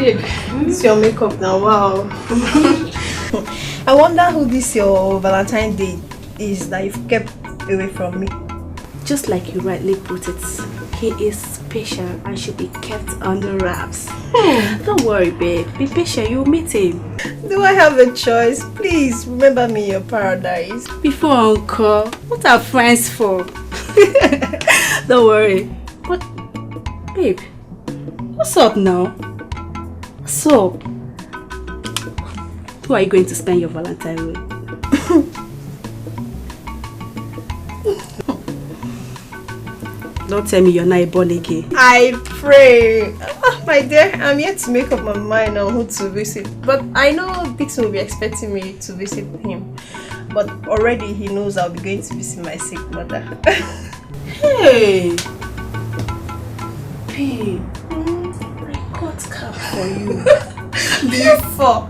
Babe, it's your makeup now. Wow. I wonder who this your Valentine Day is that you've kept away from me. Just like you rightly put it, he is special and should be kept under wraps. Don't worry, babe. Be patient, you'll meet him. Do I have a choice? Please remember me in your paradise. Before Uncle, what are friends for? Don't worry. But, babe, what's up now? What's up? Who are you going to spend your Valentine with? Don't tell me you're not a born again. I pray. Oh, my dear, I'm yet to make up my mind on who to visit. But I know Dixon will be expecting me to visit him. But already he knows I'll be going to visit my sick mother. Hey! Babe, I got cap for you. Before.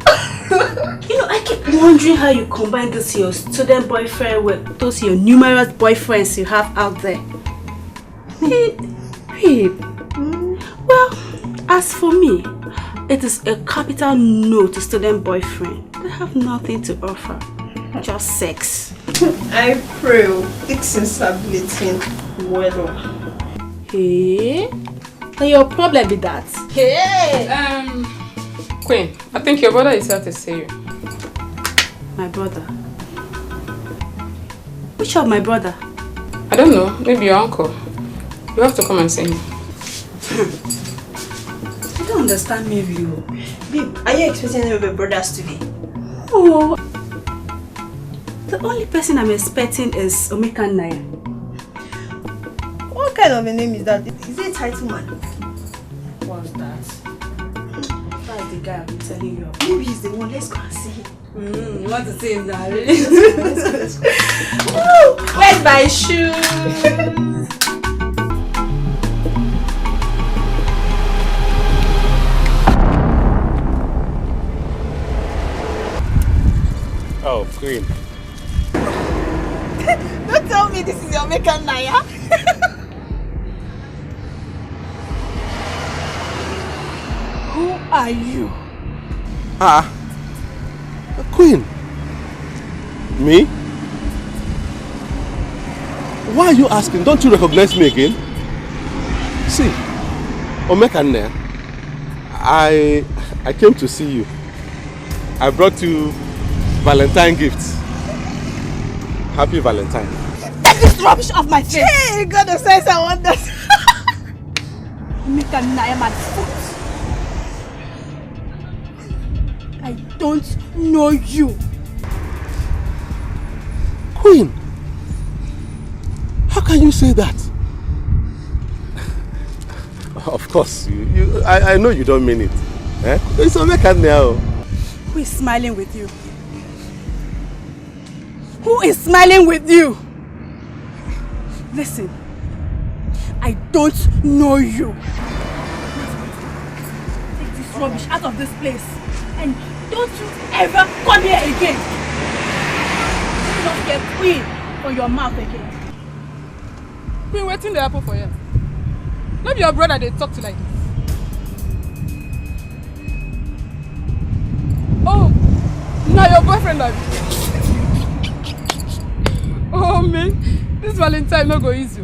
You know, I keep wondering how you combine this your student boyfriend with those your numerous boyfriends you have out there. Babe. Well, as for me, it is a capital no to student boyfriend. They have nothing to offer, just sex. I pray Dixon's stability well. Hey, and your problem with that? Hey, Queen, I think your brother is here to see you. My brother? Which of my brother? I don't know, maybe your uncle. You have to come and see him. I don't understand maybe you. Babe, are you expecting any of your brothers today? Oh, the only person I'm expecting is Omeka Naya. What kind of a name is that? Is it a title man? What's that? That's the guy I've been telling you about. Maybe he's the one. Let's go and see him. You want to see him now? Let's go. Where's my shoes? Oh, Queen. Don't tell me this is your Omeka Naya. Who are you? Queen. Me? Why are you asking? Don't you recognize me again? See, Omeka Naya, I came to see you. I brought you Valentine gifts. Happy Valentine. Get this rubbish off my face! Hey, God, the sense I want that. Omeka Naya, my foot. I don't know you. Queen, how can you say that? Of course, I know you don't mean it. Eh? It's Omeka Naya. Who is smiling with you? Who is smiling with you? Listen, I don't know you. Take this rubbish out of this place and don't you ever come here again. Don't get Queen on your mouth again. Queen, waiting the apple for you. Not your brother they talk to like this. Oh, now your boyfriend of Oh man, this Valentine no go easy.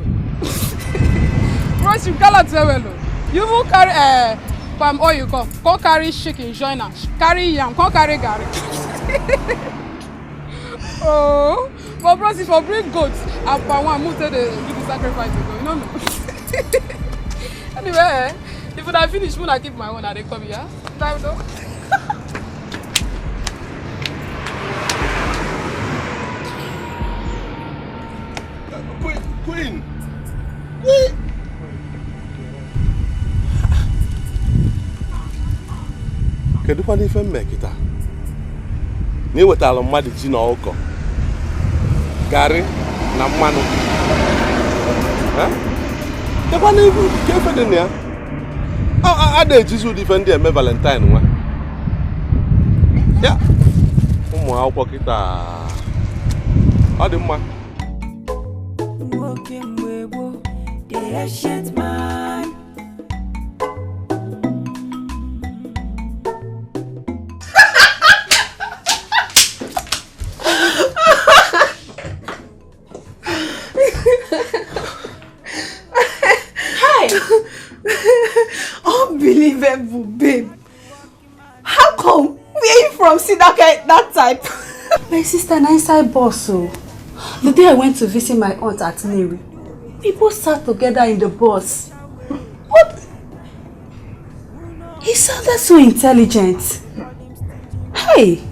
Bros, you cannot tell well. You will carry palm oil, come carry chicken, join us, carry yam, come carry garlic. Oh, but bros, if I bring goats, and palm one, move to do the sacrifice, you know. Anyway, if I finish, when I keep my own, I come here. Time though. Queen! Kedu kwa n'ife mmekita? Ni wetala mmadụ ji na ọkọ. Garị na mmanụ. Ha? Dekwa n'ifu kefe dị na ya. A na-ejizi ụdị ife ndị eme Valentine nwa. Ya. Ụmụ akwụkwọ kịta. Ọ dị mma. Unbelievable, babe. How come? Where you from? See that type? My sister na inside bus. The day I went to visit my aunt at Neri, people sat together in the bus. What? He sounded so intelligent. Hey!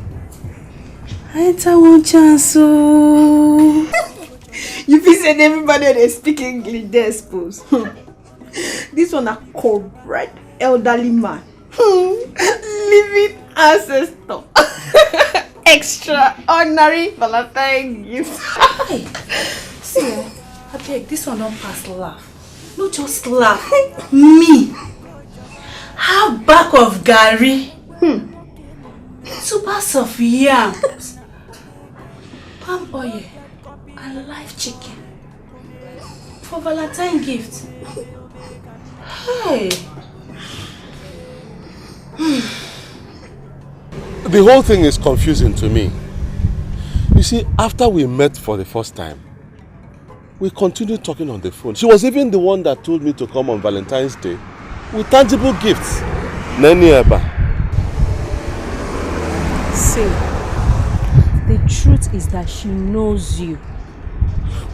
I enter one chance. You be saying everybody they speak English, they suppose. This one a correct elderly man. Living ancestor. Extraordinary Valentine gift. Hey! See, I beg, this one don't pass laugh. No just laugh. Me! Half back of Gary. 2 bags of yams. Palm oil and live chicken for Valentine gift. Hey. The whole thing is confusing to me. You see, after we met for the first time, we continued talking on the phone. She was even the one that told me to come on Valentine's Day with tangible gifts. Nani Eba. See, the truth is that she knows you.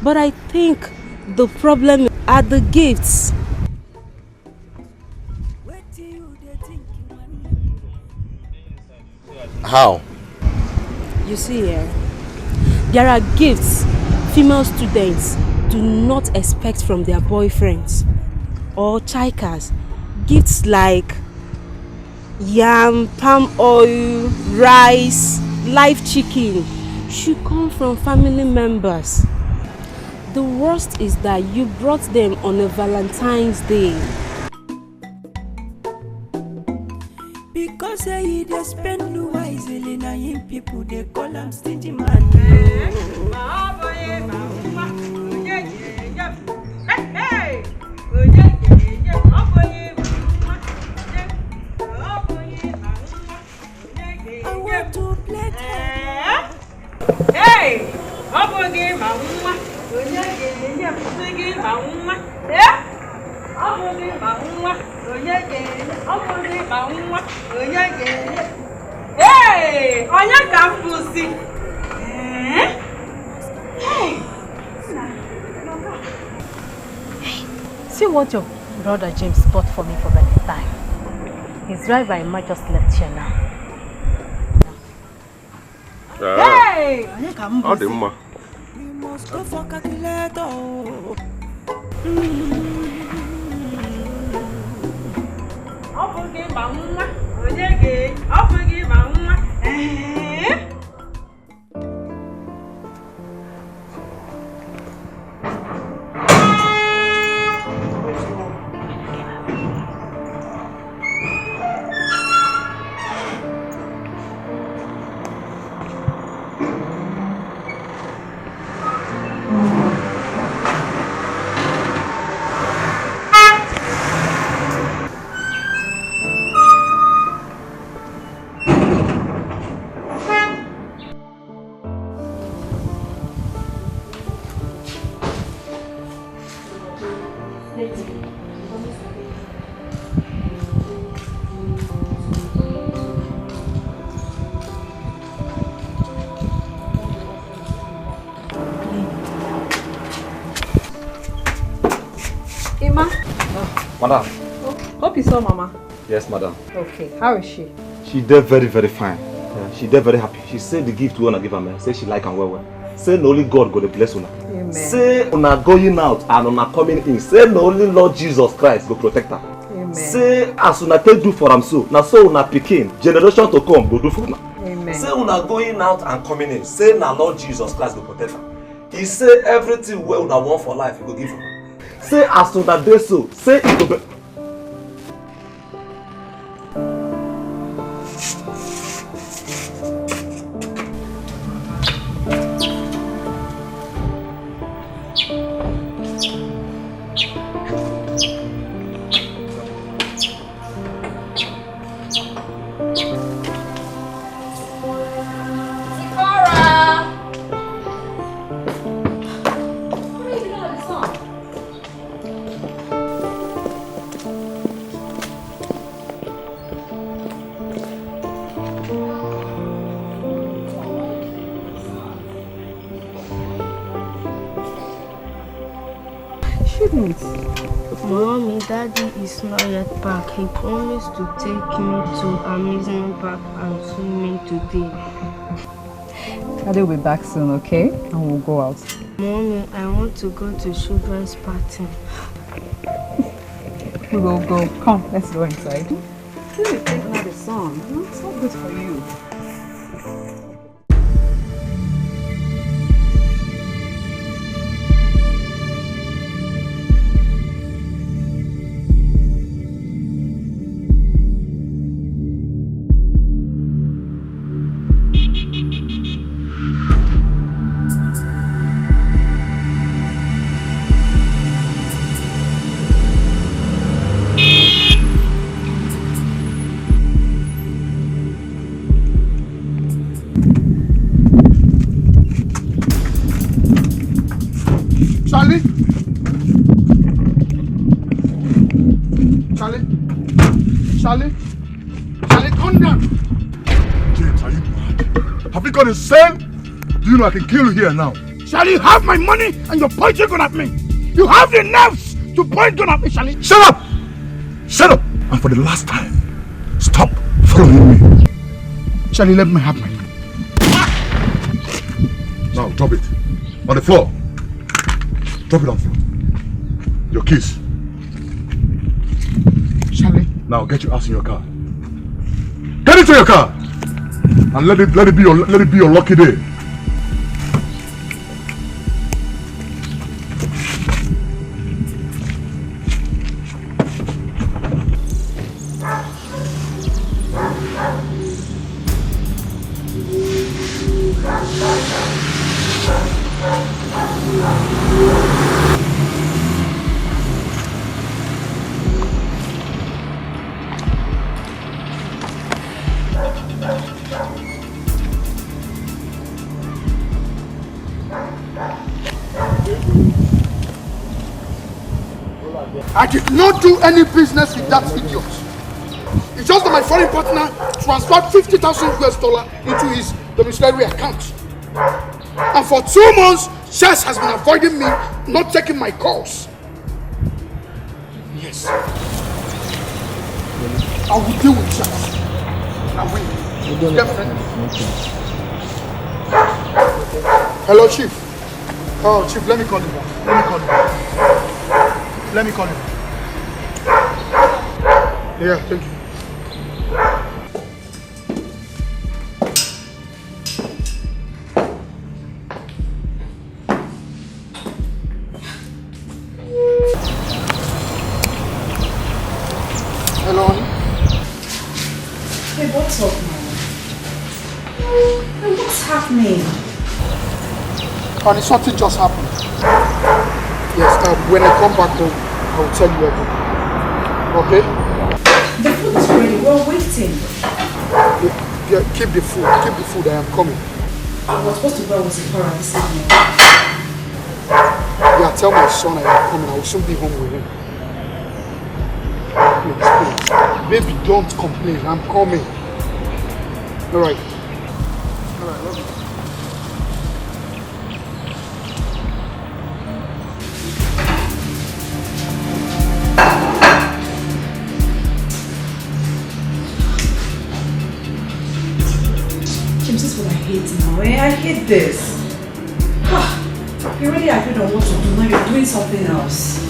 But I think the problem are the gifts. How? You see here, there are gifts female students do not expect from their boyfriends or chicas. Gifts like yam, palm oil, rice, live chicken should come from family members. The worst is that you brought them on a Valentine's Day. Because they spend wisely, now people they call them stingy man. I want to play. Hey, hey, on your campus. Hey, See what your brother James bought for me for Valentine. His driver might just left here now. hey, How the ma? we must go for calculator. Madam. Hope you saw Mama. Yes, madam. Okay, how is she? She did very, very fine. She did very happy. She said the gift we wanna give her, man. Say she like and well. Say no only God go to bless una. Amen. Say una going out and una coming in. Say no only Lord Jesus Christ go protect her. Amen. Say as una take do for am so. Now so una pikin generation to come go do for una. Amen. Say una going out and coming in. Say na Lord Jesus Christ go protect her. He say everything wey una want for life he go give her. Say as una dey so. Say it go be. Mommy, Daddy is not yet back. He promised to take me to amusement park and swimming today. Daddy will be back soon, okay? And we'll go out. Mommy, I want to go to children's party. We will go. Come, let's go inside. You will take another song. It's not good for you. Charlie, calm down. James, are you mad? Have you got insane? Do you know I can kill you here now? Charlie, you have my money and you're pointing gun at me. You have the nerves to point gun at me, Charlie. Shut up! Shut up! And for the last time, stop following me. Charlie, let me have my money. Now, drop it. On the floor. Drop it on the floor. Your keys. Charlie. Now get your ass in your car. Get into your car! And let it be your lucky day. I did not do any business with that idiot. It's just that my foreign partner transferred $50,000 into his domiciliary account. And for 2 months, Chess has been avoiding me, not taking my calls. Yes. I will deal with Chess. I will. Definitely. Hello, Chief. Oh, Chief, let me call you back. Let me call you. Yeah, thank you. Hello, honey. Hey, what's up, man? Hey, what's happening? Honey, something just happened. Yes, when I come back home, I will tell you everything. Okay? The food is ready. We're waiting. Yeah, keep the food. I am coming. I was supposed to go with Sephora this evening. Yeah, tell my son I am coming. I will soon be home with him. Please. Baby, don't complain. I'm coming. Alright, love you. James, this is what I hate now. I hate this. You already agreed on what to do. Now you're doing something else.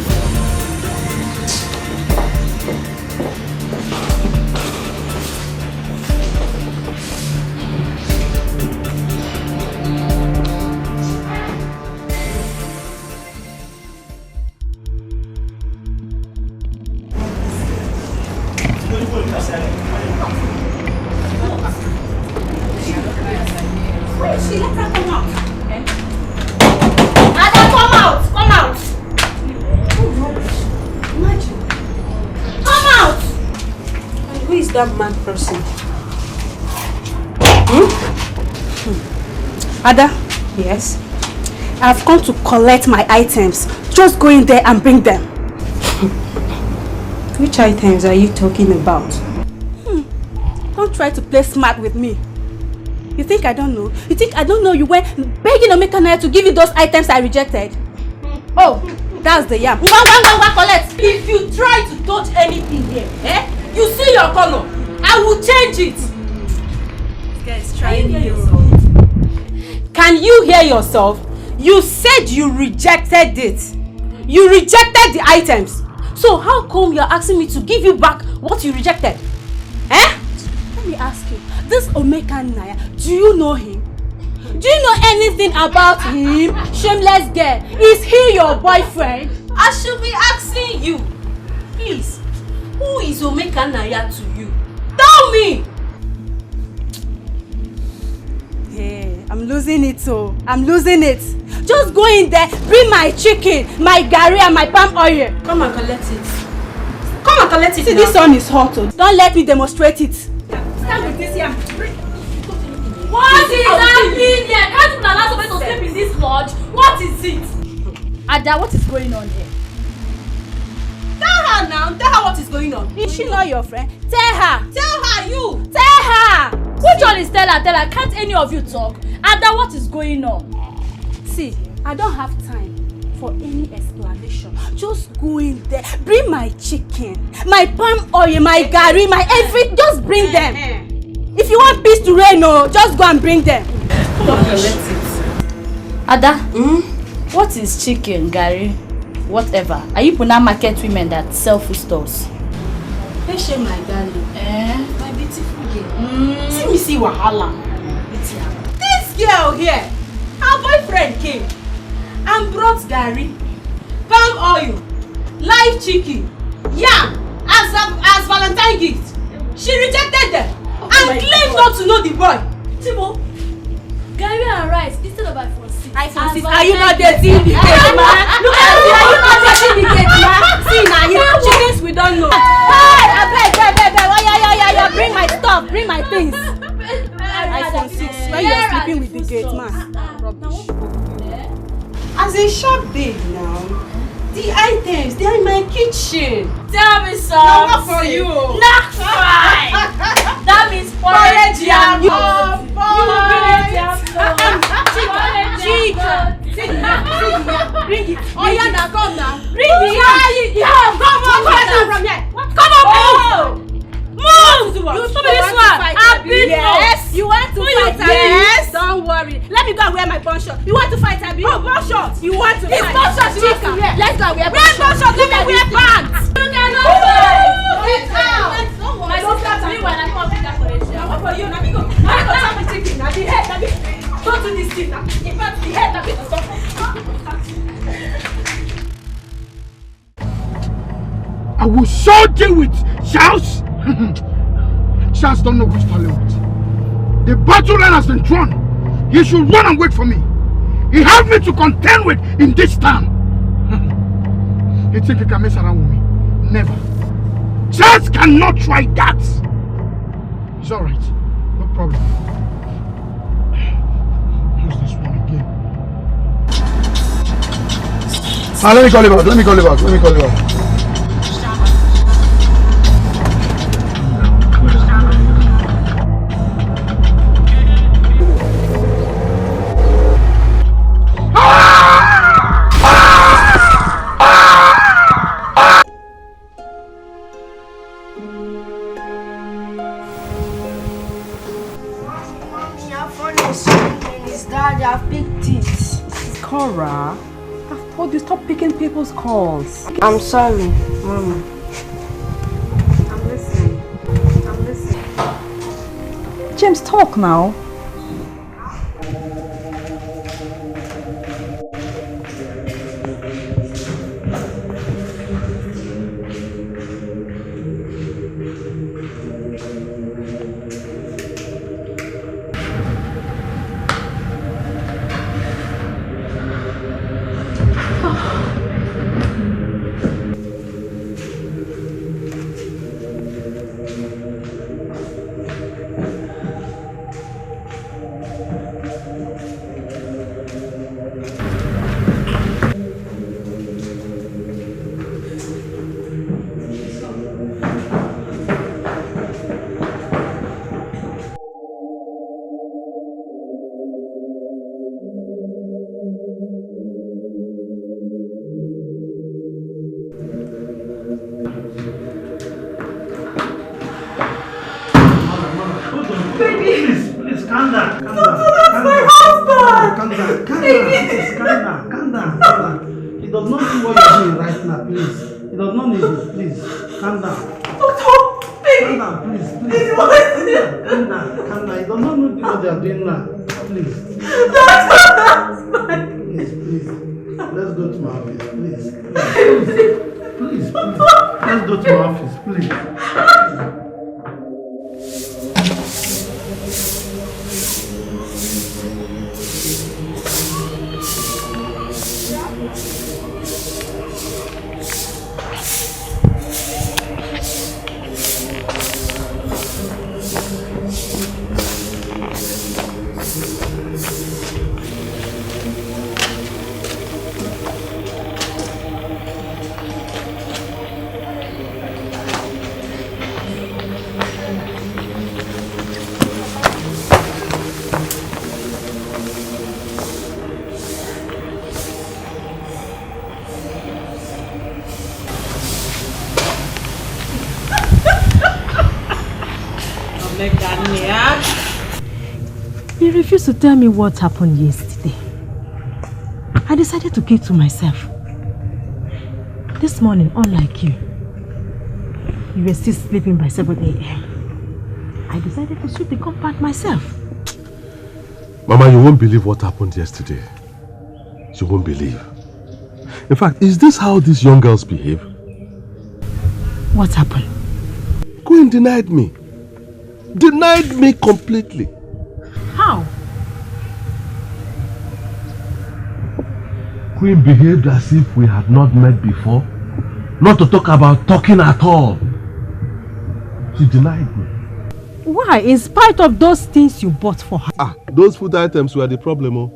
That mad person. Ada? Yes? I've come to collect my items. Just go in there and bring them. Which items are you talking about? Don't try to play smart with me. You think I don't know? You think I don't know you went begging Omekana to give you those items I rejected? Oh, that's the yam. Collect. If you Can you hear yourself? You said you rejected it. You rejected the items. So how come you're asking me to give you back what you rejected? Eh? Let me ask you, this Omeka Naya, do you know him? Do you know anything about him? Shameless girl. Is he your boyfriend? I should be asking you. Please, who is Omeka Naya to you? Tell me! Hey, I'm losing it, so I'm losing it. Just go in there, bring my chicken, my garri and my palm oil. Come and collect it. Come and collect it. See, now. This one is hot. Don't let me demonstrate it. Stand with this here. What is happening here? Can't you allow somebody to sleep in this lodge? What is it? Ada, what is going on here? Tell her now. Tell her what is going on. Is she not your friend? Tell her. Tell her, you. Tell her. Which one is tell her? Tell her. Can't any of you talk? Ada, what is going on? See, I don't have time for any explanation. Just go in there. Bring my chicken, my palm oil, my garri, my everything. Just bring them. If you want peace to reign, just go and bring them. Don't collect it. Ada, what is chicken, garri, whatever? Are you Puna market women that sell food stores? Let's share my darling. My beautiful girl. See me see wahala. This girl here, her boyfriend came and brought garri, palm oil, live chicken, yeah, as Valentine gift. She rejected them. And claimed not to know the boy. Timo, garri and rice instead of iPhone 6. iPhone 6. Are you not dating the gate, man? Look at you. Are you not dating the gate, man? See now, you chickens we don't know. Hey, I beg. Oh yeah. Bring my stuff. Bring my things. iPhone 6. When you are sleeping with the gate, man. Rubbish. As a shop babe now, the items, they are in my kitchen. Tell me something. No, not for you. Not fine. That means porridge and you. Bring it. Oh yeah, now come now. Bring it. Come on. Move. You told me this one. I've been. Yes. You want to fight? Yes. Don't worry. Let me go and wear my bun short. You want to fight, Abi? Oh, bun short. You want to fight? It's bun short. Let's go and wear bun short. Let me wear pants. You cannot fight. Get out. My sister to me when I come pick up for a show. What for you? Let me go. Let me go tell me chicken. Now the head. Let me go to this thing now. In fact, the head. Let me stop. I will so deal with Charles. Charles don't know which Nollywood. The battle line has been drawn. He should run and wait for me. He has me to contend with in this town. You think he can mess around with me? Never. Charles cannot try that. It's alright. No problem. Who's this one again? Let me call you back. Cora, I've told you stop picking people's calls. I'm sorry, Mama. I'm listening. James, talk now. Please, calm down. That's my husband! calm down. Calm down. Calm down. He does not do what you're doing right now, please. He does not need it, please. Calm down. Doctor, calm down, please. Calm down. He does not know what they are doing now. Please. Please. Let's go to my office, please. Please. Let's go to my office, please. You refused to tell me what happened yesterday. I decided to keep to myself. This morning, unlike you, you were still sleeping by 7 a.m. I decided to sweep the compound myself. Mama, you won't believe what happened yesterday. You won't believe. In fact, is this how these young girls behave? What happened? Queen denied me. Denied me completely. How? Queen behaved as if we had not met before. Not to talk about talking at all. She denied me. Why? In spite of those things you bought for her? Those food items were the problem. Oh.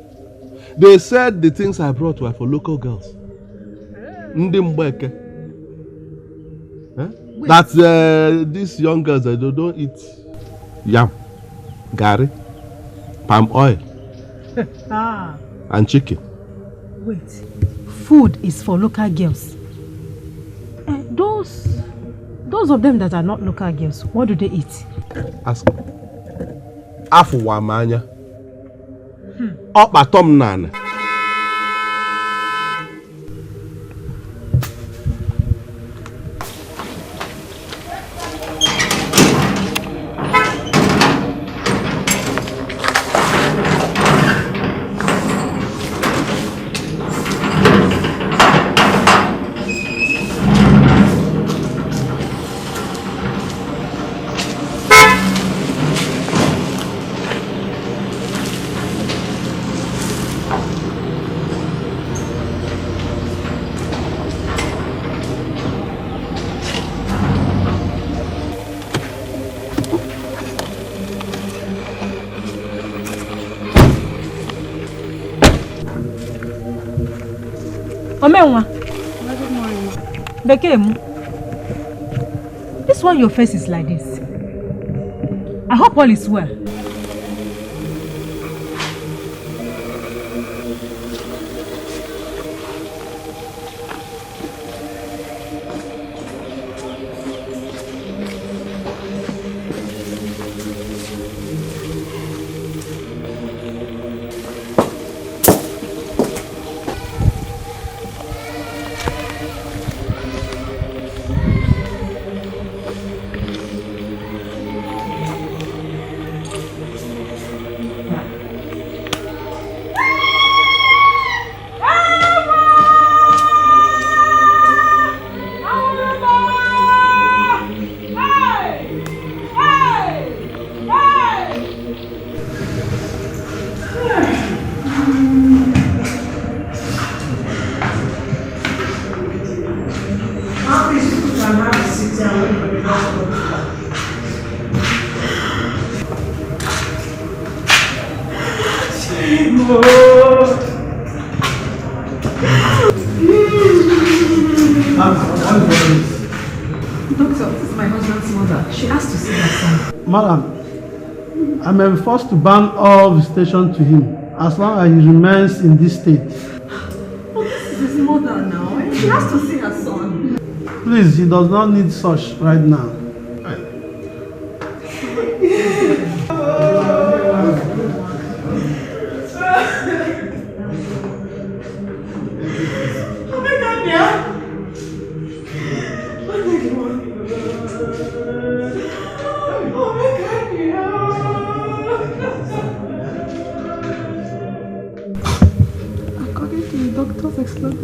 They said the things I brought were for local girls. Ndi Mbeke. That these young girls, they don't eat yam, gari, palm oil, and chicken. Wait. Food is for local girls. Those of them that are not local girls, what do they eat? Ask me. Afuwa manya. Okpa tom nana. Omenwa. Bekemu. This one your face is like this. I hope all is well. Madam, I may be forced to ban all visitation to him as long as he remains in this state. Oh, this is his mother now. She has to see her son. Please, he does not need such right now.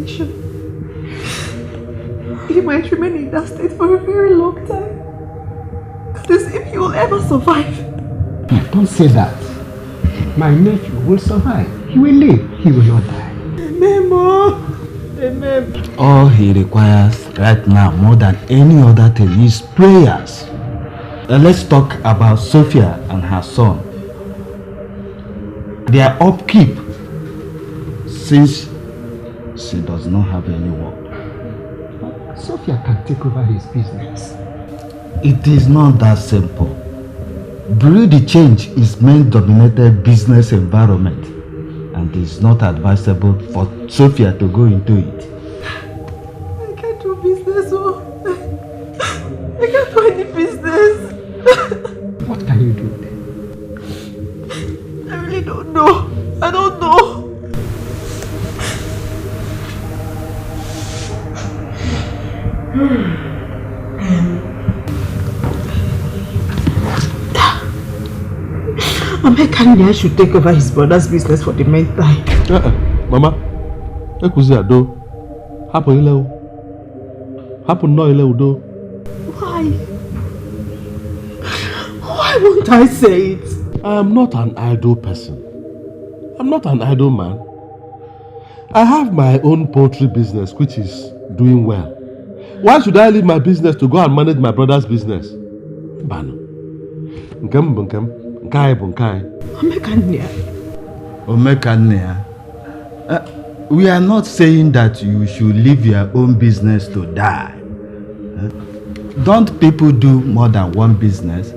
condition. He might remain in that state for a very long time. Not as if he will ever survive. Don't say that. My nephew will survive. He will live. He will not die. Memo. Amen. All he requires right now, more than any other thing, is prayers. Let's talk about Sophia and her son. Their upkeep, since she does not have any work. Sophia can take over his business. It is not that simple. Bureau de change is men-dominated business environment, and it is not advisable for Sophia to go into it. I can't do business, oh. I can't do any business. What can you do then? I really don't know. I don't know. Omekania should take over his brother's business for the meantime. Mama, ekuzi ado. Hapo ile o. Hapo no ile udo. Why? Why won't I say it? I am not an idle person. I'm not an idle man. I have my own poultry business which is doing well. Why should I leave my business to go and manage my brother's business? Bano. Nkem bunkem. Nkai bunkai. Omekania. We are not saying that you should leave your own business to die. Don't people do more than one business?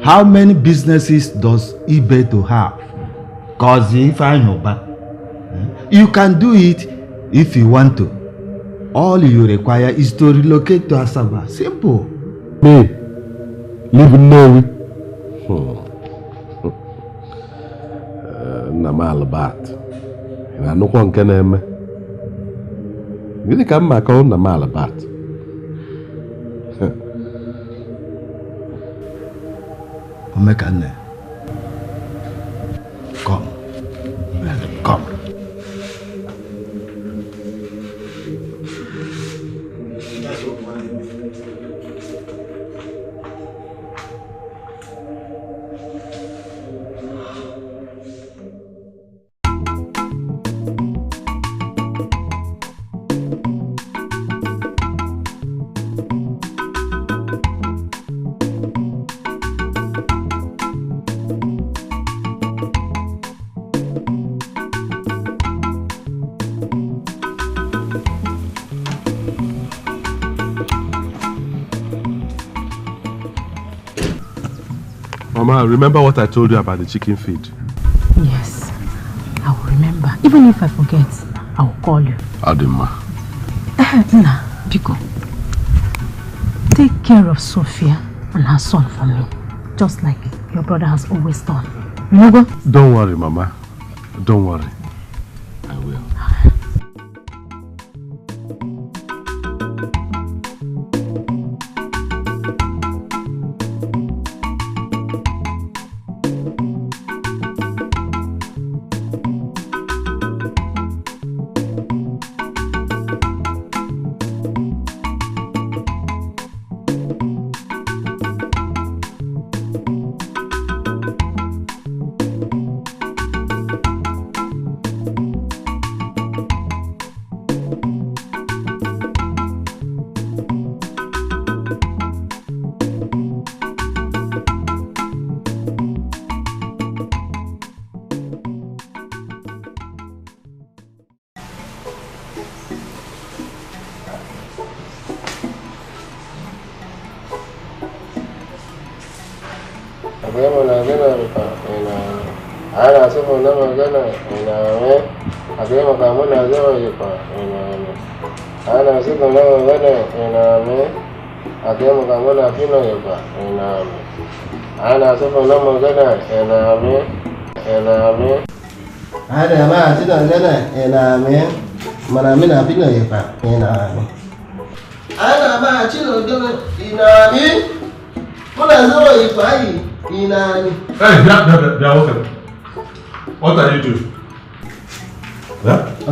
How many businesses does eBay to have? Cause if I know, you can do it if you want to. All you require is to relocate to Asaba. Simple. Me? Live no. Namalabat. I no one can name. Really come back on Namalabat. Omekane. Come. Come. Mama, remember what I told you about the chicken feed? Yes, I will remember. Even if I forget, I will call you. Adima. Nah, Biko. Take care of Sophia and her son for me. Just like your brother has always done. You know what? Don't worry, Mama. Don't worry. I will.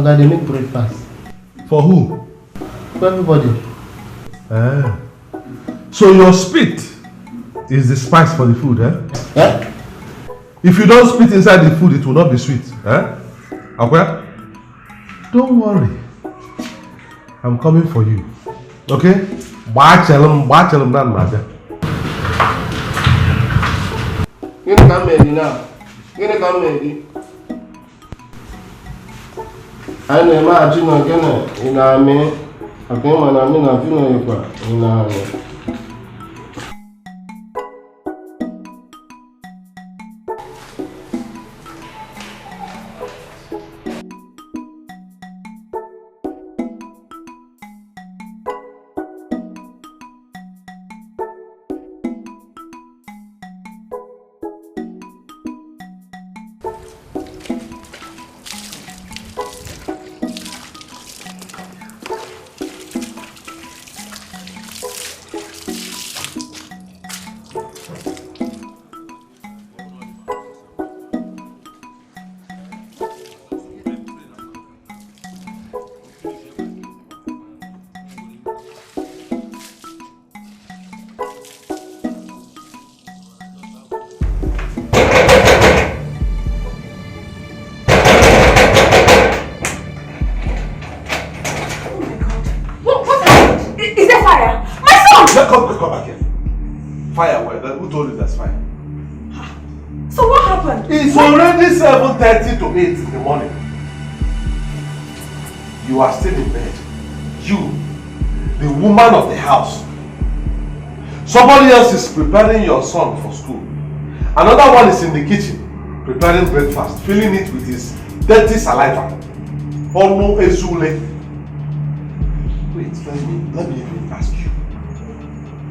They make breakfast. For who? For everybody. Ah. So your spit is the spice for the food, eh? Eh? If you don't spit inside the food, it will not be sweet. Eh? Okay? Don't worry. I'm coming for you. Okay? Bachelum down, madam. Gini ka mmedi na? Gini ka mmedi? Anyị na-eme achị na gịnị ị na-amị maka ịma na amị na fino ịkwa ị na-amị. Come back here. Fire where? Who told you there's fire? So what happened? It's already 7:30 to 8 in the morning. You are still in bed. You, the woman of the house. Somebody else is preparing your son for school. Another one is in the kitchen preparing breakfast, filling it with his dirty saliva. Ono ezule. Wait, let me even ask you.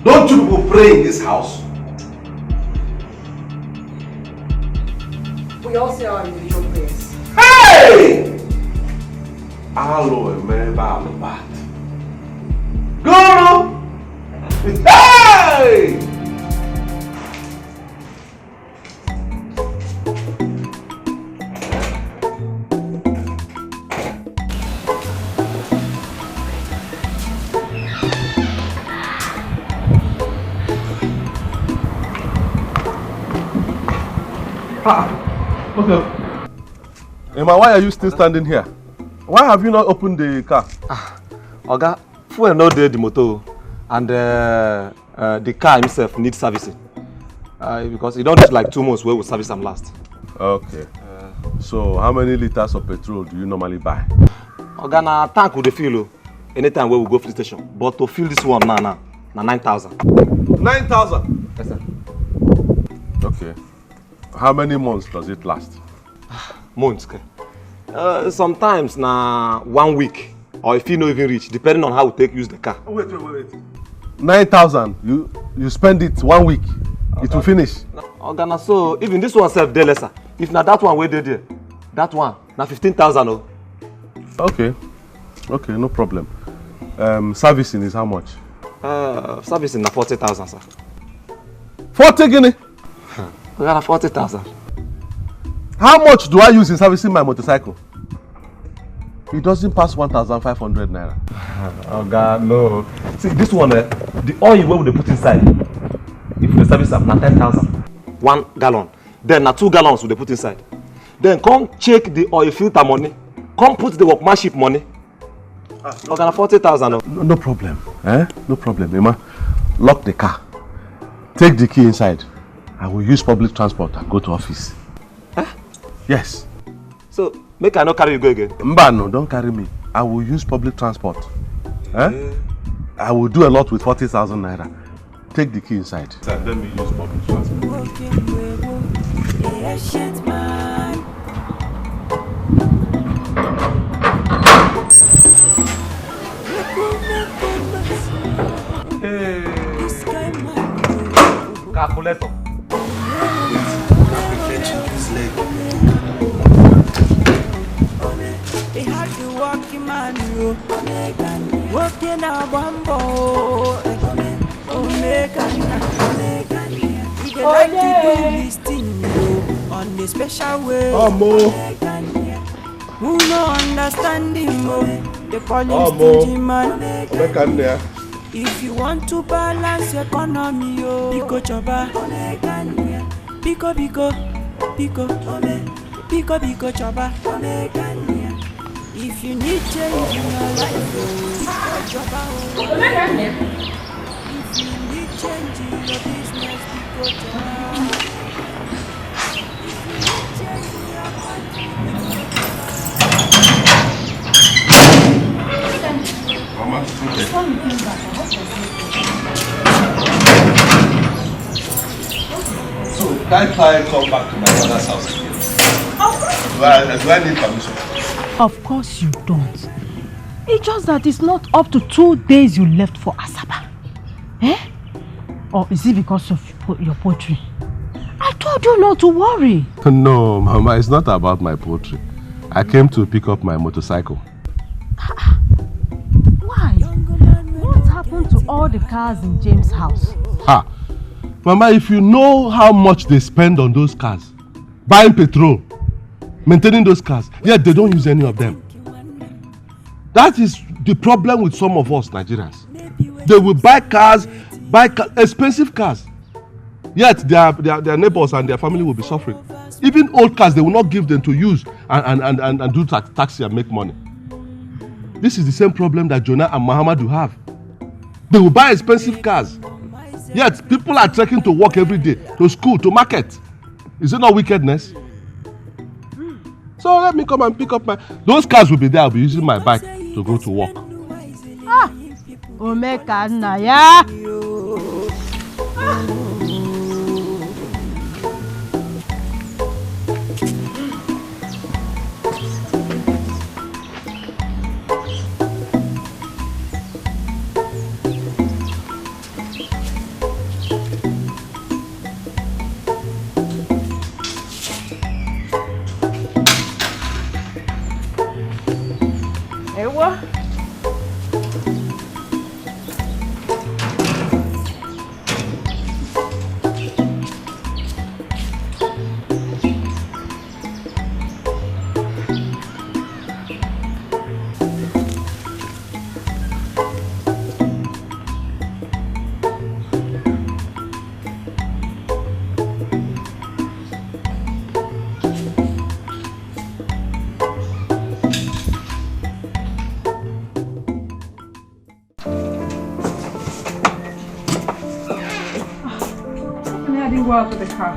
Don't you people pray in this house? We all say our individual prayers. Hey! Alo emeba alobat. Go! Hey! Okay. Emma, why are you still standing here? Why have you not opened the car? Oga, fuel no dey the motor, and the car himself needs servicing. Because it don't take like 2 months where we service them last. Okay. So how many liters of petrol do you normally buy? Oga, na tank we dey fill anytime where we go to the station. But to fill this one now, na 9,000. 9,000? Yes, sir. Okay. How many months does it last? Months, okay. Sometimes na 1 week, or if you no even reach, depending on how we take use the car. Wait. 9,000. You spend it 1 week. Okay. It will finish. Oga, so even this one self dey lesser. If na that one wey dey there, that one na 15,000. Oh. Okay, no problem. Servicing is how much? Servicing na 40,000, sir. 40 guinea? We got 40,000. How much do I use in servicing my motorcycle? It doesn't pass 1,500 naira. Oh God, no. See, this one, the oil where they put inside, if we service up, na 10,000. 1 gallon. Then na 2 gallons we put inside. Then come check the oil filter money. Come put the workmanship money. Okay, na 40,000. No problem. No problem, Emma. Lock the car. Take the key inside. I will use public transport and go to office. Huh? Yes. So, make I not carry you go again? Mba, no, don't carry me. I will use public transport. I will do a lot with 40,000 naira. Take the key inside. Let me use public transport. Calculator. Working a bumbo, like to do this thing on the special way. Mo. Who no understanding mo? they call him stingy man. If you want to balance your economy, Pico choba, Pico choba. If you need change in your life, Pico choba. If you need change in your business, Pico choba. If you need change in your country, Mama, okay. So, can't I come back to my mother's house again? Do I need permission? Of course you don't. It's just that it's not up to 2 days you left for Asaba. Eh? Or is it because of your poetry? I told you not to worry. No, Mama, it's not about my poetry. I came to pick up my motorcycle. Why? What happened to all the cars in James' house? Ha! Mama, if you know how much they spend on those cars, buying petrol, maintaining those cars, yet they don't use any of them. That is the problem with some of us Nigerians. They will buy cars, expensive cars, yet their neighbors and their family will be suffering. Even old cars, they will not give them to use and do taxi and make money. This is the same problem that Jonah and Muhammadu have. They will buy expensive cars, yet people are trekking to work every day, to school, to market. Is it not wickedness? So let me come and pick up those cars will be there. I'll be using my bike to go to work. Omeka Naya. Well for the car.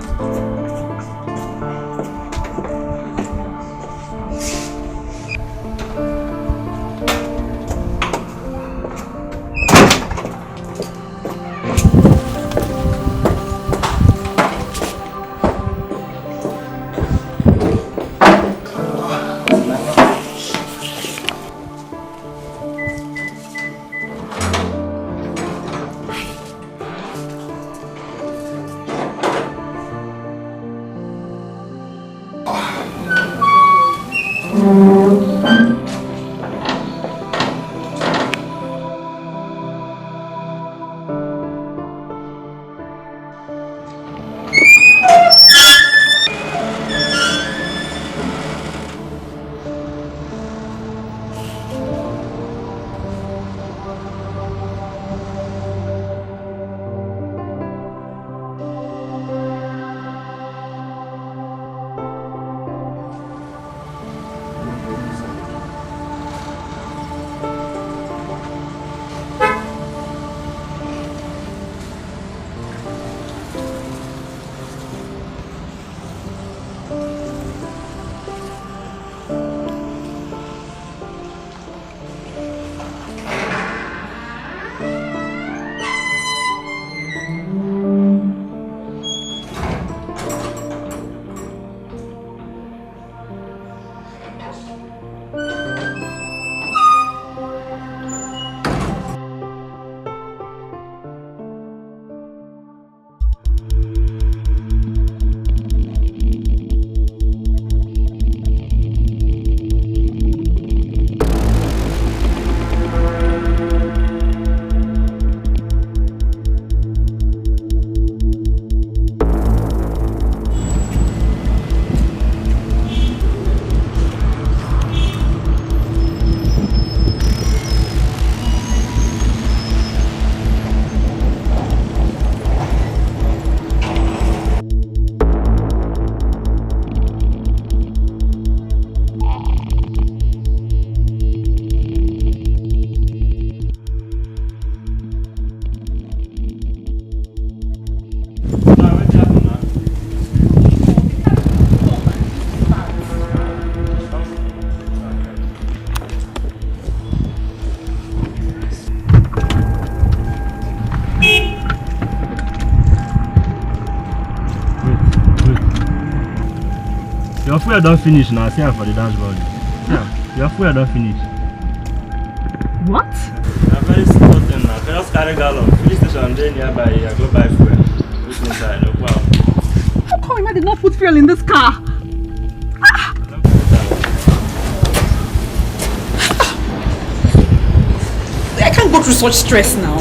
Your fuel don't finish now. See for the dashboard. Yeah, your fuel don't finish. What? I'm very simple thing now. Just carry gallon. Police station there nearby. I go buy fuel. Who's inside? No problem. How come I did not put fuel in this car? I can't go through such stress now.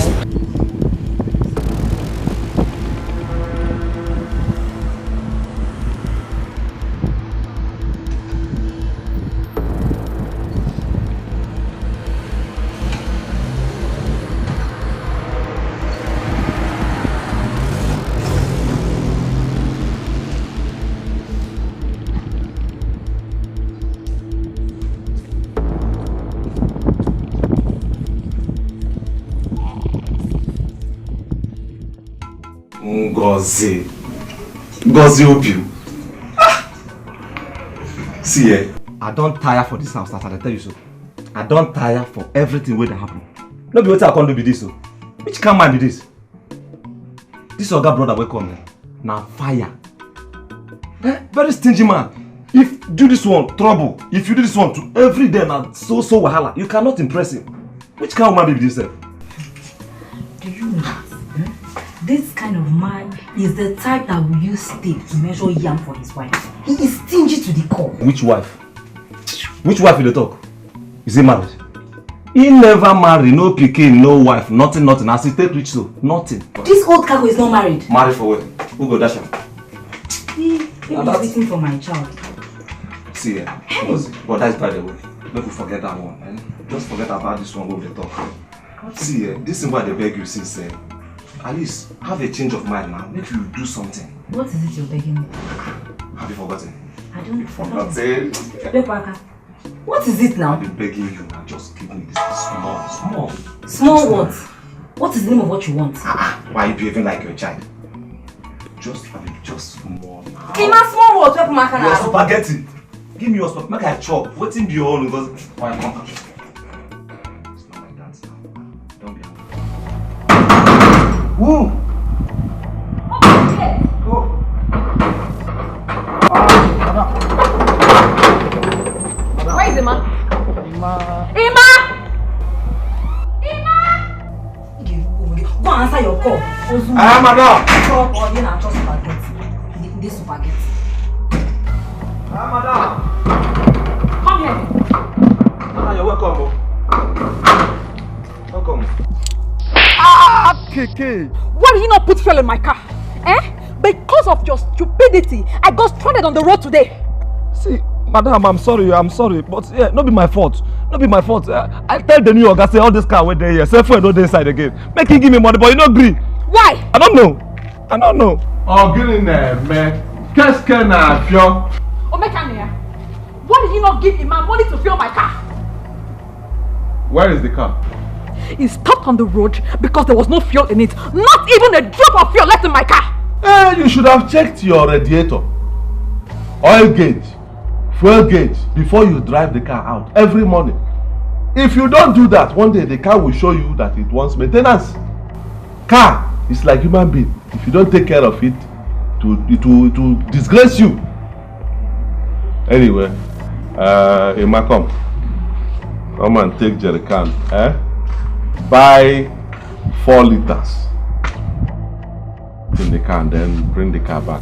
Ngozi Opiu. See, I don't tire for this house, as I tell you so. I don't tire for everything that happen. No be what I can't do with this. So. Which kind man be this? This other brother will come now fire. Very stingy man. If do this one, trouble. If you do this one to every day now, so wahala, you cannot impress him. Which kind of man be this? Do you know that? This kind of man is the type that will use tape to measure yam for his wife. He is stingy to the core. Which wife? Which wife will they talk? Is he married? He never married, no pikin, no wife, nothing. As he take rich so, nothing. This old cargo is not married. Married for what? Who go dash him? He was waiting for my child. See, but that's by the way. Don't forget that one. Eh? Just forget about this one over the talk. See, this is why they beg you since. At least have a change of mind now. Make you do something. What is it you're begging me? Have you forgotten? I don't forget. Forgotten. What is it now? I've been begging you now. Just give me this small. Small what? What is the name of what you want? Why are you behaving like your child? Just small now. Small what? Your spaghetti. Give me your spaghetti. Make I chop. What's in your own? Because why come? Woo! Where is Ima? Go answer your call. Madam! This spaghetti. Madam! Come here. You're welcome. Welcome. Keke! Why did you not put fuel in my car? Because of your stupidity, I got stranded on the road today. See, madam, I'm sorry, but yeah, not be my fault. I tell the new guy say all this car went there here, say fuel no dey inside again. Make him give me money, but you not agree. Why? I don't know. Oh, get in there, man. Qu'est-ce qu'un avion? Omekania, why did you not give him my money to fuel my car? Where is the car? It stopped on the road because there was no fuel in it. Not even a drop of fuel left in my car. You should have checked your radiator, oil gauge, fuel gauge before you drive the car out every morning. If you don't do that, one day the car will show you that it wants maintenance. Car is like human being. If you don't take care of it, it will disgrace you. Anyway, Emma, come and take jerry can. Buy 4 liters in the car and then bring the car back.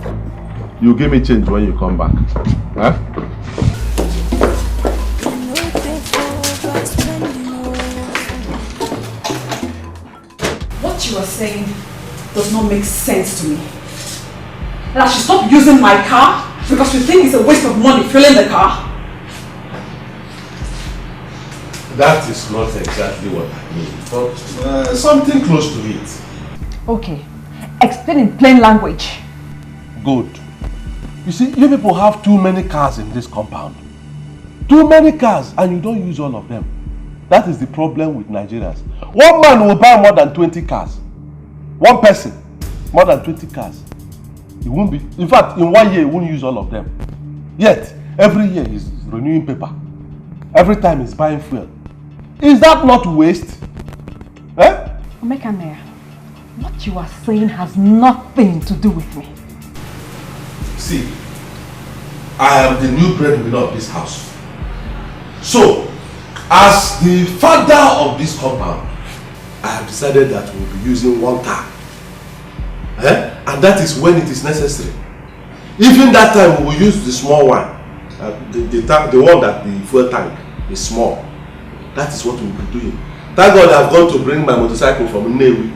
You give me change when you come back. What you are saying does not make sense to me. And I should stop using my car because you think it's a waste of money filling the car. That is not exactly what I mean, but something close to it. Okay, explain in plain language. Good. You see, you people have too many cars in this compound. Too many cars and you don't use all of them. That is the problem with Nigerians. One man will buy more than 20 cars. One person, more than 20 cars. He won't be. In fact, in 1 year, he won't use all of them. Yet, every year he's renewing paper. Every time he's buying fuel. Is that not waste? Eh? Omekanaya, what you are saying has nothing to do with me. See, I am the new breadwinner of this house. So, as the father of this compound, I have decided that we'll be using one car. And that is when it is necessary. Even that time we will use the small one. The one that the fuel tank is small. That is what we will be doing. Thank God I've gone to bring my motorcycle from Nollywood.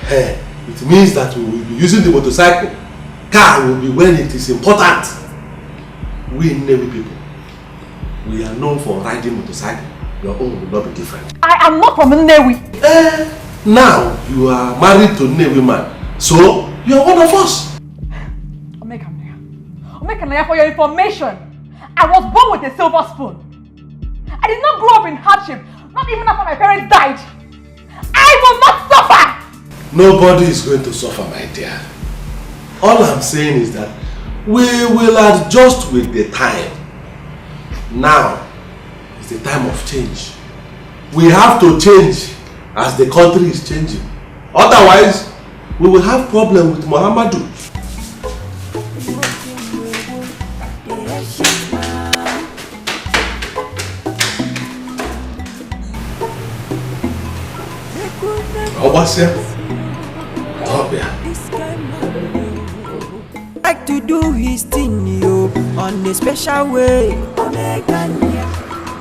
It means that we will be using the motorcycle. Car will be when it is important. We Nollywood people, we are known for riding motorcycle. Your own will not be different. I am not from Nollywood. Now you are married to Nollywood man, so you are one of us. Omekanaya, for your information, I was born with a silver spoon. I did not grow up in hardship, not even after my parents died. I will not suffer! Nobody is going to suffer, my dear. All I'm saying is that we will adjust with the time. Now is the time of change. We have to change as the country is changing. Otherwise, we will have problem with Muhammadu. Like to do his thing, yo, on a special way.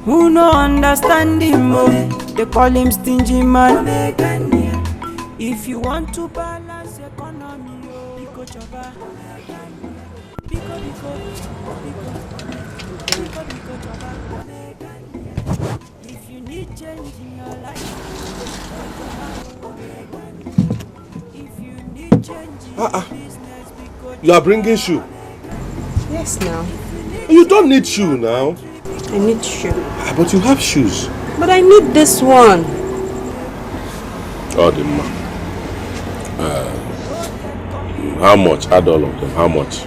Who no understand him, oh, they call him stingy man. If you want to balance economy, oh, you go chova. If you need change in your life, if you need change in your business, You are bringing shoe. Yes, now. You don't need shoe now. I need shoe. But you have shoes. But I need this one. Oh, the man. How much? Add all of them. How much?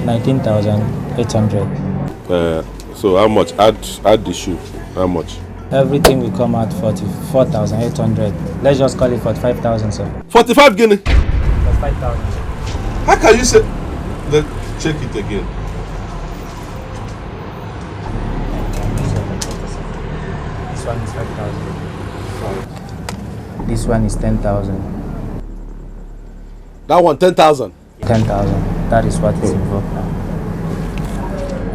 19,800. So how much? Add the shoe. How much? Everything will come out 44,800. Let's just call it 45,000, sir. 45 guinea. 45,000. How can you say? Let's check it again. This one is 5,000. This one is 10,000. That one 10,000. 10,000. That is what is involved now.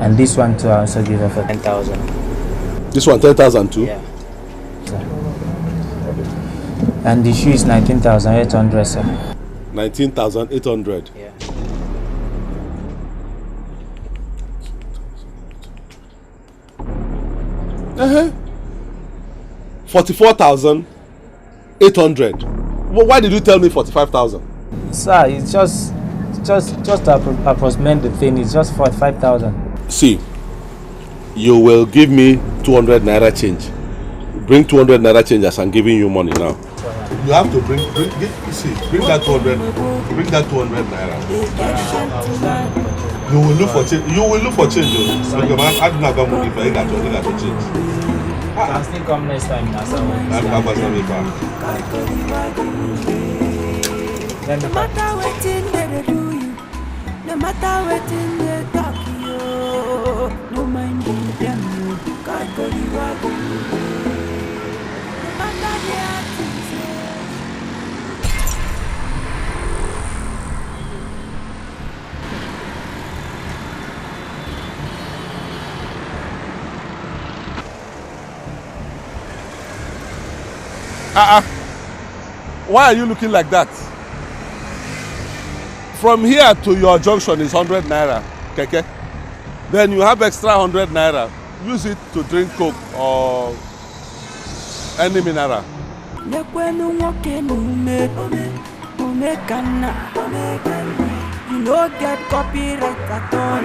And this one too, I also give her for 10,000. This one 10,000 too? Yeah. Sir. And the shoe is 19,800, sir. 19,800. Yeah. Uh-huh. 44,800. Well, why did you tell me 45,000? Sir, it's just to approximate the thing. It's just 45,000. See, you will give me 200 naira change. Bring 200 naira change as I'm giving you money now. You have to bring that 200. Bring that 200 naira. You will look for change. You will look for change. I do not have money for you. Got to change. I'll still come next time. No matter what they do you, no matter what they talk you, no mind them. God go the wagon. No matter the actions. Why are you looking like that? From here to your junction is 100 naira, keke. Then you have extra 100 naira. Use it to drink Coke or any mineral. You no get copyright at all.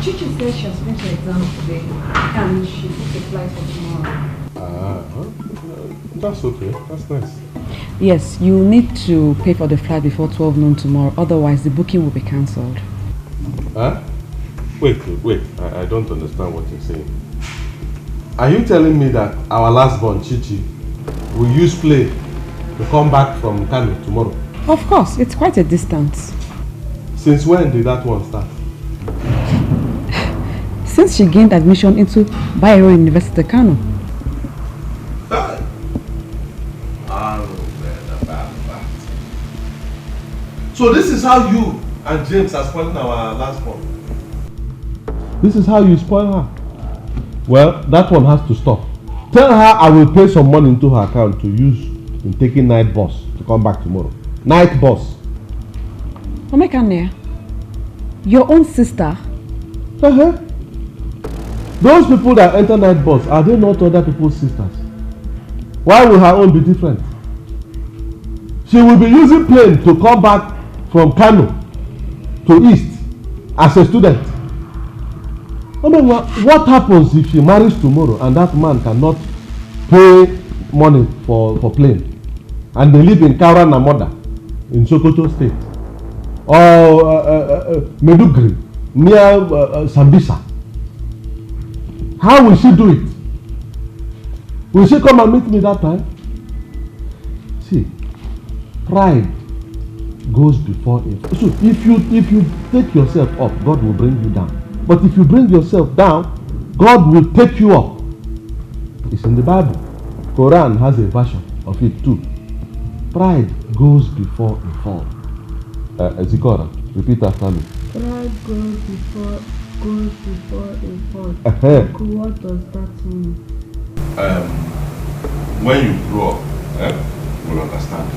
Chichi said she has finished her exam today and she booked a flight for tomorrow. That's okay. That's nice. Yes, you need to pay for the flight before 12 noon tomorrow, otherwise the booking will be cancelled. Huh? Wait. I don't understand what you're saying. Are you telling me that our last born, Chichi, will use plane to come back from Kano tomorrow? Of course, it's quite a distance. Since when did that one start? Since she gained admission into Bayero University, Kano. So this is how you and James are spoiling our last born. This is how you spoil her. Well, that one has to stop. Tell her I will pay some money into her account to use in taking night bus to come back tomorrow. Night bus. Omekane, your own sister? Those people that enter night bus, are they not other people's sisters? Why will her own be different? She will be using plane to come back from Kano to East as a student. What happens if she marries tomorrow and that man cannot pay money for plane and they live in Kaura Namoda in Sokoto State or Medugri near Sambisa? How will she do it? Will she come and meet me that time? See, pride goes before it. So if you take yourself up, God will bring you down. But if you bring yourself down, God will take you up. It's in the Bible. Quran has a version of it too. Pride goes before a fall. Zikora, repeat after me. Pride goes before a fall. What does that mean? When you grow up, you'll understand.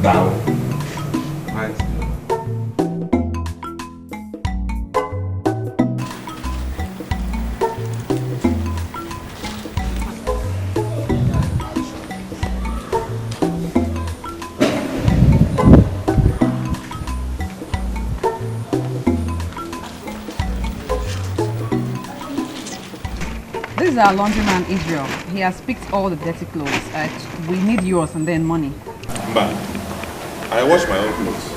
Down. Right. This is our laundryman Israel. He has picked all the dirty clothes. We need yours and then money. But I wash my own clothes.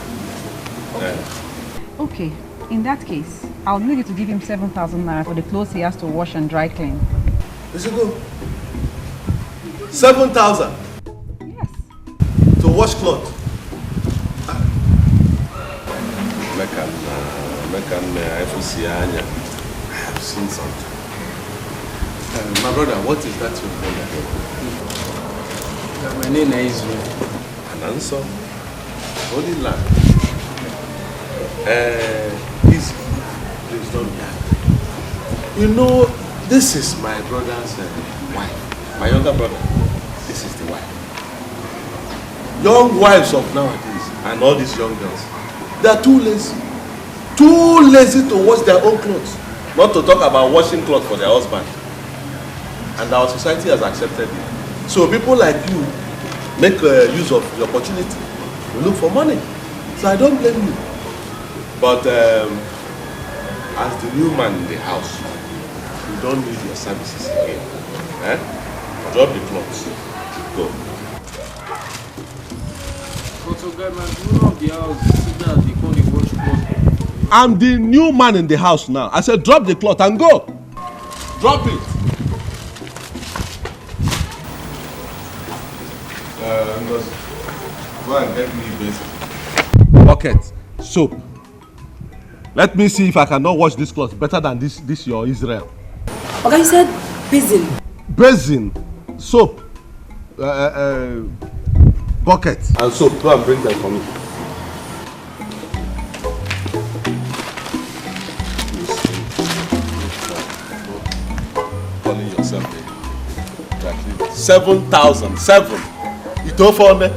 Okay, in that case, I'll need you to give him 7,000 naira for the clothes he has to wash and dry clean. Is it good? 7,000? Yes. To wash clothes? I have seen something. My brother, what is that you call again? My name is Israel. An answer. Holy land. Please don't be angry. You know, this is my brother's wife. My younger brother. This is the wife. Young wives of nowadays and all these young girls, they are too lazy. Too lazy to wash their own clothes. Not to talk about washing clothes for their husband. And our society has accepted it. So people like you make use of the opportunity. You look for money. So I don't blame you. But as the new man in the house, you don't need your services again. Drop the clothes. Go. I'm the new man in the house now. I said drop the cloth and go. Drop it. Go and get me basin. Bucket, soap. Let me see if I cannot wash this cloth better than this your Israel. Okay, you said basin. Basin, soap, bucket and soap. Go and bring them for me. Calling yourself exactly 7,000. 7. You don't for me.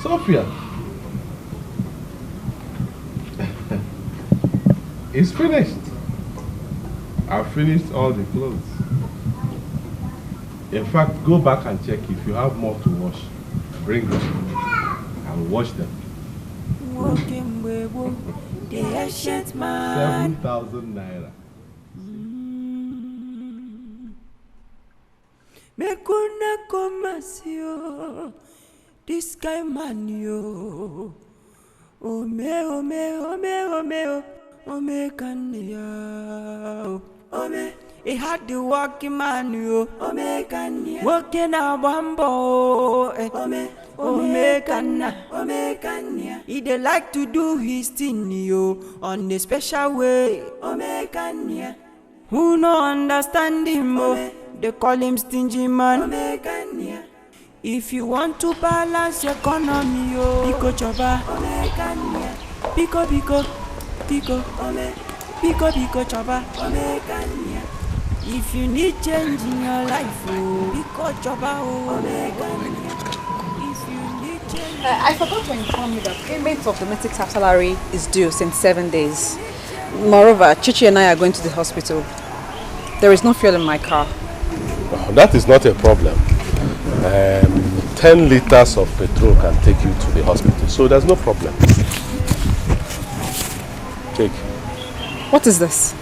Sophia, it's finished. I've finished all the clothes. In fact, go back and check if you have more to wash. Bring them. I'll wash them. 7,000 naira. Mekuna komasio, this guy man yo. Ome kanya. Ome, he had the walking man yo. Ome kanya. Walking a bambo. Ome kanya. He dey like to do his thing yo on a special way. Ome kanya. Who no understand him oh? They call him stingy man. If you want to balance your economy, oh, Pico choba. Pico choba. If you need change in your life, oh, Pico choba. If you need change. I forgot to inform you that payment of domestic staff salary is due since 7 days. Moreover, Chichi and I are going to the hospital. There is no fuel in my car. That is not a problem. 10 liters of petrol can take you to the hospital, so there's no problem. Take. What is this?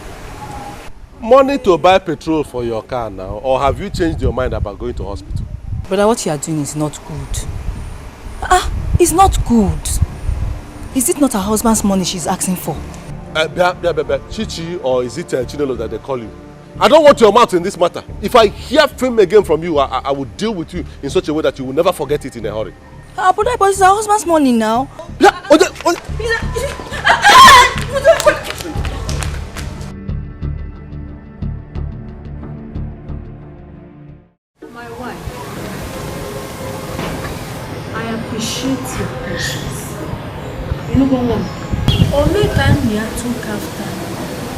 Money to buy petrol for your car now, or have you changed your mind about going to hospital? Brother, what you are doing is not good. It's not good. Is it not her husband's money she's asking for? Chichi, or is it Chinelo that they call you? I don't want your mouth in this matter. If I hear film again from you, I will deal with you in such a way that you will never forget it in a hurry. But it's her husband's money now. My wife, I appreciate your patience. You know what? Omekania took after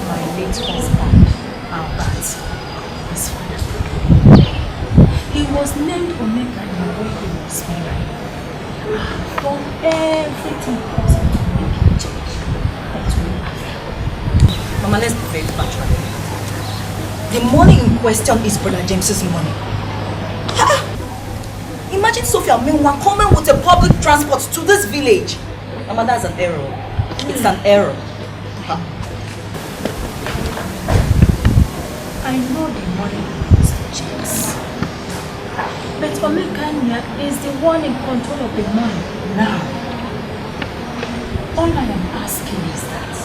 my late husband. Albert, his father. He was named Omekania when he was married. I've done everything possible to make him change. But we have. Mama, let's be very factual. The money in question is Brother James's money. Imagine Sophia Minwa coming with a public transport to this village. Mama, that's an error. It's an error. I know the money is for James. But Omekania is the one in control of the money now. All I am asking is that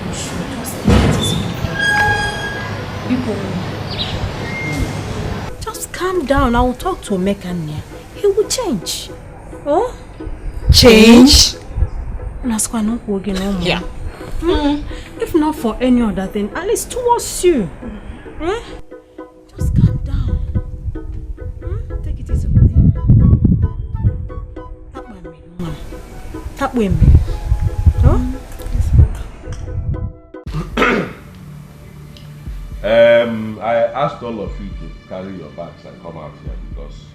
you should just take it easy. Just calm down. I will talk to Omekania. He will change. Oh? Change? Yeah. If not for any other thing, at least towards you. Just calm down. Take it easy with him. Tap with me. I asked all of you to carry your bags and come out here because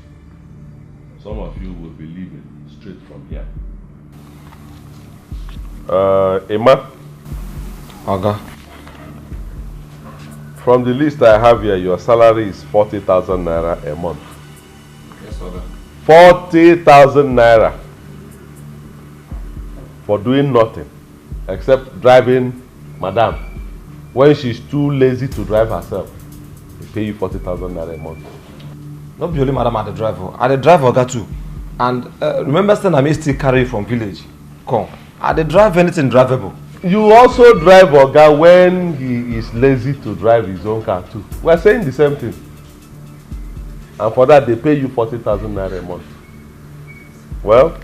some of you will be leaving straight from here. Emma? Oga. From the list I have here, your salary is 40,000 naira a month. Yes, Oga. 40,000 naira for doing nothing except driving Madam. When she's too lazy to drive herself, they pay you 40,000 naira a month. Not be only Madam at the driver. At the driver, Oga too. And remember, I may still carry from village. Come. At the drive anything drivable. You also drive Oga when he is lazy to drive his own car too. We are saying the same thing. And for that they pay you 40,000 naira a month. Well,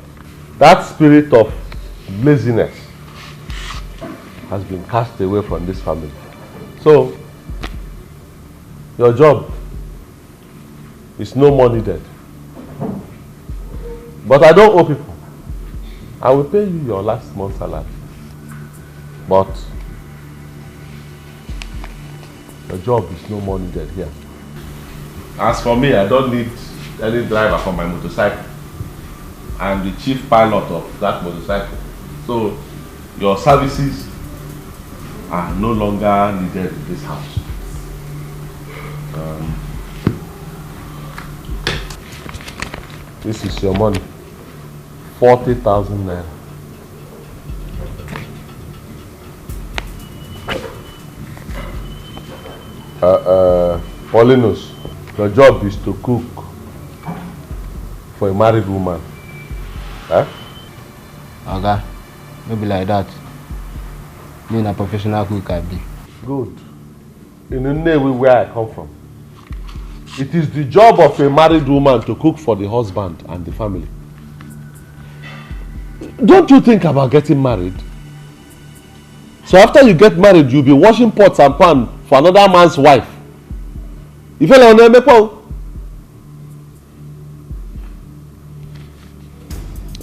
that spirit of laziness has been cast away from this family. So, Your job is no more needed. But I don't owe people. I will pay you your last month's salary. But your job is no more needed here. As for me, I don't need any driver for my motorcycle. I am the chief pilot of that motorcycle. So your services are no longer needed in this house. This is your money. 40,000 naira. Paulinus, your job is to cook for a married woman. Eh? Okay, maybe like that. Me a professional cook I be. Good. In the name where I come from, it is the job of a married woman to cook for the husband and the family. Don't you think about getting married? So after you get married, you'll be washing pots and pans for another man's wife. You feel on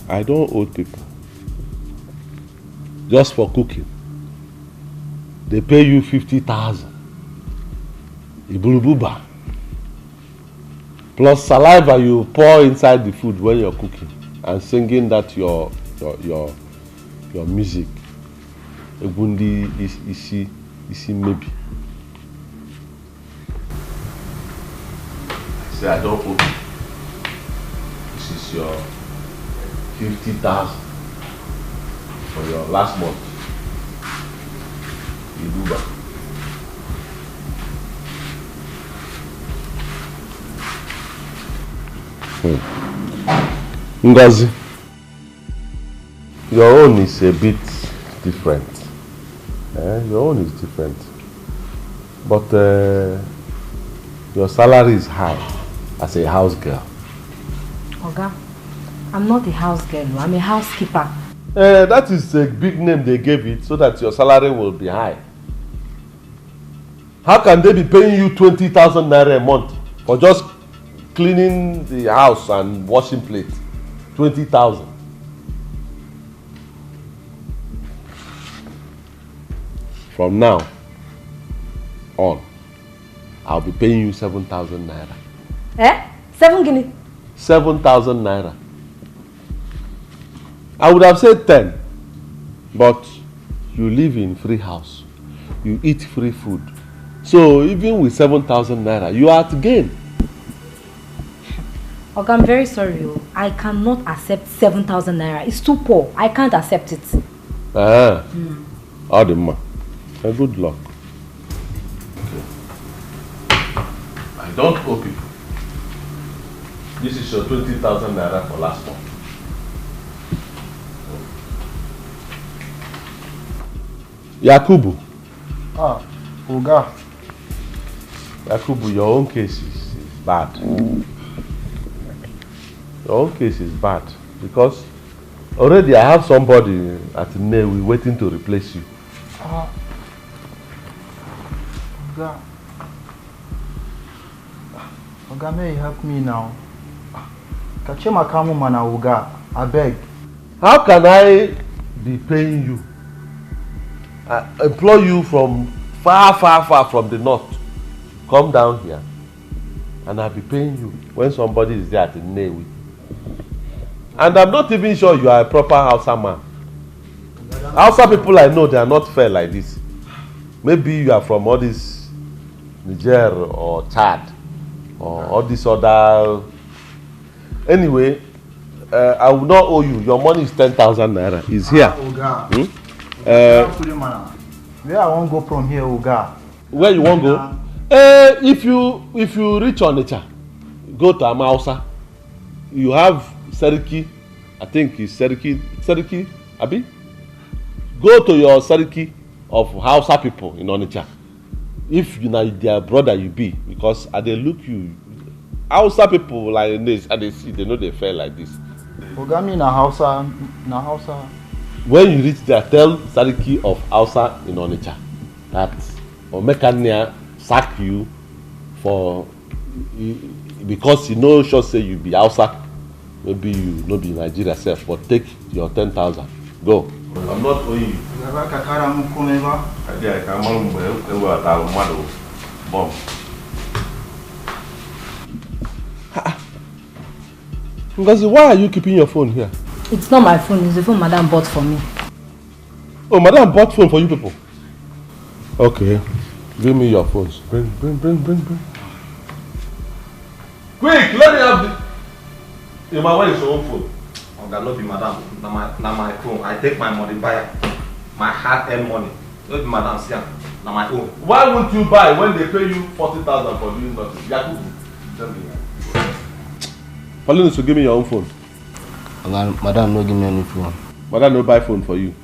I don't owe people. Just for cooking. They pay you 50,000. Ibulububa. Plus saliva you pour inside the food when you're cooking and singing that your music. Egundi isi maybe. I say I don't owe you. This is your 50,000 for your last month. Ibuba. Ngozi, your own is a bit different. Your own is different. But your salary is high as a house girl. Oga, I'm not a house girl, I'm a housekeeper. That is a big name they gave it so that your salary will be high. How can they be paying you 20,000 naira a month for just cleaning the house and washing plates? 20,000. From now on, I'll be paying you 7,000 naira. 7 guinea? 7,000 naira. I would have said 10, but you live in free house. You eat free food. So even with 7,000 naira, you are at gain. Okay, I'm very sorry. I cannot accept 7,000 naira. It's too poor. I can't accept it. Adima. Good luck. Okay. I don't owe people. This is your 20,000 naira for last month. Yakubu. Oga. Yakubu, your own case is bad. Your own case is bad because already I have somebody at Nollywood waiting to replace you. Oga, may you help me now? Kachema kamu mana Oga, I beg. How can I be paying you? I employ you from far from the north. Come down here and I'll be paying you when somebody is there at the Nollywood. And I'm not even sure you are a proper Hausa man. Hausa people I know, they are not fair like this. Maybe you are from all this Niger or Chad or all this other. Anyway, I will not owe you. Your money is 10,000 naira. It's here. Where I won't go from here, Oga? Where you won't go? If you reach Onitsha, go to Amausa. You have Seriki. I think it's Seriki, Abi? Go to your Seriki of Hausa people in Onitsha. If you know their brother you be, because they look you. Hausa people like this, and they see, they know they feel like this. Oga, me na Hausa. When you reach there, tell Sariki of Hausa in Onitsha that Omekania sack you for because you know sure say you be Hausa, maybe you no be Nigeria self, but take your 10,000. Go. I'm not owing you. Bomb. Ngozi, why are you keeping your phone here? It's not my phone, it's the phone Madam bought for me. Oh, Madam bought phone for you people? Okay. Give me your phones. Bring. Quick, let me have the... Where is your own phone? Oga, no be Madam. Na my phone. I take my money, buy my hard-earned money. No be Madam, see na my own. Why won't you buy when they pay you 40,000 for doing nothing? Yakubu, tell me. Pauline, so give me your own phone. Madam, no give me any phone. Madam, no buy phone for you.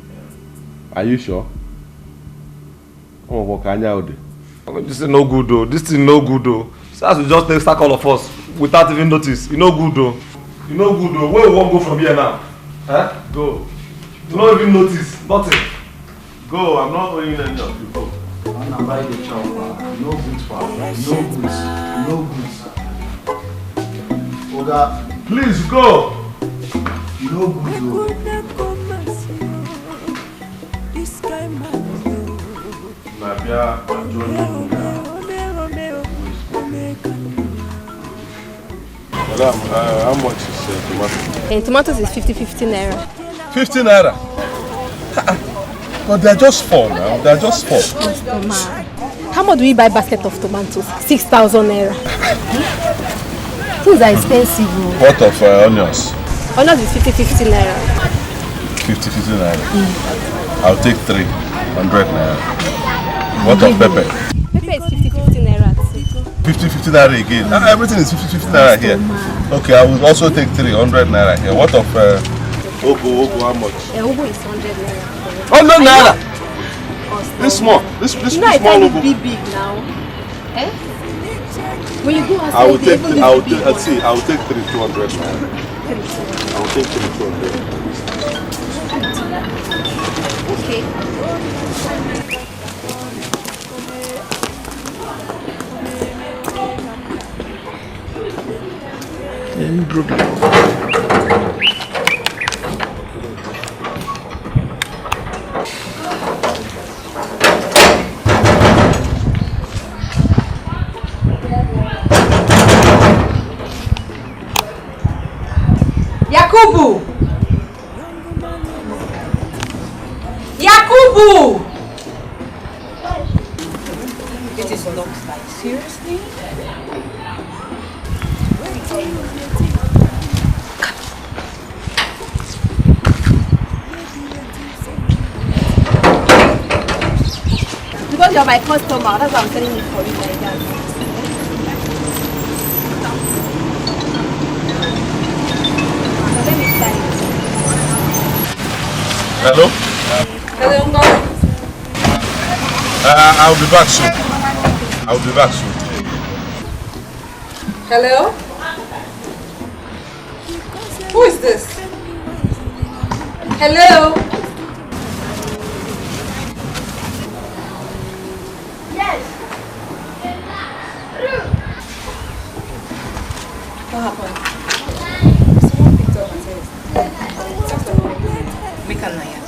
Are you sure? Oh, this is no good though. This is no good though. So as we just take stack all of us without even notice. You no good though. You no good though. Where we won't go from here now? Huh? Go. You don't even notice. Nothing. Go. I'm not owing any of you. Go. I'm not buying the chow. No goods, no goods. No goods. Oga, please go. No good though. Madam, how much is tomato? Tomatoes is 50 naira. 50 naira? But they're just 4 now. They're just 4. How much do we buy basket of tomatoes? 6,000 naira. Things are expensive. What of onions? Onions is 50 naira. 50 naira. I'll take 300 naira. What of pepper? Pepper is 50 naira. 50 naira again. Everything is 50 naira here. Okay, I will also take 300 naira here. What of Ogo, how much? Ogo is 100 naira. 100 naira? This small. This you know, small I find Ogo. it big now. Eh? When you go outside, I will take 200 naira. I will take 200. Okay. Yakubu! Yakubu! It is not like seriously? Because you're my customer, that's why I'm selling it for you like that. Hello? Hello, Uncle. I'll be back soon. I'll be back soon. Hello? Who is this? Hello? Yes. What happened? Someone picked up and said, make a naya.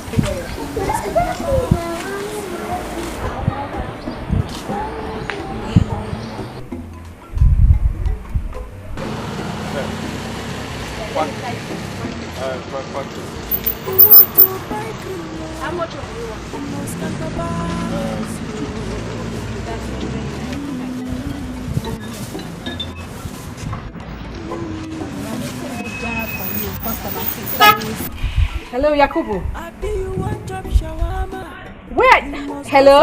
How much of you want? Hello, Yakubu. Where? Hello?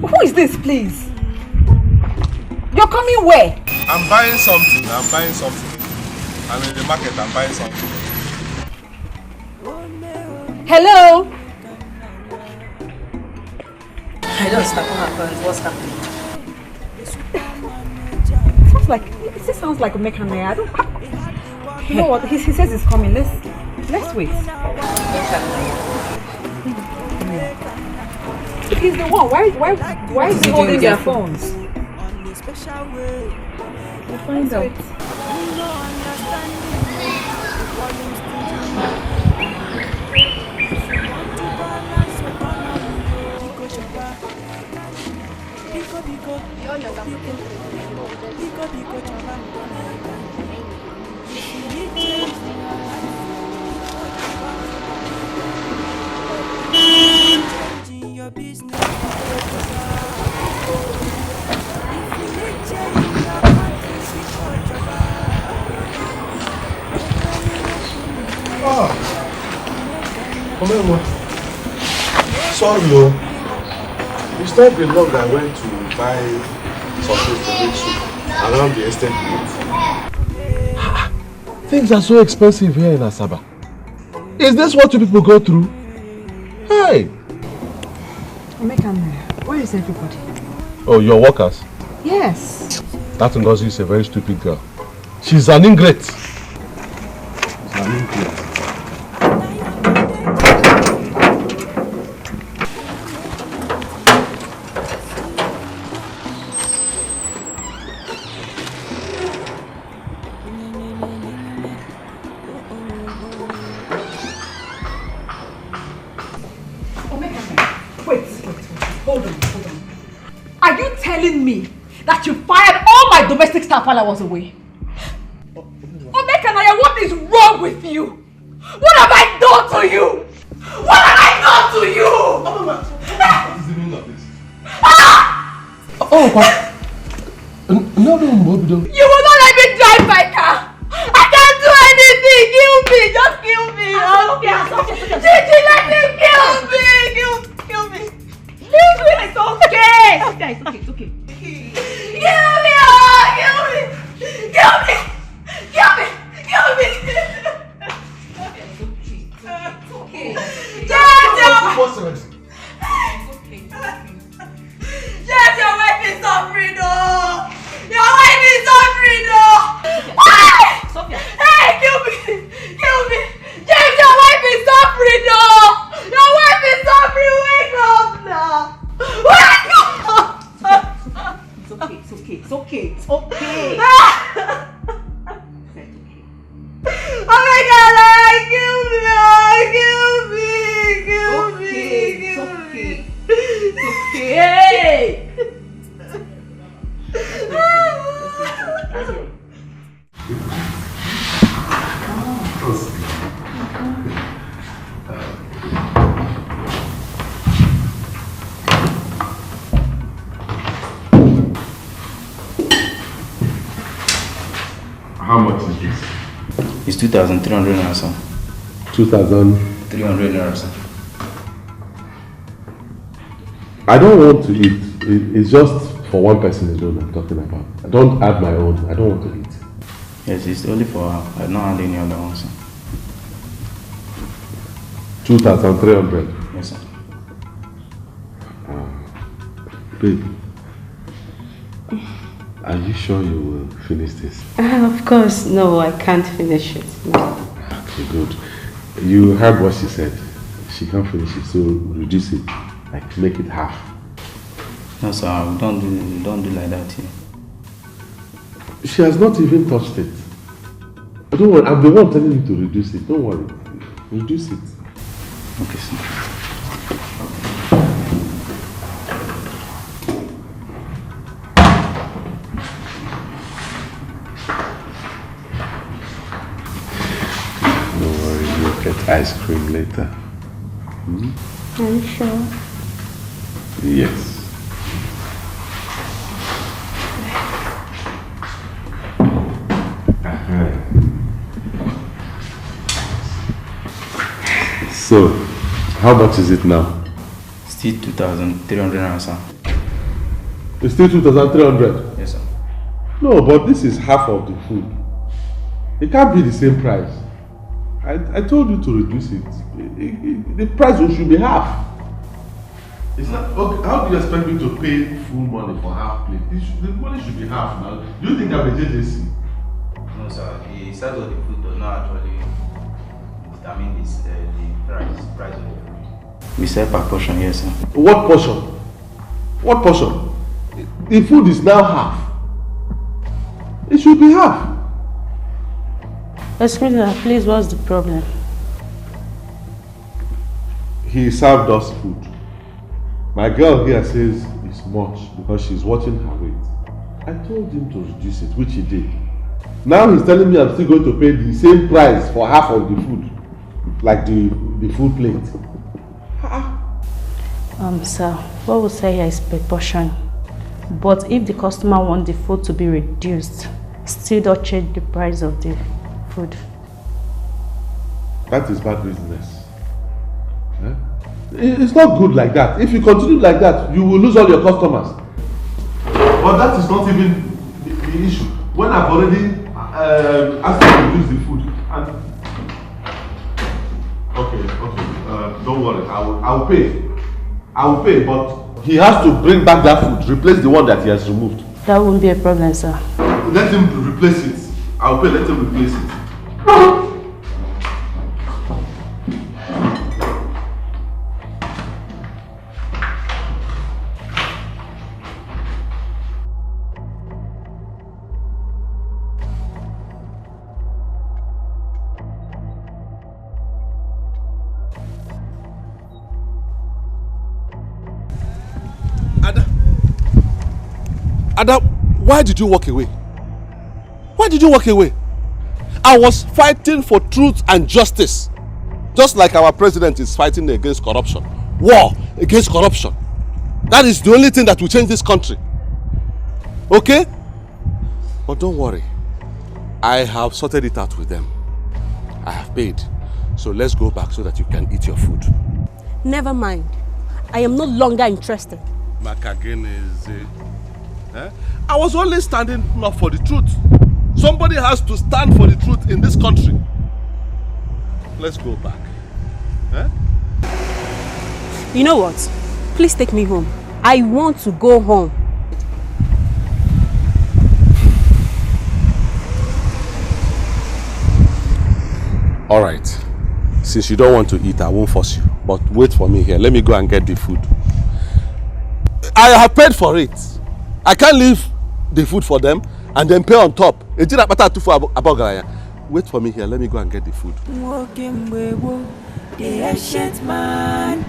Who is this, please? You're coming where? I'm buying something. I'm in the market. I'm buying something. Hello? I don't understand what happened. What's happening? It sounds like a mechanic. I don't. You know what? He says he's coming. Let's wait. He's the one. Why is he holding their phones? We'll find out. Sorry, it's not been long I went to buy some things to make soup around the estate gate. Things are so expensive here in Asaba. Is this what you people go through? Hey! Where is everybody? Oh, your workers? Yes. That Ngozi is a very stupid girl. She's an ingrate. She's an ingrate. That you fired all my domestic staff while I was away. Omekanaya, what is wrong with you? What have I done to you? What have I done to you? What is the meaning of this? No, Bobido. You will not let me drive my car. I can't do anything. Kill me. Just kill me. Gigi, let him kill me. Kill me. Kill me. It's okay. It's okay. Kill me! Kill me! Kill me! Kill me! Kill me! It's okay. Yes, your wife is suffering, though! Your wife is suffering, though! Hey, kill me! Kill me! James, your wife is suffering, though! Your wife is suffering! Wake up now! Wake up! It's okay. Oh my God! Kill me! It's okay. How much is this? It's 2,300 naira, sir. 2,300 naira, sir. I don't want to eat. It's just for one person alone I'm talking about. I don't add my own. I don't want to eat. Yes, it's only for her. I don't add any other one, sir. 2,300. Yes, sir. Babe, are you sure you will finish this? Of course, no, I can't finish it. No. Okay, good. You heard what she said. She can't finish it, so reduce it. Like, make it half. No, sir, we don't do like that here. She has not even touched it. Don't worry, I'm the one telling you to reduce it. Don't worry. Reduce it. Okay, sir. Get ice cream later. Hmm? Are you sure? Yes. So, how much is it now? Still 2,300 naira, sir. It's still 2,300? Yes, sir. No, but this is half of the food. It can't be the same price. I told you to reduce it. The price should be half. It's not, okay, how do you expect me to pay full money for half plate? The money should be half now. Do you think I'm a JJC? No, sir. The size of the food does not actually determine the price of the food. We sell per portion, yes, sir. What portion? What portion? The food is now half. It should be half. Excuse me, please, what's the problem? He served us food. My girl here says it's much because she's watching her weight. I told him to reduce it, which he did. Now he's telling me I'm still going to pay the same price for half of the food, like the full plate. Sir, what we say here is per portion. But if the customer wants the food to be reduced, still don't change the price of the food. That is bad business. It's not good like that. If you continue like that, you will lose all your customers. But that is not even the issue. When I've already asked you to reduce the food, and okay, don't worry. I will pay, but he has to bring back that food, replace the one that he has removed. That won't be a problem, sir. Let him replace it. I'll pay. Let him replace it. Ada, why did you walk away? Why did you walk away? I was fighting for truth and justice. Just like our president is fighting against corruption. War against corruption. That is the only thing that will change this country. Okay? But don't worry. I have sorted it out with them. I have paid. So let's go back so that you can eat your food. Never mind. I am no longer interested. I was only standing up for the truth. Somebody has to stand for the truth in this country. Let's go back. You know what? Please take me home. I want to go home. All right. Since you don't want to eat, I won't force you. But wait for me here. Let me go and get the food. I have paid for it. I can't leave the food for them and then pay on top. Wait for me here. Let me go and get the food. The ancient man.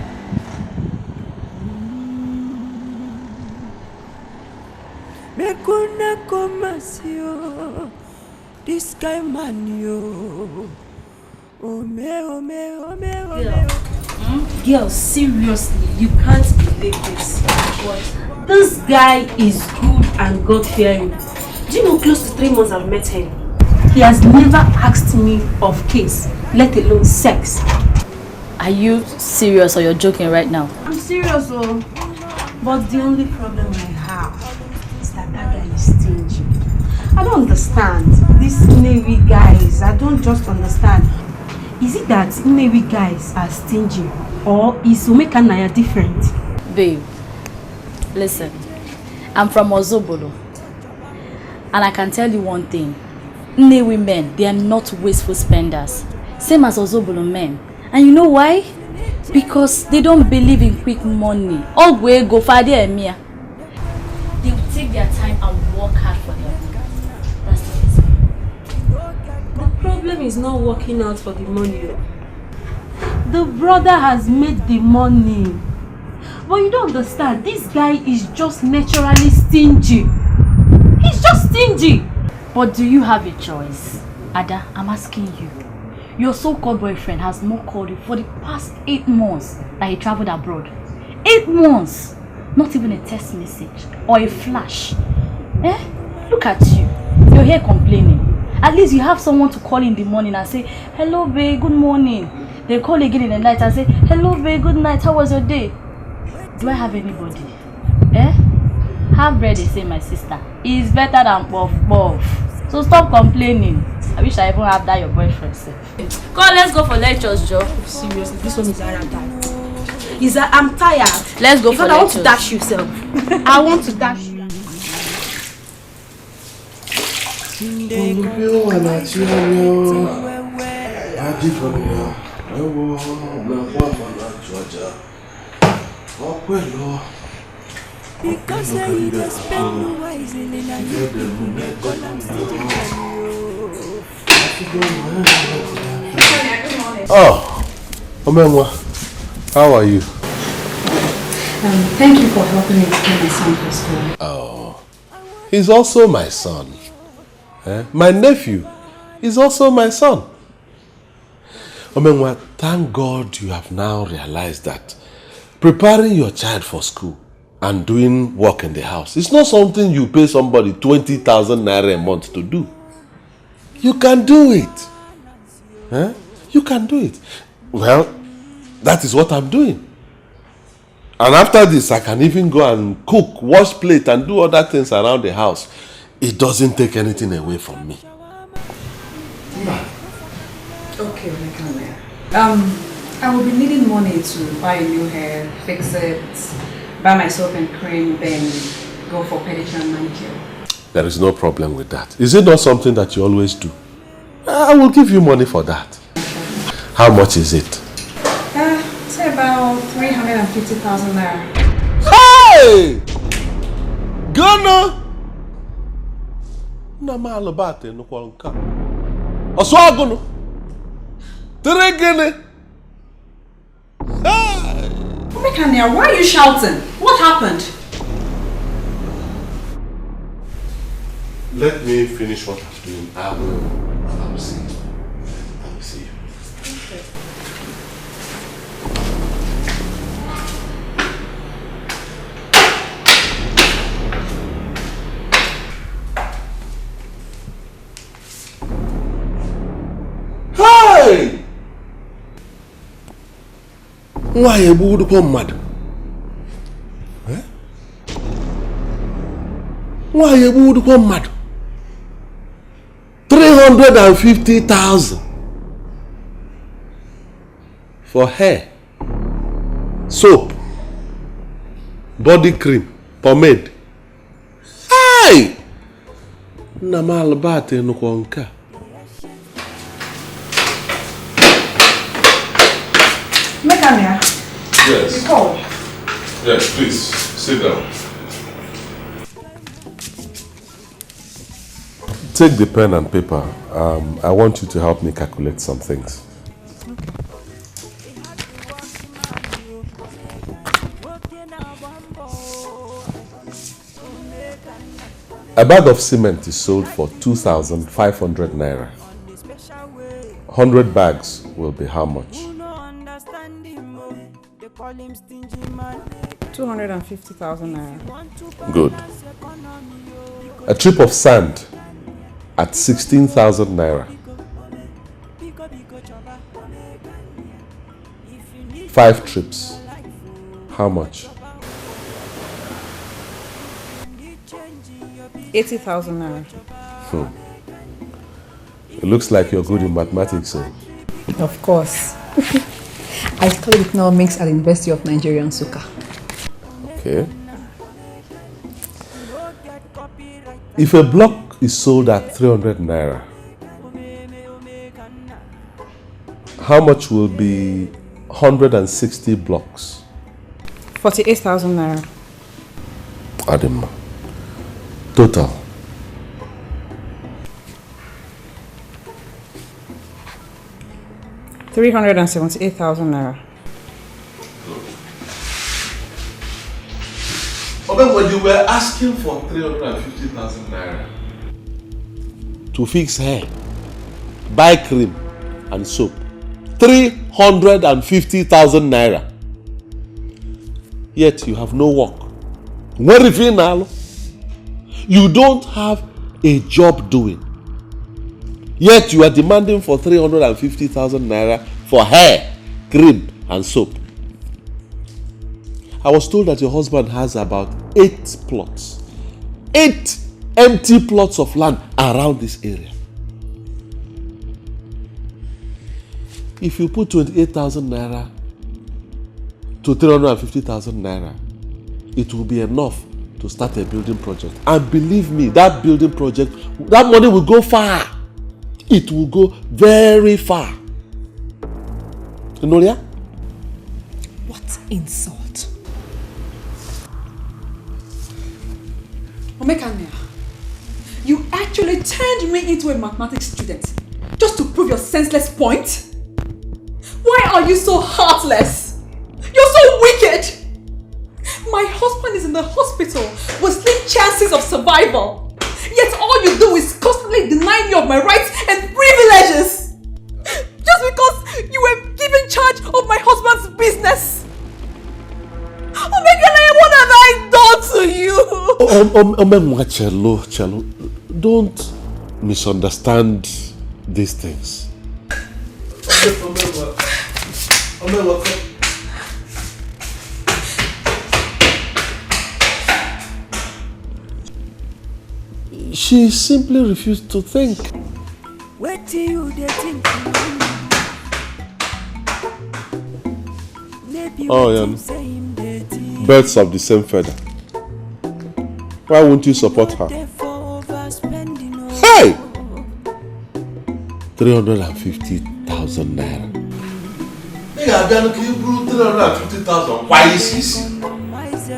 Mekuna komasio. This guy man yo. Girl, seriously, you can't believe this. What? This guy is good and God-fearing. Do you know, close to 3 months I've met him? He has never asked me of kiss, let alone sex. Are you serious or you're joking right now? I'm serious, oh. But the only problem I have is that guy is stingy. I don't understand. These Navy guys, I don't just understand. Is it that Navy guys are stingy or is Omekanaya different? Babe, listen, I'm from Ozobolo and I can tell you one thing. Nnewi men, they are not wasteful spenders. Same as Ozobolo men. And you know why? Because they don't believe in quick money. All way go for their Emia. They will take their time and work hard for them. That's the reason. The problem is not working out for the money. The brother has made the money. But you don't understand, this guy is just naturally stingy. He's just stingy. But do you have a choice? Ada, I'm asking you. Your so-called boyfriend has not called you for the past 8 months that he traveled abroad. 8 months! Not even a text message or a flash. Look at you. You're here complaining. At least you have someone to call in the morning and say, hello babe, good morning. They call again in the night and say, hello babe, good night, how was your day? Do I have anybody? Have bread, they say, my sister. It's better than puff puff. So stop complaining. I wish I even have that your boyfriend said. Come on, let's go for lectures, Joe. Seriously, this one is tired. I'm tired. Let's go for lectures. I want to dash yourself. I want to dash you. Because you just spend wisely and you make all I'm Oh, Omenwa, how are you? Thank you for helping me to get my son to school. Oh, he's also my son. My nephew is also my son. Omenwa, thank God you have now realized that preparing your child for school and doing work in the house is not something you pay somebody 20,000 naira a month to do. You can do it. You can do it. Well, that is what I'm doing. And after this, I can even go and cook, wash plate, and do other things around the house. It doesn't take anything away from me. Okay, I will be needing money to buy a new hair, fix it, buy my soap and cream, then go for pedicure and manicure. There is no problem with that. Is it not something that you always do? I will give you money for that. How much is it? Say about 350,000 naira. Hey! Ghana! Nama alabate no kwanka. Oswagono. Teregene. Hey! Mekania, why are you shouting? What happened? Let me finish what I'm doing. I will see you. I will see you. Okay. Hey! Why you would come mad? Why you would come mad? 350,000 for hair, soap, body cream, pomade. Hey! Namal bate no konka. Mekania. Yes. You called. Yes, please sit down. Take the pen and paper. I want you to help me calculate some things. A bag of cement is sold for 2,500 naira. 100 bags will be how much? 250,000 naira. Good. A trip of sand at 16,000 naira. 5 trips. How much? 80,000 naira. It looks like you're good in mathematics, so. Of course. I studied economics at the University of Nigeria, Nsukka. Okay. If a block is sold at 300 naira, how much will be 160 blocks? 48,000 naira. Adema. Total. $378,000 naira. Okay, when you were asking for 350,000 naira to fix hair, buy cream and soap, 350,000 naira. Yet you have no work. Where if you now? You don't have a job doing. Yet you are demanding for 350,000 naira for hair, cream and soap. I was told that your husband has about 8 plots. 8 empty plots of land around this area. If you put 28,000 naira to 350,000 naira, it will be enough to start a building project. And believe me, that building project, that money will go far. It will go very far. Noria? What insult? Omekania, you actually turned me into a mathematics student just to prove your senseless point? Why are you so heartless? You're so wicked! My husband is in the hospital with slim chances of survival. Yet all you do is constantly deny me of my rights and privileges. Just because you were given charge of my husband's business. Oh my God, what have I done to you? Chelo, don't misunderstand these things. She simply refused to think. Wait till you get think. Oh, yeah. Birds of the same feather. Why won't you support her? Hey! 350,000 naira. Hey, I've been looking you 350,000. Why is this? Why is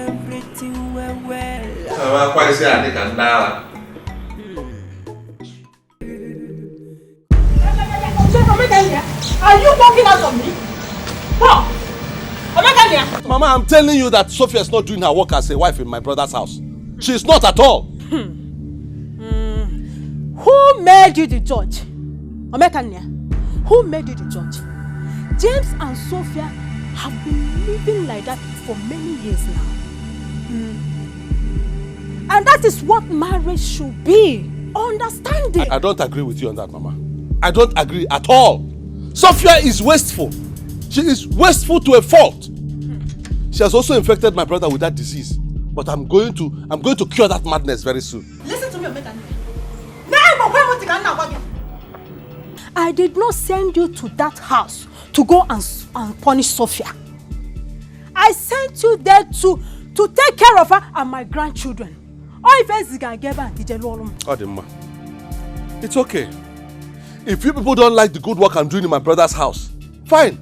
it I think I'm down? Are you walking out on me? What? Mama, I'm telling you that Sophia is not doing her work as a wife in my brother's house. She's not at all. Who made you the judge? Omekania, who made you the judge? James and Sophia have been living like that for many years now. And that is what marriage should be. Understanding. I don't agree with you on that, Mama. I don't agree at all. Sophia is wasteful. She is wasteful to a fault. She has also infected my brother with that disease. But I'm going to cure that madness very soon. Listen to me, Omekania. I did not send you to that house to go and punish Sophia. I sent you there to take care of her and my grandchildren. It's okay. If you people don't like the good work I'm doing in my brother's house, fine.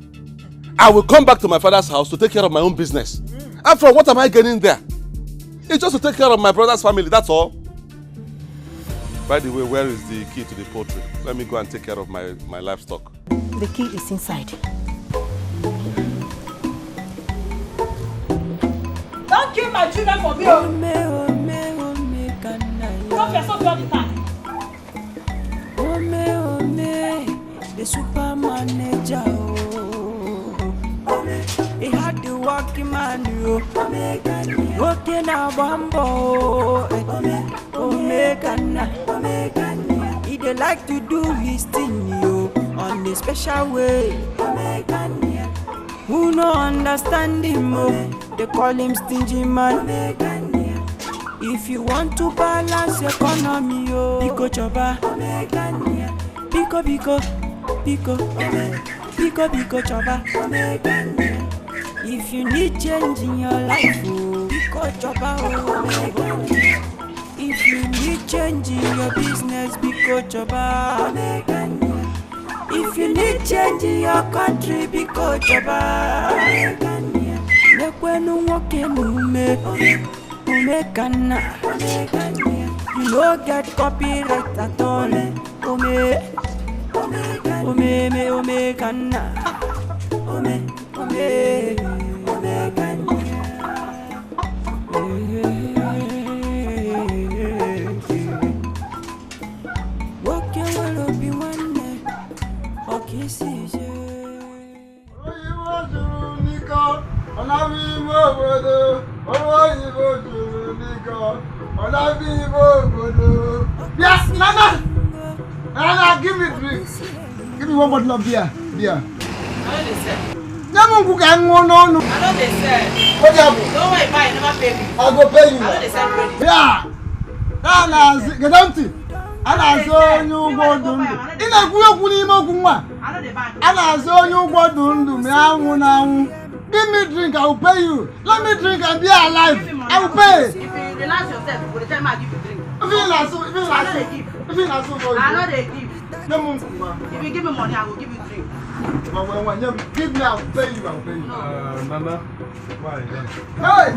I will come back to my father's house to take care of my own business. After all, what am I getting there? It's just to take care of my brother's family, that's all. By the way, where is the key to the poultry? Let me go and take care of my livestock. The key is inside. Don't kill my children for me. Don't be so bloody time. The super manager, he had the working man, working a bumbo, he dey like to do his thing, on a special way. Who no understand him, they call him stingy man. If you want to balance economy, Pico choba, Pico choba. If you need change in your life, Pico choba. If you need change in your business, Pico choba. If you need change in your country, Pico choba. Nekwenu woke mume, Omekana. You no get copyright at all, Omekana. Yes, Nana, give me drink. Give me one bottle of beer. Never cook and no. I know they said. What happened? Don't worry, buy, never pay me. I'll go pay you. I know they said ready. Yeah. Nana, get empty. And I saw you go to in a give me drink, I will pay you. Let me drink and be alive. I will pay. If you relax yourself, for the time I give you drink. I know they give. If you give me money, I will give you drink. Give me, I'll pay you, Nana, why? Hey!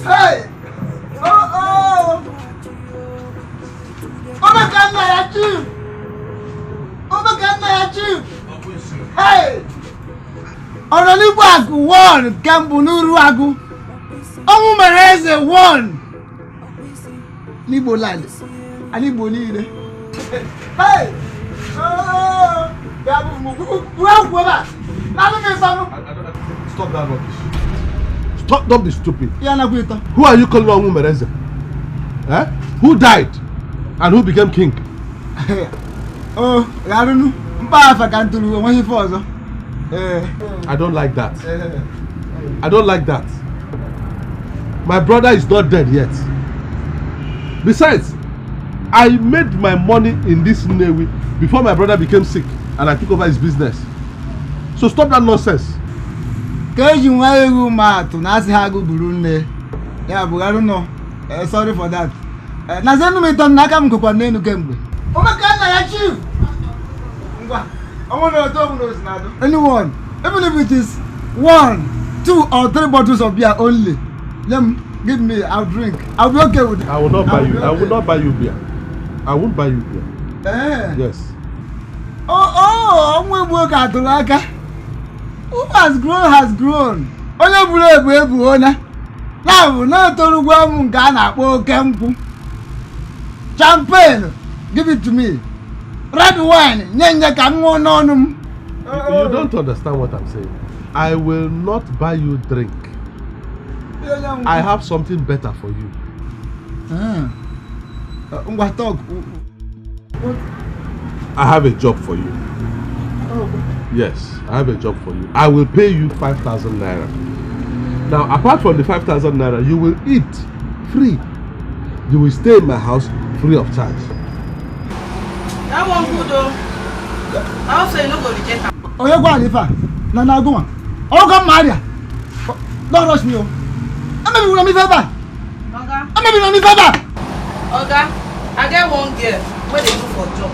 Hey! Oh! Oh my God, my achieve! Oh my God, my achieve! Hey! Onoliwagu one, Kambunuruagu. Omumereze one. Nibo land. Anibo nile. Hey! Oh! Stop that rubbish. Stop, don't be stupid. Who are you calling Omumereze? Eh? Who died? And who became king? Oh, I don't know. I don't like that. I don't like that. My brother is not dead yet. Besides, I made my money in this Nnewi before my brother became sick and I took over his business. So stop that nonsense. Sorry for that. Anyone, even if it is 1, 2 or 3 bottles of beer only, give me, I'll drink. I'll be okay with it. I will not buy you. I will not buy you beer. I won't buy you beer. Yes. Oh, who has grown has grown. Now, no champagne, give it to me. Red wine, you don't understand what I'm saying. I will not buy you drink. I have something better for you. I have a job for you. Yes, I have a job for you. I will pay you 5,000 naira. Now, apart from the 5,000 naira, you will eat free. You will stay in my house free of charge. That one good though. I also you no go reject her. Oh, you go Alifa. Nana go on. Oh, come Maria. Don't rush me. I'm maybe gonna be favor. Oga. I'm maybe gonna be favor. Oga, I get one girl where they do for job.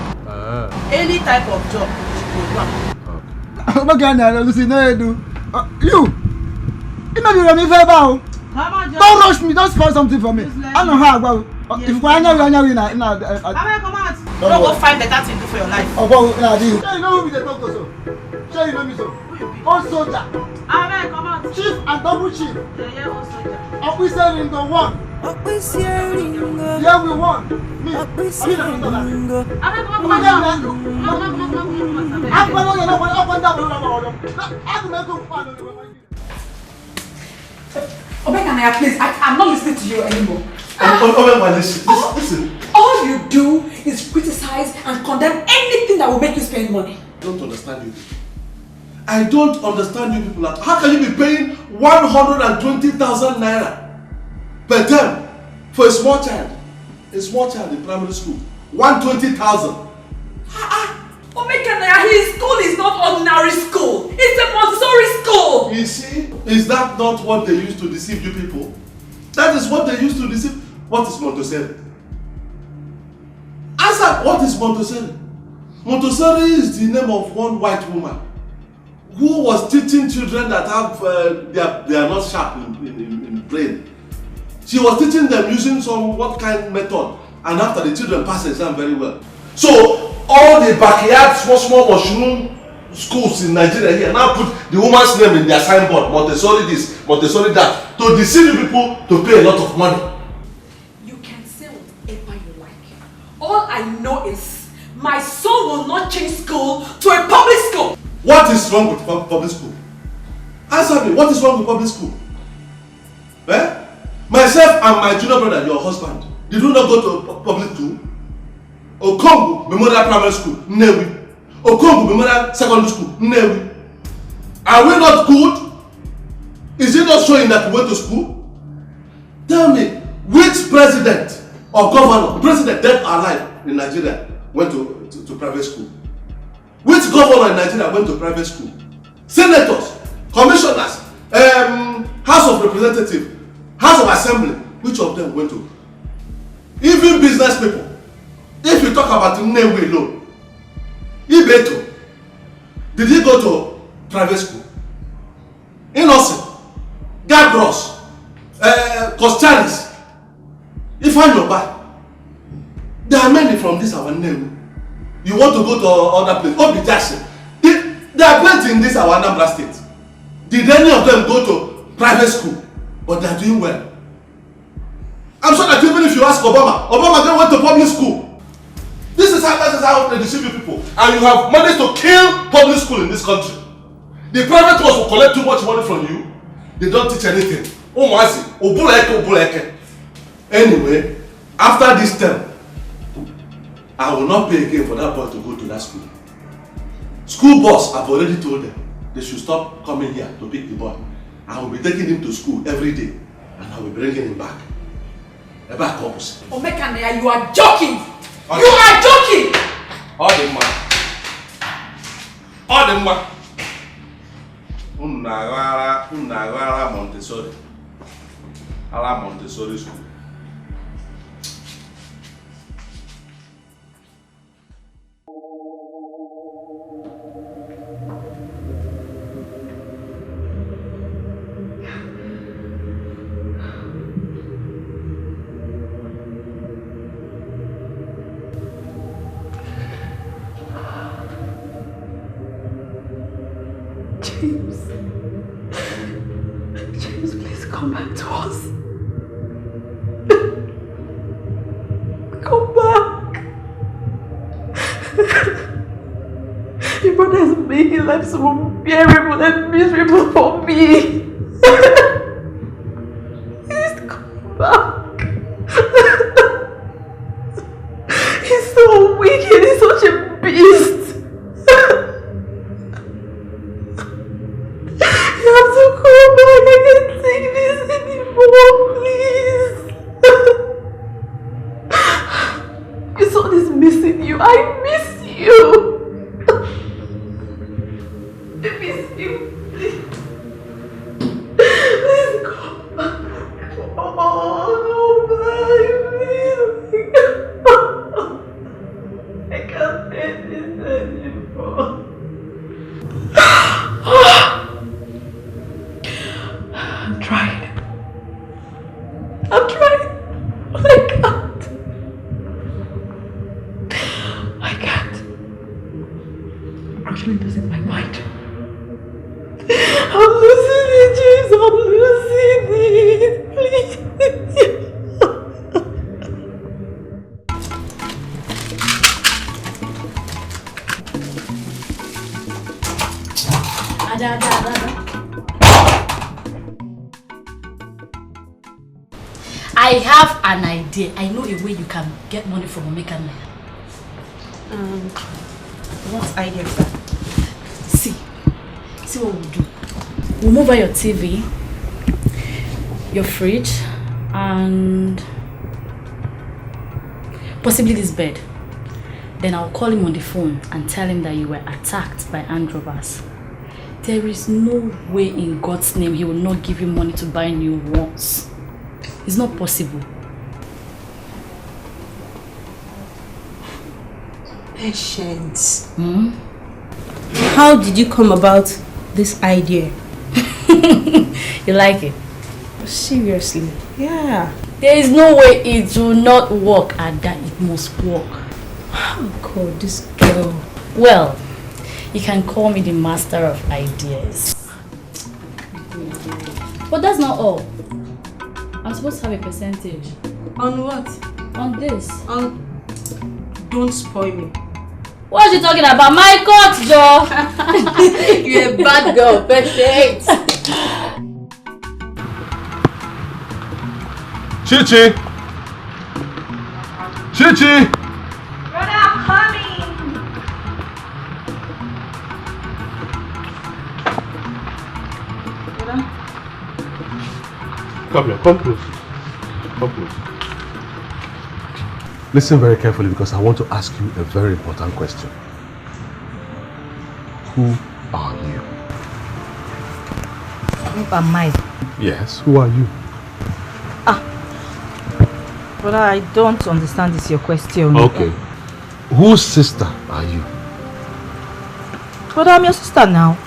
Any type of job she go do. Oh my God, now Lucy, no you do. You maybe gonna be favor. Don't rush me. Don't spoil something for me. I know how I go. If you want to come out. Don't go find better thing to do for your life. Oh, go now, you know who be the doctor, so? Sure, you know me, so? All soldier. Amen, come out. Chief and double chief. Yeah, all soldier. Officer in the one. Yeah, we won. Me. Obekanaya, please, I'm not listening to you anymore. Listen. All you do is criticize and condemn anything that will make you spend money. I don't understand you. I don't understand you people. How can you be paying 120,000 naira per term for a small child? A small child in primary school. 120,000. Obekanaya, his school is not ordinary school. It's a Montessori school. You see, is that not what they used to deceive you people? That is what they used to deceive. What is Montessori? Answer, what is Montessori? Montessori is the name of one white woman who was teaching children that have they are not sharp in brain. She was teaching them using some what kind method, and after the children pass exam very well. So all the backyard small mushroom schools in Nigeria here now put the woman's name in their signboard, Montessori this, Montessori that, to deceive you people to pay a lot of money. You can say whatever you like. All I know is my son will not change school to a public school. What is wrong with public school? Answer me, what is wrong with public school? Eh? Myself and my junior brother, your husband, did you not go to public school? Okongu Memorial Primary School, Nnewi. Okongu Memorial Secondary School, Nnewi. Are we not good? Is it not showing that we went to school? Tell me, which president or governor, president dead or alive in Nigeria, went to private school? Which governor in Nigeria went to private school? Senators, commissioners, House of Representatives, House of Assembly, which of them went to? Even business people. If you talk about Nnewi alone, Ibeto, Did he go to private school? Innocent, Gabros, Costalis, Ifanyoba. There are many from this our name. You want to go to other place? Obi Jackson. They are plenty in this our Anambra state. Did any of them go to private school? But they are doing well. I'm sure that even if you ask Obama then went to public school. This is how they deceive you people. And you have managed to kill public school in this country. The private ones will collect too much money from you. They don't teach anything. Anyway, after this term, I will not pay again for that boy to go to that school. School boss, I've already told them they should stop coming here to pick the boy. I will be taking him to school every day and I will be bringing him back. Back opposite. Omekane, you are joking! You are joking! All the man. Unagara Montessori. Ala Montessori school. James, please come back to us. Come back. Your brother is making life so unbearable and miserable for me. Please come back. He's so wicked, he's such a beast. You have to come back. I can't take this anymore, please. Your son is missing you. I miss you. I miss you. Please come back. Oh, no, please. I can't take this anymore. I'm trying. But I can't. I'm actually losing my mind. I'm losing it, James. I'm losing it. Please. Ada. I have an idea. I know a way you can get money from Omekane. What idea is that? See what we'll do. We'll move out your TV, your fridge, and possibly this bed. Then I'll call him on the phone and tell him that you were attacked by armed robbers. There is no way in God's name he will not give you money to buy new ones. It's not possible. Patience. How did you come about this idea? You like it? Seriously? Yeah. There is no way it will not work, and that it must work. Oh God, this girl. Well, you can call me the master of ideas. But that's not all. I'm supposed to have a percentage. On what? On this. Don't spoil me. What are you talking about? My court, Joe! You're a bad girl, Patience. Chichi! Chichi! Brother, I'm coming! Come here, come close. Come close. Listen very carefully because I want to ask you a very important question. Who are you? Who am I? Yes, who are you? But I don't understand this your question. Okay. Whose sister are you? But I'm your sister now.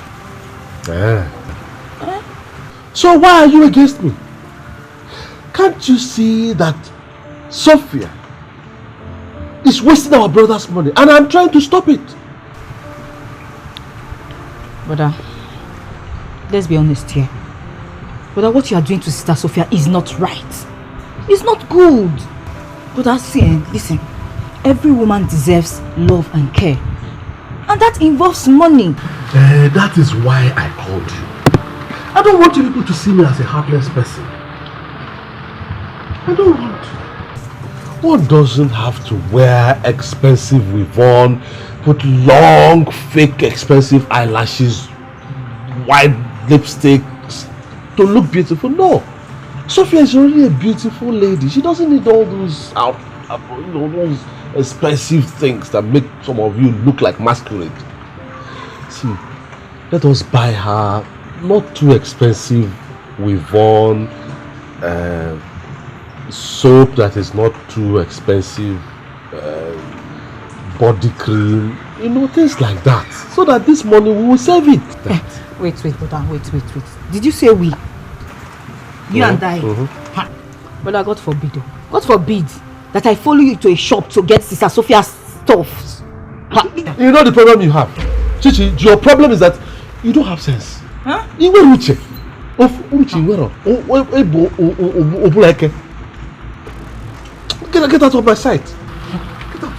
So why are you against me? Can't you see that Sophia is wasting our brother's money and I'm trying to stop it? Brother, let's be honest here. Brother, what you are doing to Sister Sophia is not right. It's not good. Brother, listen. Every woman deserves love and care. And that involves money. That is why I called you. I don't want you people to see me as a heartless person. I don't want. One doesn't have to wear expensive weave-on, put long, fake, expensive eyelashes, white lipsticks to look beautiful. No. Sophia is already a beautiful lady. She doesn't need all those those expensive things that make some of you look like masquerade. See, let us buy her not too expensive weave-on, soap that is not too expensive, body cream, things like that, so that this money we will save it. Wait, brother, wait. Did you say we? You and I? Brother, God forbid that I follow you to a shop to get Sister Sophia's stuff. You know the problem you have, Chichi. Your problem is that you don't have sense. Huh? Get out of my sight. Get out.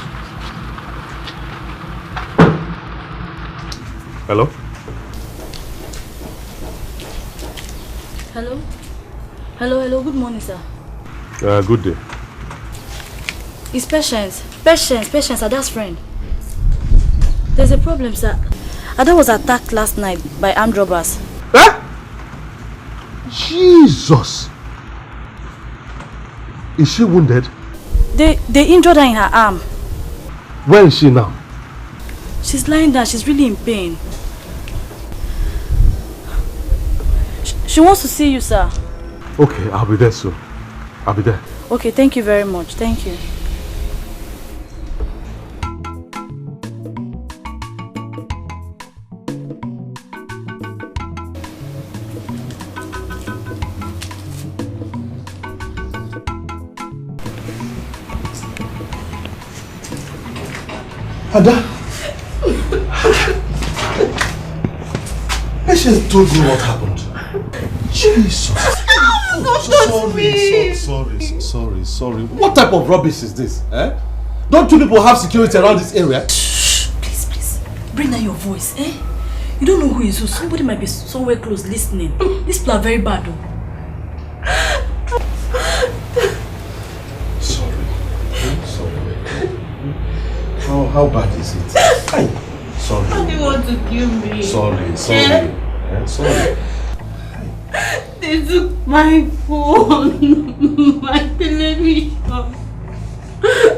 Hello? Hello, good morning, sir. Good day. It's Patience, Ada's friend. There's a problem, sir. Ada was attacked last night by armed robbers. Huh? Jesus! Is she wounded? They injured her in her arm. Where is she now? She's lying down. She's really in pain. She wants to see you, sir. Okay, I'll be there soon. I'll be there. Okay, thank you very much. Thank you. Ada, Patience told me what happened. Jesus. Sorry. What type of rubbish is this? Don't you people have security around this area? Shh, please. Bring down your voice, You don't know who is who. Somebody might be somewhere close listening. These people are very bad, though. Sorry. How bad is it? Sorry. How do you want to kill me? Sorry. Sorry. They took my phone, my television,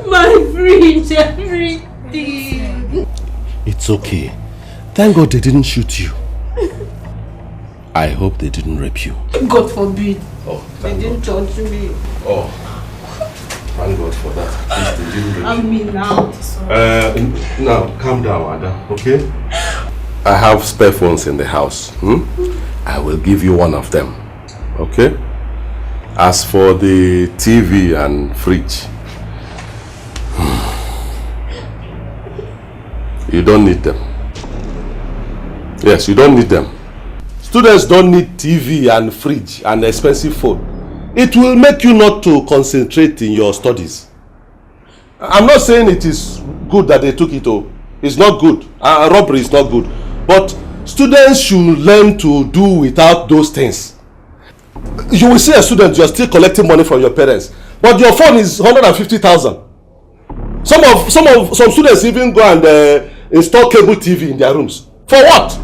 my fridge, everything. It's okay. Thank God they didn't shoot you. I hope they didn't rape you. God forbid. Oh, they didn't touch me. Oh, thank God for that. At least they didn't rape you. I'm me now. Now, calm down, Ada, okay? I have spare phones in the house. I will give you one of them, okay? As for the TV and fridge, you don't need them. Yes, you don't need them. Students don't need TV and fridge and expensive phone. It will make you not to concentrate in your studies. I'm not saying it is good that they took it. It's not good. Robbery is not good. But students should learn to do without those things. You will see a student, you are still collecting money from your parents, but your phone is 150,000. Some students even go and install cable TV in their rooms. For what?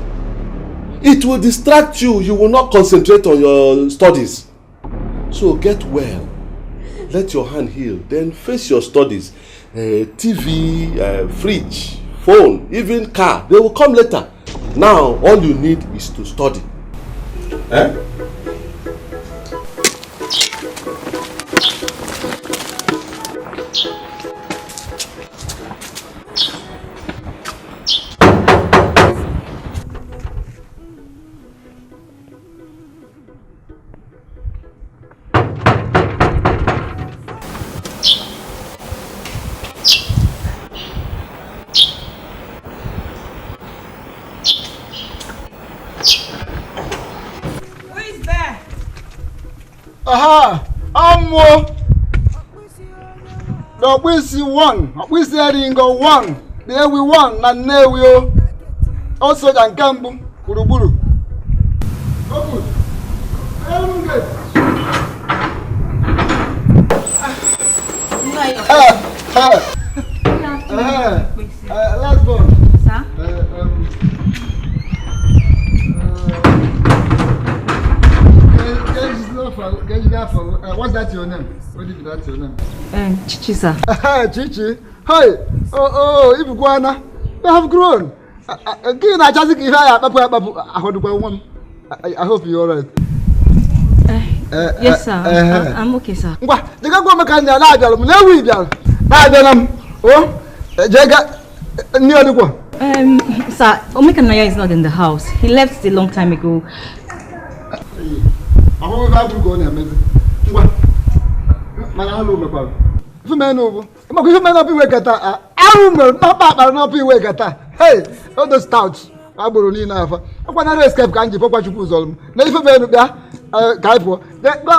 It will distract you. You will not concentrate on your studies. So get well. Let your hand heal. Then face your studies. TV, fridge, phone, even car. They will come later. Now, all you need is to study. Aha! Amo! The Wisi won. Wisi Ringo won. There we won. And now we also can Kambu. Buruburu. Go good. Last one. Sir? What's that your name? What is that your name? Chichi, sir. Chichi. Hey. Oh, if you wanna, you have grown. I hope you're alright. Yes, sir. I'm okay, sir. Oh, sir, Omekanaya is not in the house. He left a long time ago. Hey, all those stouts. I will need enough. I want to escape. Can't you put you on? Now, if you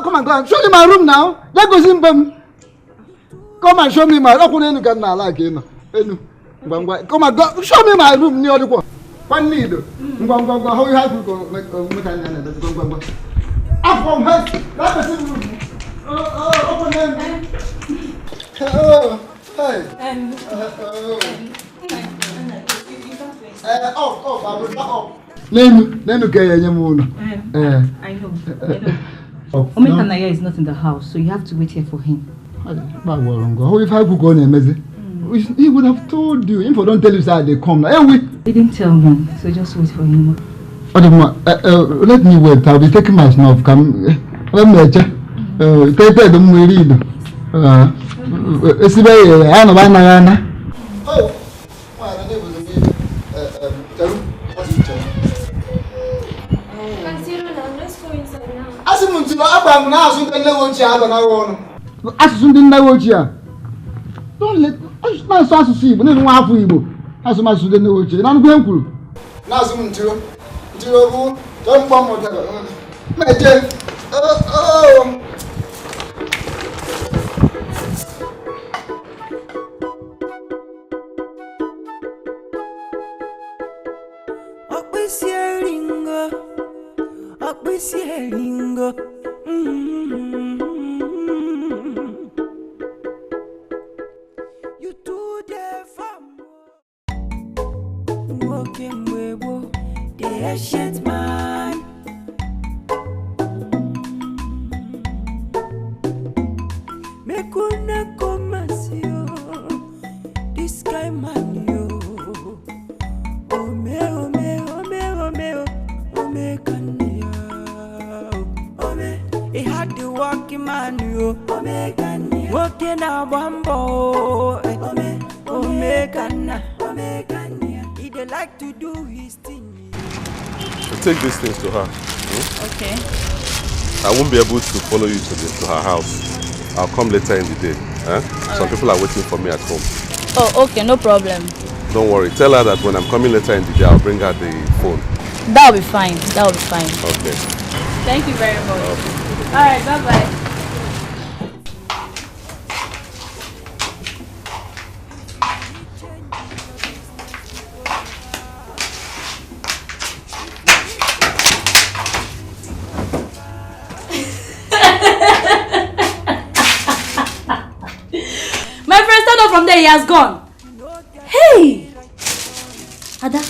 come and go. Show me my room now. Let go simple. Come and show me my room. Come and go. Show me my room near the wall. One need. How you have to go? Up from her. That is room. Open them. Hey. Name I know. Omekanaya is not in the house, so you have to wait here for him. How if I could go and he would have told you. If I don't tell you that they come now. He didn't tell me, so just wait for him. Let me wait. I'll be taking my snuff. Come, let me check. Take them. We read. It's very. I know. Oh. Don't let us see, but then one for you. As much as the new and I'm going to. Now, soon to don't bomb whatever. You do the farm. Walking with the shit man. Me kuna komasio. This guy man yo. Ome kanya. Ome, he had the walking man yo. Ome kanya. Walking a bambo. Ome kanya. He dey like to do his thing. Take these things to her. Okay. I won't be able to follow you to her house. I'll come later in the day. Some people are waiting for me at home. Oh, okay, no problem. Don't worry. Tell her that when I'm coming later in the day, I'll bring her the phone. That'll be fine. Okay. Thank you very much. Alright, bye-bye. From there, he has gone. Hey! Ada,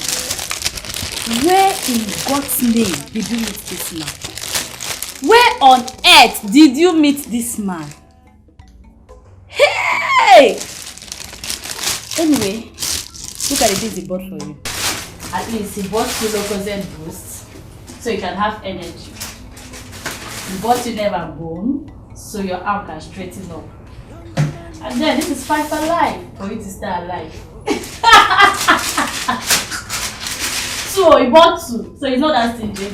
where in God's name did you meet this man? Where on earth did you meet this man? Hey! Anyway, look at the things he bought for you. At least he bought you Locozed Boost, so you can have energy. He bought you Never Bone, so your arm can straighten up. And then this is 5 alive for you to stay alive. So he bought 2, so he's not that stingy.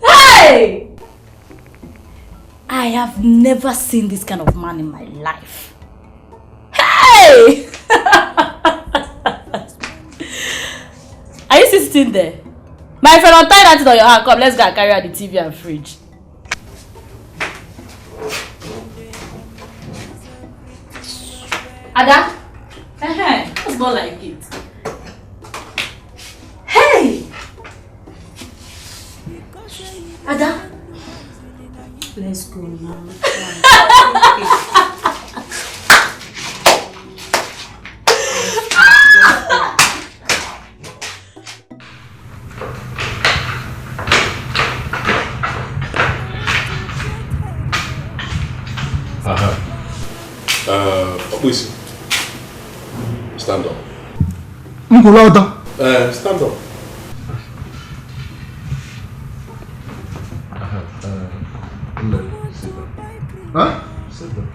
Hey! I have never seen this kind of man in my life. Hey! Are you still sitting there? My friend, untie that thing on your hand. Come, let's go and carry out the TV and fridge. Ada? That's not like it. Hey! Ada? Let's go now. Please stand up. Stand up. Huh? Sit down.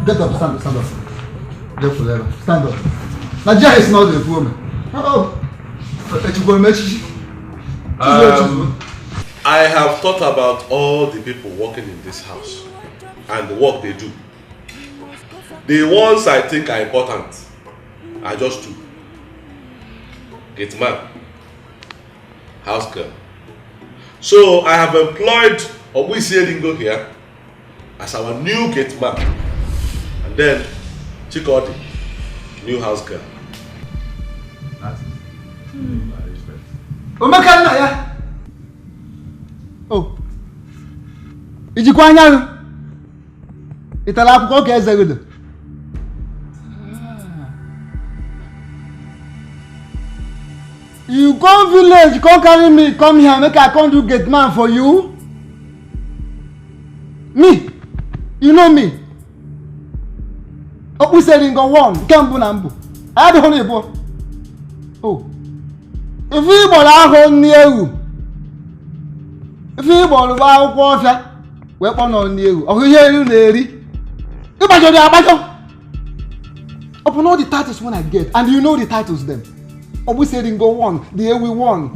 Get up, stand up. Get forever. Stand up. Nigeria is not a woman. I have thought about all the people working in this house and the work they do. The ones I think are important are just two. Gate man, house girl. So I have employed Obwisi Lingo here as our new gate man, and then Chikodi, new house girl. That's it. Oh, ijikwa anya itala akwụkwọ ka eze godo. You come village, come carry me, come here, make I come do gate man for you. Me, you know me. Opu selling go one, kembu na mbu. I don't know. Oh, if you bola ho ni ewu, if you bola ba akwụkwọ ọfịa, we kpọ no ni ewu. Ohu ihe elu na eri. Ibajo dey abajo. Open all the titles when I get, and you know the titles them. Obu saying go one, the way we won.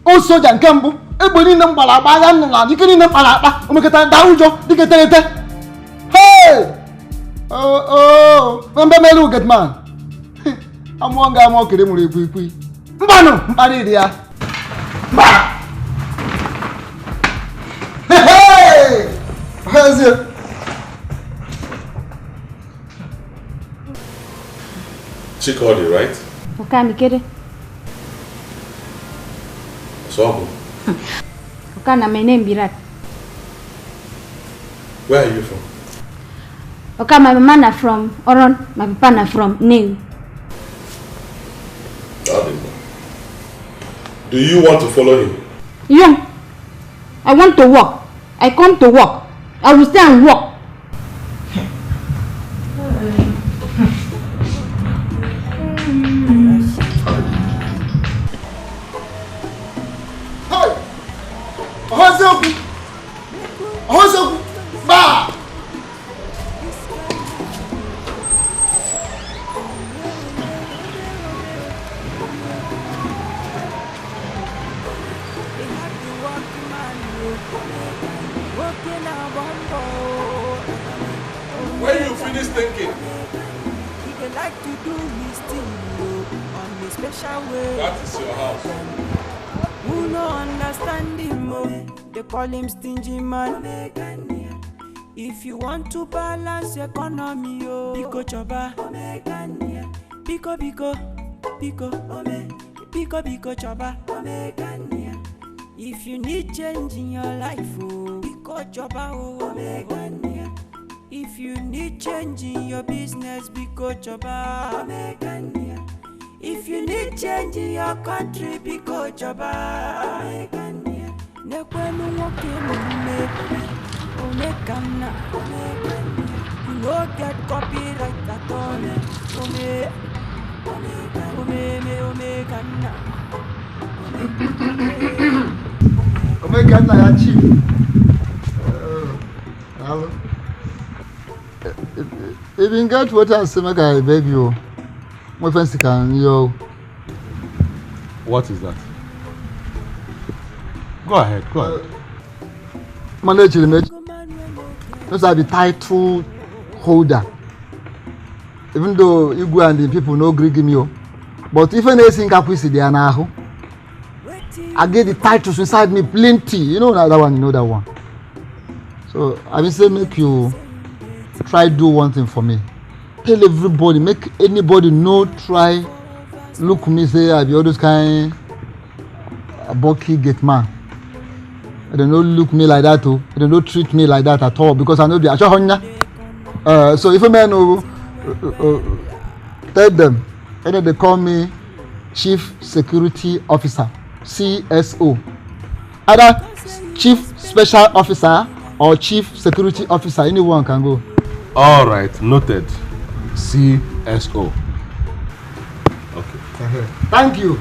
Oh, soldier and Cambo, everybody in them Balabayan, you can in the Palapa, Omekata Daujo, Dictator. Hey! Oh, remember me look at man. I'm one guy more kidding with you. Bano, Aridia. Hey! How's it? Chikodi, right? Okay, me kere. So, Okay, na my name Birat. where are you from? Okay, my mama na from Oron, my papa na from New. Do you want to follow him? Yeah. I want to work. I come to work. I will stay and work. When you finish thinking, that is your house. Who no understand him, they call him stingy man. If you want to balance economy, Pico choba, Pico choba. If you need change in your life, Pico choba, if you need change in your business, Pico choba. If you need change in your country, Pico choba. Nekwenu woke omekana. You no get copyright at all. Omekana. Omekana ya chief. Hello. If you get what I say, make I beg you. My friends can yo. What is that? Go ahead. Manage those are the title holder. Even though you go and the people no agree give me, but if anything happens, they are now. I get the titles inside me plenty. You know that one, you know that one. So I will say make you try do one thing for me. Tell everybody, make anybody know, try look me say I be all those kind of bulky gate man. They don't look me like that too. They don't treat me like that at all because I know the so if a man tell them, and then they call me Chief Security Officer, CSO. Either Chief Special Officer or Chief Security Officer, anyone can go. All right, noted. CSO. Okay. Thank you.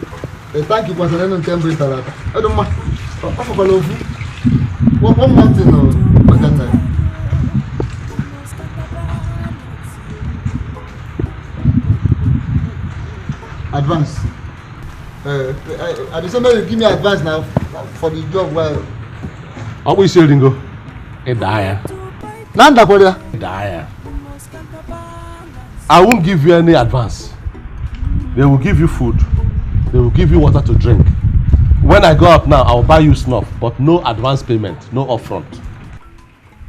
Thank you for sending Cambridge. I don't mind. One more thing. Advance. I just want you give me advance now for the job. Well, how we selling go? A dire. Nanda Korea. Dire. I won't give you any advance. They will give you food. They will give you water to drink. When I go up now, I will buy you snuff, but no advance payment, no upfront.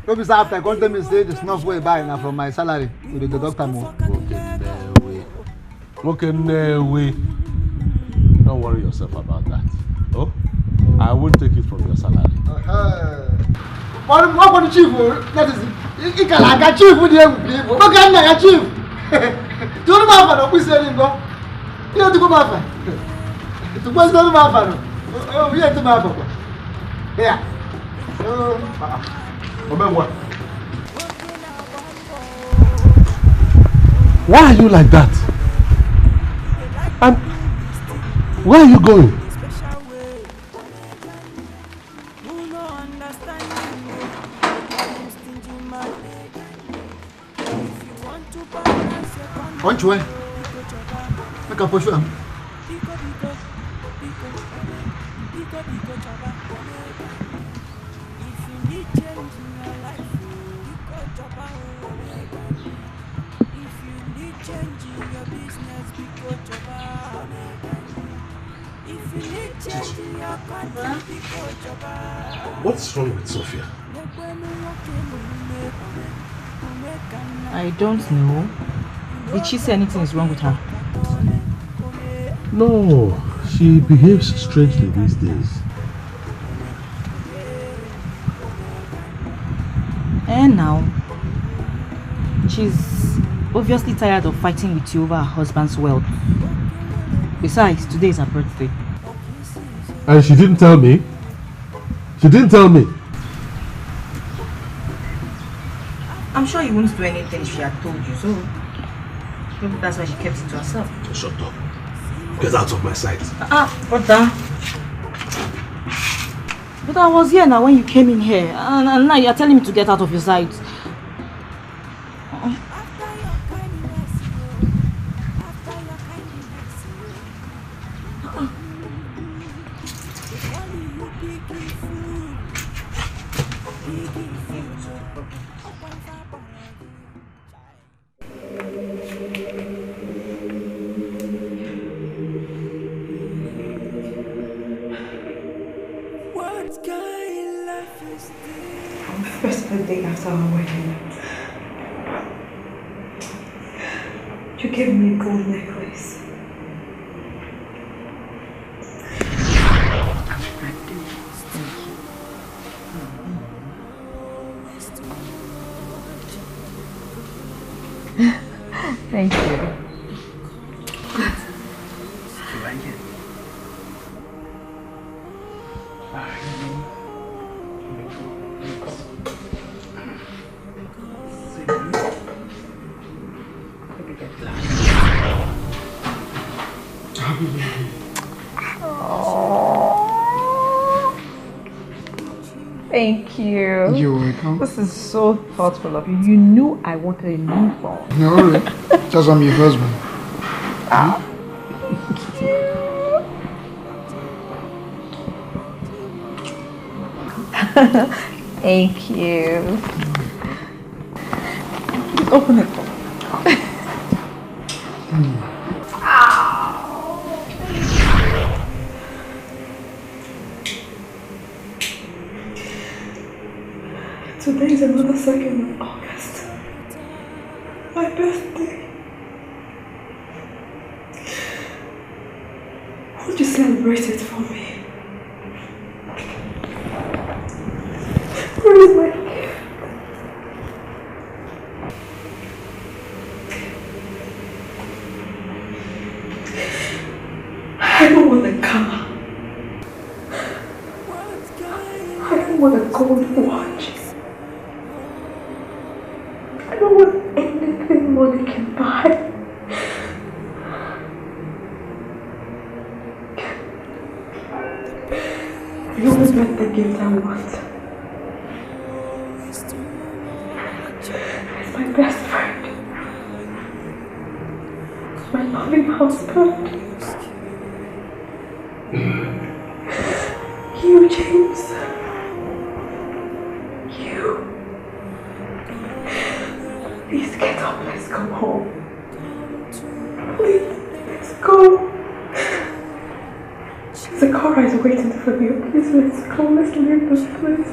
Don't be after come tell me say the snuff way buy now from my salary with the doctor more. Okay, no way. Don't worry yourself about that. Oh, I won't take it from your salary. What for the chief? That is, you can like a chief with you. What can I chief? Don't matter what we say. You have to go back. To go to the oh, we have to go back. Yeah. What? Why are you like that? And where are you going? Which way? Make a push him. What's wrong with Sophia? I don't know. Did she say anything is wrong with her? No, she behaves strangely these days. And now, she's obviously tired of fighting with you over her husband's wealth. Besides, today is her birthday. And she didn't tell me? She didn't tell me? I'm sure you wouldn't do anything if she had told you, so maybe that's why she kept it to herself. Just shut up. Get out of my sight. Brother. But I was here now when you came in here, and now you're telling me to get out of your sight. First birthday after our wedding, you gave me a gold necklace. Thank you. Thank you. You're welcome. This is so thoughtful of you. You knew I wanted a new phone. No, really. Just I'm your husband. Thank you. Please open it. is another 2nd of August. My birthday. Won't you celebrate it for me? Where is my gift? I don't want a car. I don't want a gold watch. I don't want anything money can buy. You always get the gift I want. It's my best friend. My loving husband. You, James. You. Please get up, let's go home. Please, let's go. Zakara is waiting for you. Please, let's go. Let's leave this place.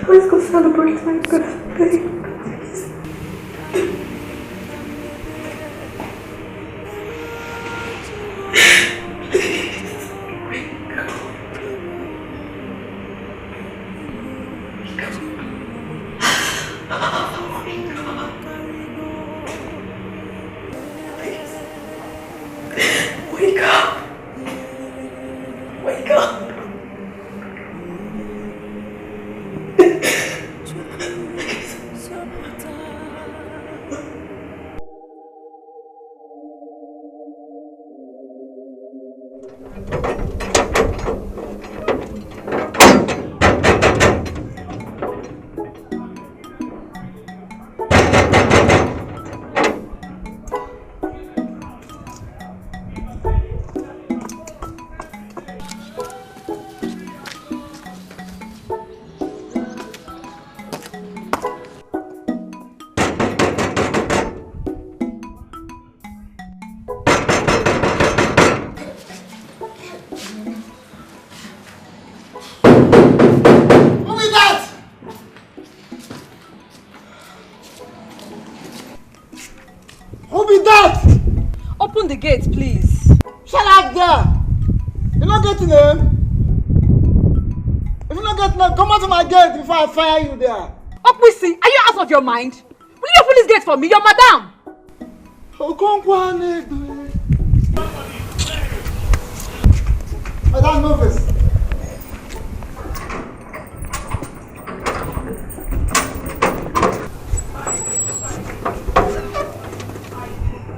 Let's go celebrate my birthday. Please. Wake up! Wake up! Open the gate, please. Shut up there! You're not getting him. If you're not getting him, come out of my gate before I fire you there. Okwisi, are you out of your mind? Will you open this gate for me? You're madam. Madam, novice.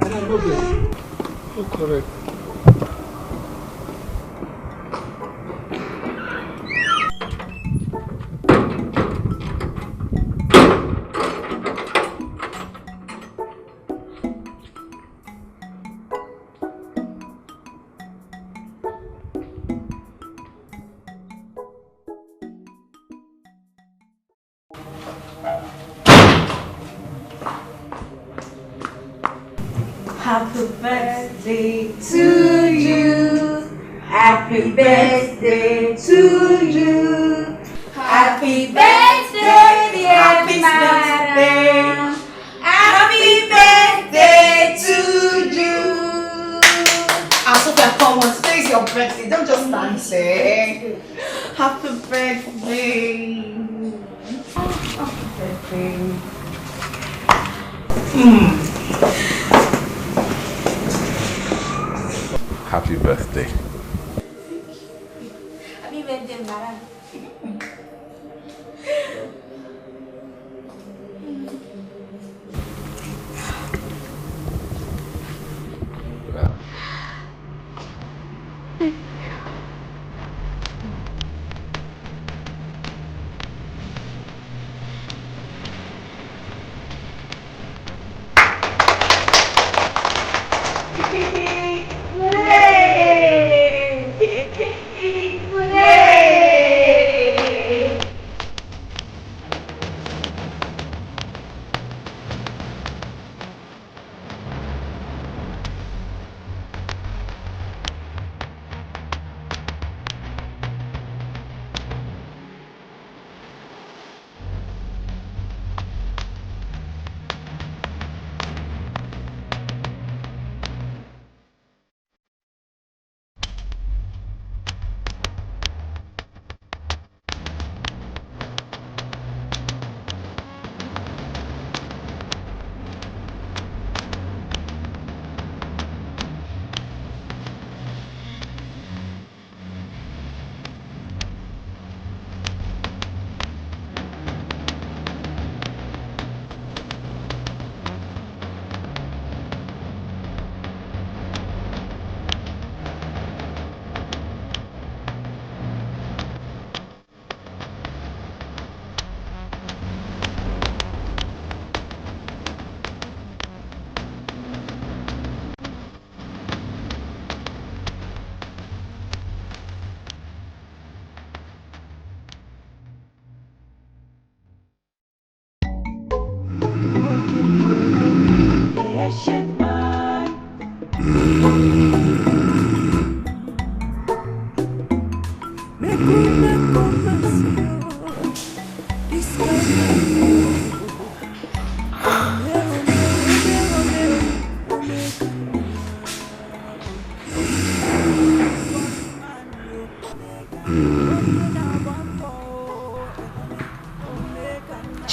Madam, novice. Oh, correct. Happy birthday to you. Happy birthday to you. Happy birthday, dear madam. Happy birthday to you. Sophia, come on, today's your birthday. Don't just stand there. Happy birthday. Happy birthday. Happy birthday. Happy birthday, madam.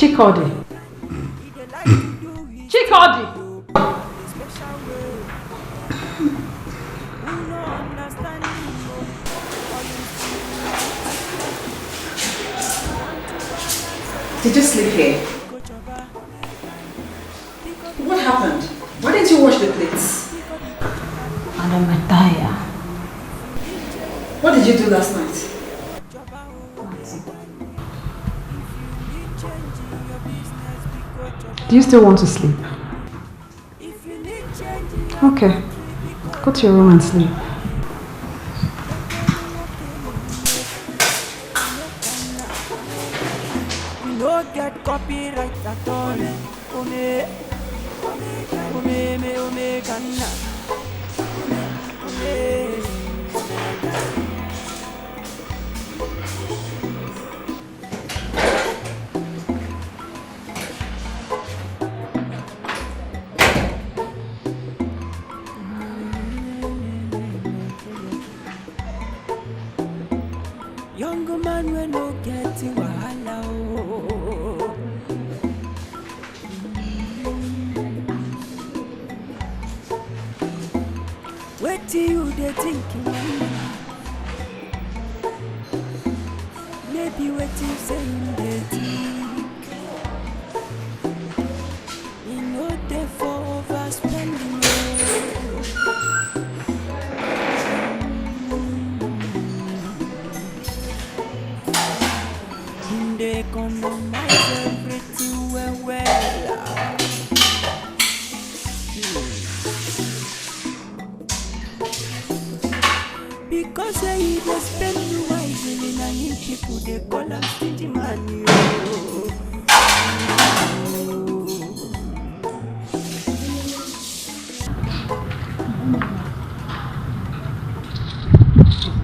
Chikodi. Chikodi! Did you sleep here? What happened? Why didn't you wash the plates? I'm tired. What did you do last night? Do you still want to sleep? Okay. Go to your room and sleep. Get copyright at all. Young man we no get wahala. Wait till you dey thinking. Maybe wait till you say you dey think. You know they for overspending. They economize everything well. Because they spend the wisely, and people they call them stingy money.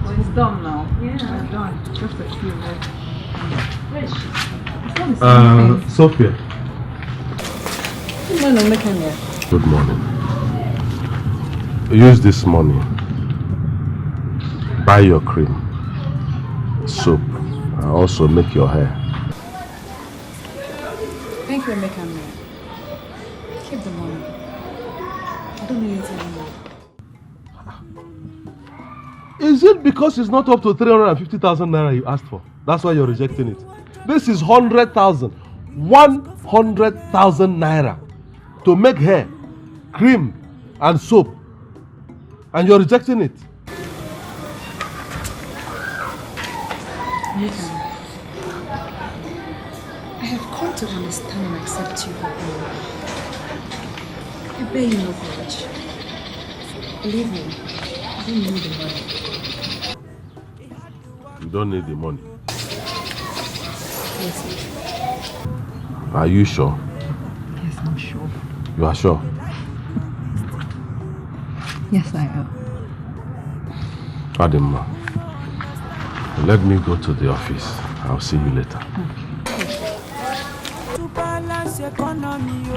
Well, it's done now. Yeah, it's done. Just a few minutes. Sophia. Good morning. Use this money. Buy your cream, soap, and also make your hair. Thank you, Emeka. Keep the money. I don't need it anymore. Is it because it's not up to 350,000 naira you asked for? That's why you're rejecting it. This is 100,000. 100,000 naira to make hair, cream, and soap. And you're rejecting it. Nathan, I have come to understand and accept you. I bear you no grudge. Believe me, I don't need the money. You don't need the money. Yes. Are you sure? Yes, I'm sure. You are sure? Yes, I am. Adima, let me go to the office. I'll see you later. To balance economy,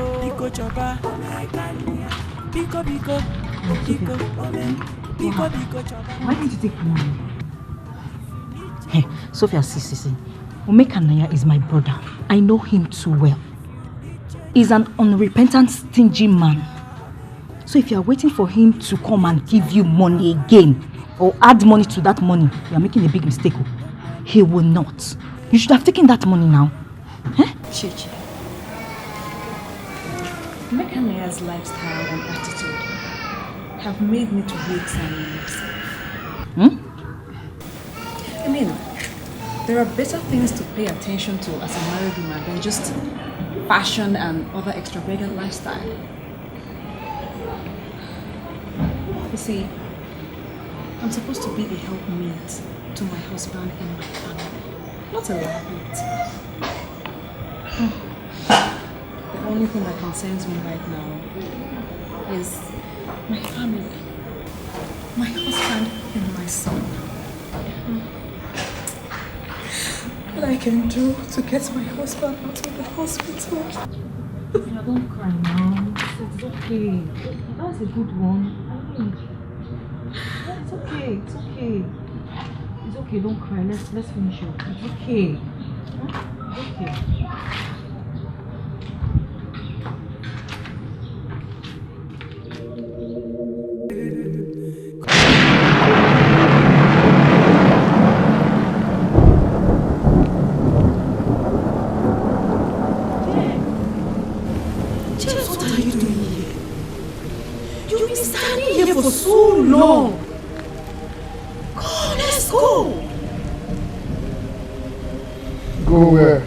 Why didn't you take the money? Hey, Sophia, see. Umekanaya is my brother. I know him too well. He's an unrepentant, stingy man. So if you are waiting for him to come and give you money again, or add money to that money, you are making a big mistake. He will not. You should have taken that money now. Chichi. Umekanaya's lifestyle and attitude have made me to re-examine myself. I mean, there are better things to pay attention to as a married woman than just fashion and other extravagant lifestyle. You see, I'm supposed to be a helpmate to my husband and my family, not a liability. The only thing that concerns me right now is my family, my husband and my son. What I can do to get my husband out of the hospital. Don't cry now. It's okay. That's a good one. It's okay. It's okay. It's okay. Don't cry. Let's finish up. It's okay. It's okay. been standing here for so long. Come on, let's go. Go where?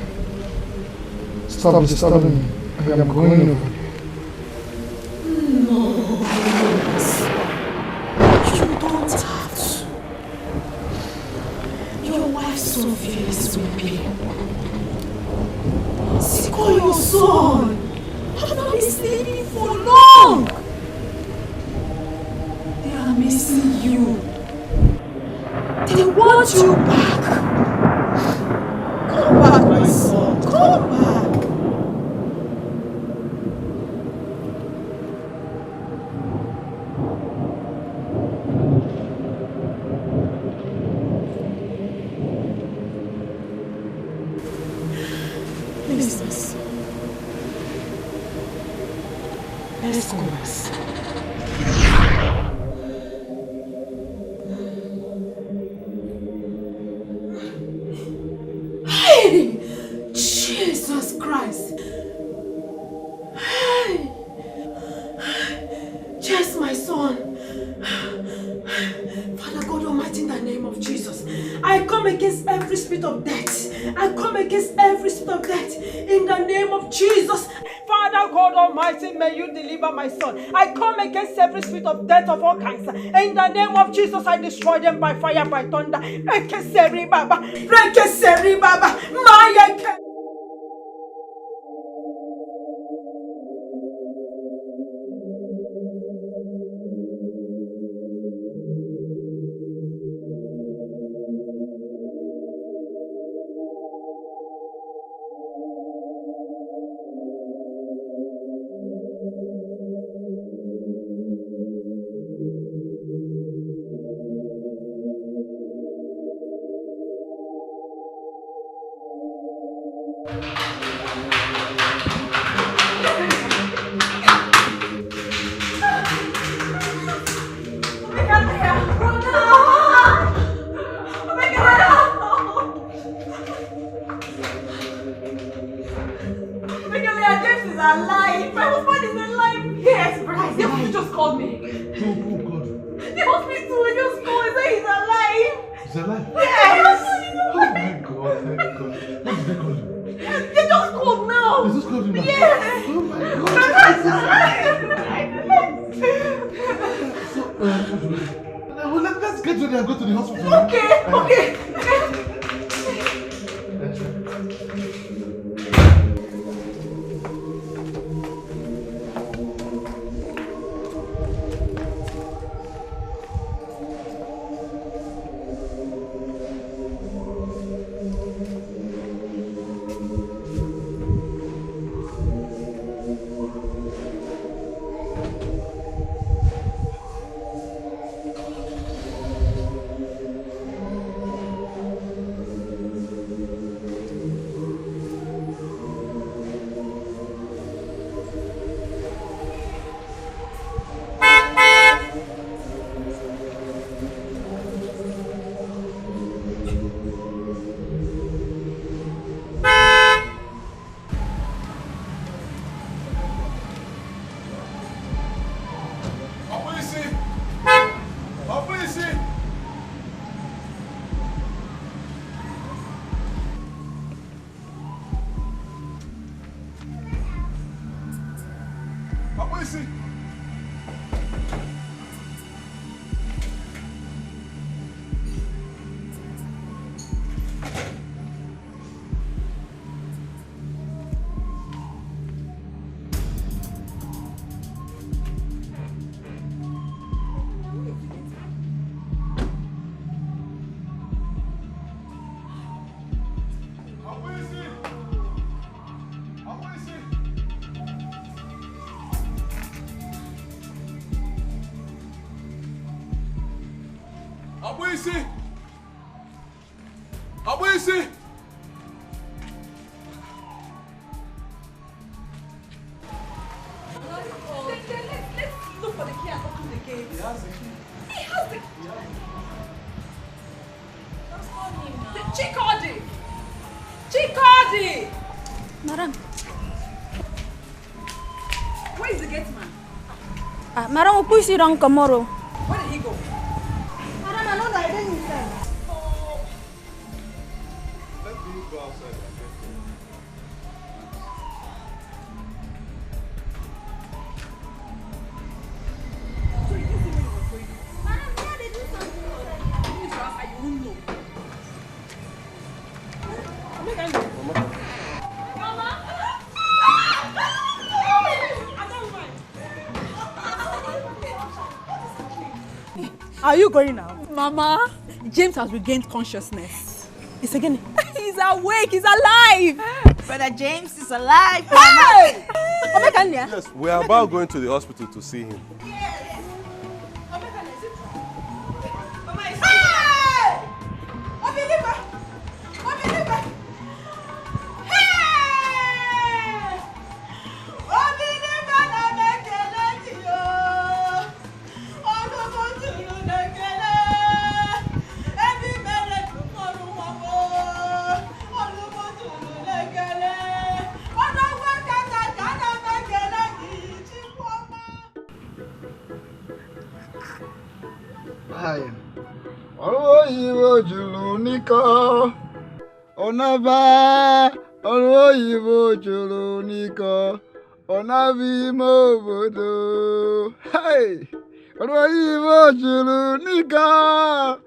Stop disturbing me. I am going over there. No. You don't have to. Your wife Sophia is weeping. See, call your son. I've not been sleeping for long. They are missing you. They want you back. Come back, my son. Come back. Let's go. Hey! Jesus Christ! Hey! Yes, my son. Father God Almighty, in the name of Jesus, I come against every spirit of death. I come against every spirit of death in the name of Jesus. Father God Almighty, may you deliver my son. I come against every spirit of death of all kinds. In the name of Jesus, I destroy them by fire, by thunder. Rekeseri Baba, Rekeseri Baba, Maya. Madam. Where is the gate man? Madam will push it on tomorrow. Where did he go? Madam, I know that I didn't inside. Let me go outside. Are you going now? Mama, James has regained consciousness. He's again. He's awake. He's alive. Brother James is alive. Hey! Yes, we are about going to the hospital to see him. Oyibo julu niko Onaba Oyibo julu niko Onabi mobodo Hey Oyibo julu niko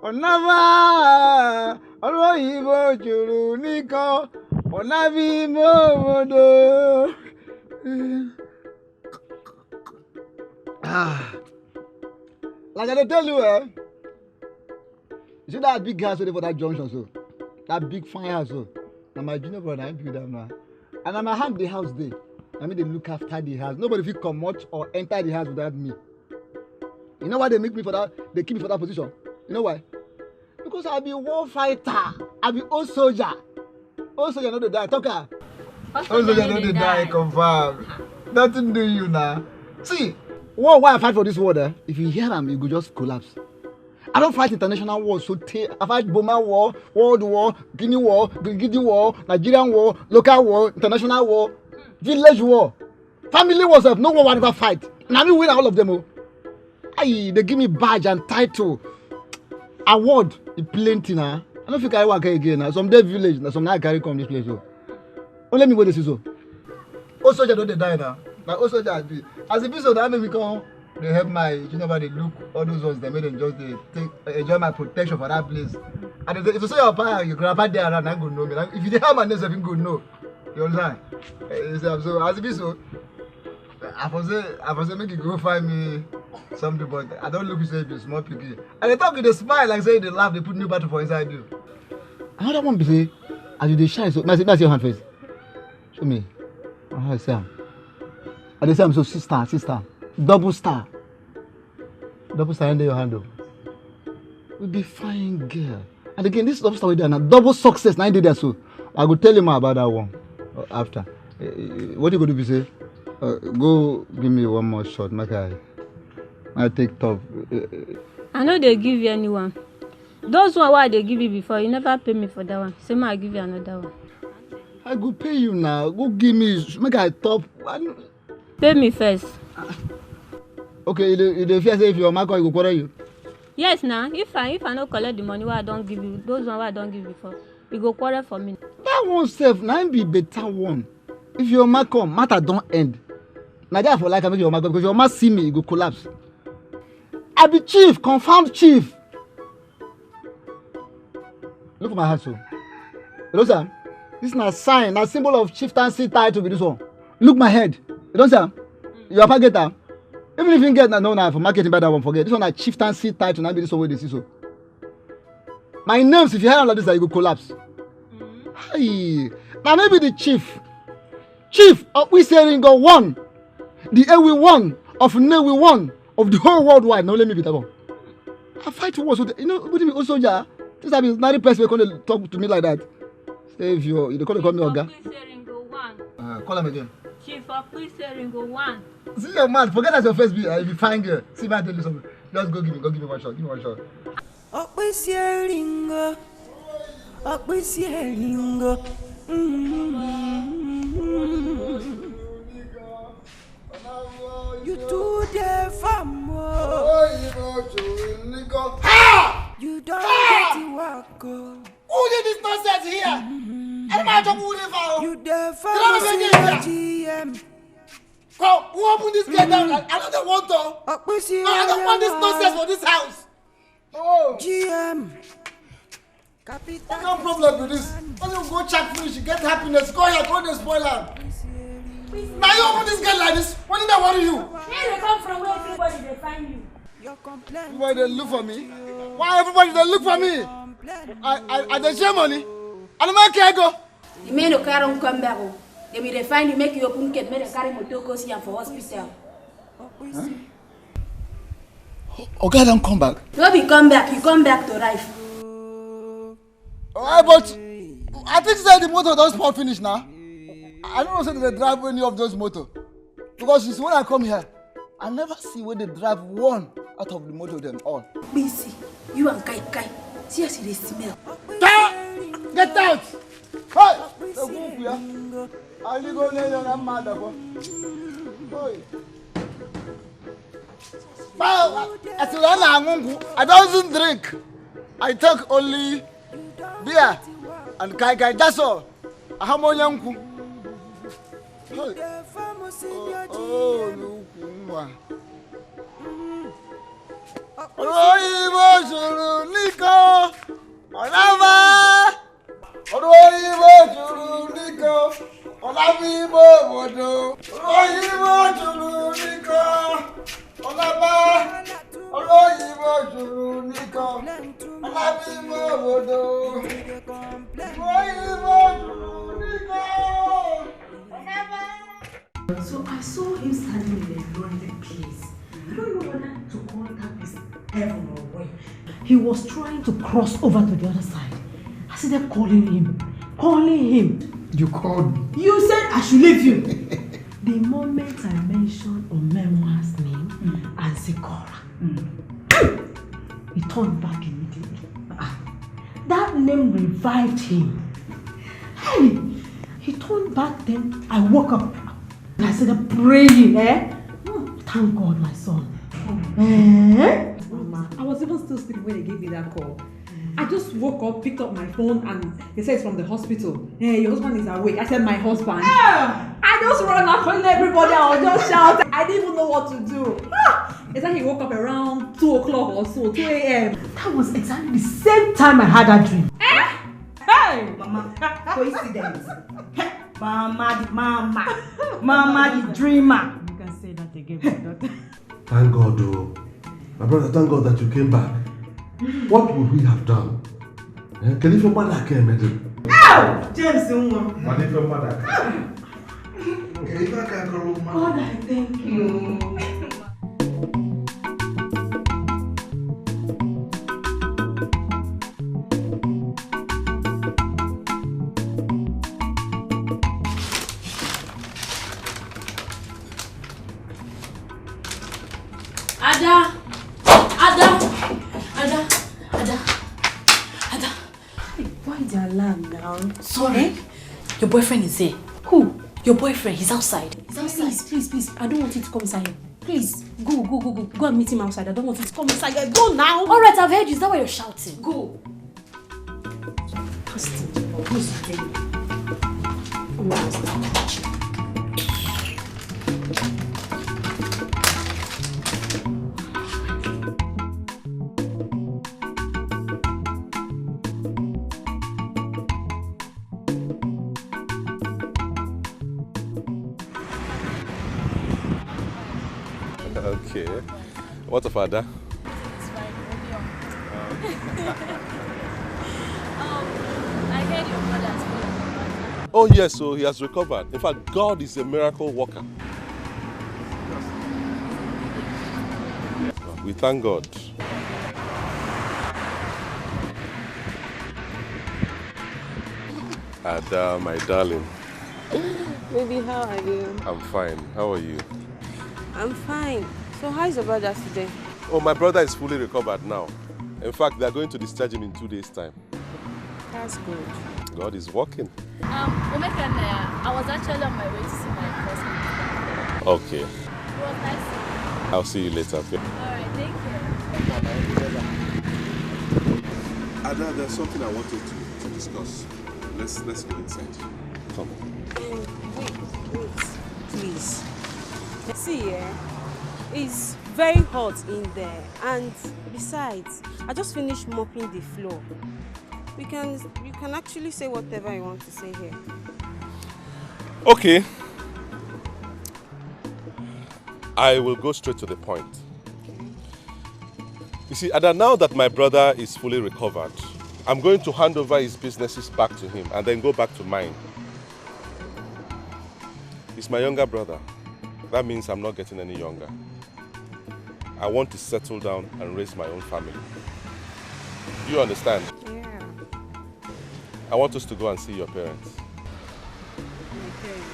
Onaba Oyibo julu niko Onabi mobodo Like I tell you, you see that big house for that junction, so that big fine house, so now my junior brother I build that now, and I'm hand the house there. I mean they look after the house. Nobody will come out or enter the house without me. You know why they make me for that? They keep me for that position. You know why? Because I be war fighter. I be old soldier. Old soldier not to die. Talker. Old soldier not to die. Confirm. Nothing do you now. See, war why I fight for this war there? If you hear them, you go just collapse. I don't fight international wars, so I fight Burma war, World War, Guinea war, Gigi war, Nigerian war, local war, international war, village war, family wars. No war I never fight. Now we win all of them. Aye, they give me badge and title, award, plenty now. I don't think I work again now. Some day village, now some night carry come this place. So, let me go this so. Also, soldier don't die now. Now also that as a piece of that, me come. They help my, you know, they look, all those ones, they made them just enjoy my protection for that place. And if you say your pa, your grandpa there around, I'm going to know me. Like, if you have my name, I'm going to know. You understand? So, as it be so, I was say, make you go find me something, but I don't look, you say, you're small piggy. And they talk with a smile, like say, they laugh, they put new battle for inside you. Another one be say, as you they shine, so, that's your hand first. Show me. I say, and they say, I'm so sister. Double star under your handle. We'll be fine, girl. And again, this double star we do now. Double success. Now I do that, so I will tell you more about that one after. What you gonna do? Say, go give me one more shot. I take top. I know they give you anyone. Those one why they give you before, you never pay me for that one. So I give you another one. I go pay you now. Go give me. Make I top. Pay me first. Okay, you fear say if your market, you go quarter you. Yes, now if I no collect the money, why I don't give you those one why I don't give before, you go quarter for me. That one self now be better one. If your market come, matter don't end. Now therefore like I make your market because your market see me, you go collapse. I be chief, confirmed chief. Look at my hat, so. You know, sir? This is a sign, a symbol of chieftaincy title with this one. Look my head. You know, sir? You are get that. Even if you get that, no, for marketing by that one, forget. This one a chieftaincy title, now be this one where they see so. My names, if you hear like this, you go collapse. Hey, now maybe the chief of we saying go one, the Ewe one of Newe one of the whole worldwide. Now let me be that one. I fight war, so you know what do you mean? Also, yeah, this is not the person going to talk to me like that. Say if you call me Oga. Call him again. Chief of Police Ringo 1. See your man, forget that your face be you fine girl. See if I tell you something. Just go give me one shot. Give me one shot. You too there Who did this nonsense here? You come, who opened this gate down? I don't want to. No, I don't want this nonsense for this house. Oh. GM. No problem with this. When you go check finish, you get happiness. Go here, go to spoil her. Now you open this gate like this. What did I worry you? Where they come from? Where everybody they find you? Everybody they look for me. Why everybody they look for me? I they share money. I don't make care go. The men who carry come back. They will find you, make you open gate, make them carry motor go see for hospital. Huh? Okay, don't come back. No be come back, you come back to life. Alright, but I think that the motor don't spot finish now. I don't know if they drive any of those motor. Because since when I come here, I never see where they drive one out of the motor them all. BC, you and Kai. See as they smell. Get out! Hey! The wolf here. I'll go lay on a mother. I don't drink. I take only beer and kai. That's all. I have more young. Oh, look. So I saw him standing in a lonely place. I don't know whether to call that is heaven or where. He was trying to cross over to the other side. I see them calling him. You called me? You said I should leave you. The moment I mentioned Omewa's name and Sikora, he turned back immediately. That name revived him. Hey! He turned back, then I woke up. I started praying, Thank God, my son. Mama, I was even still sleeping when they gave me that call. I just woke up, picked up my phone, and they said it's from the hospital. Hey, your husband is awake. I said, my husband. I just ran out calling everybody. I was just shouting. I didn't even know what to do. It's like he woke up around 2 o'clock or so, 2 a.m. That was exactly the same time I had that dream. Hey! Mama, coincidence. Mama the dreamer. You can say that again, my daughter. Thank God, though. My brother, thank God that you came back. What would we have done? Can if your mother came, madam? Ow! James, what if your mother came? God, I thank you. Ada. Why the alarm now? Sorry. Your boyfriend is here. Who? Your boyfriend, he's outside. Please. I don't want you to come inside here. Please, go. Go and meet him outside. I don't want you to come inside here. Go now. Alright, I've heard you. Is that why you're shouting? Go. Okay. What's up, Ada? I heard your brother has recovered. Oh yes, so he has recovered. In fact, God is a miracle worker. We thank God. Ada, my darling. Baby, how are you? I'm fine. How are you? I'm fine. So how is your brother today? Oh, my brother is fully recovered now. In fact, they are going to discharge him in 2 days' time. That's good. God is working. Omekane, I was actually on my way to see my cousin. Okay. It was nice. I'll see you later, okay? Alright, thank you. Ada, there's something I wanted to discuss. Let's go inside. Come. Wait, please. See, it's very hot in there, and besides, I just finished mopping the floor. You can actually say whatever you want to say here. Okay. I will go straight to the point. You see, Ada, now that my brother is fully recovered, I'm going to hand over his businesses back to him and then go back to mine. He's my younger brother. That means I'm not getting any younger. I want to settle down and raise my own family. Do you understand? Yeah. I want us to go and see your parents. My parents.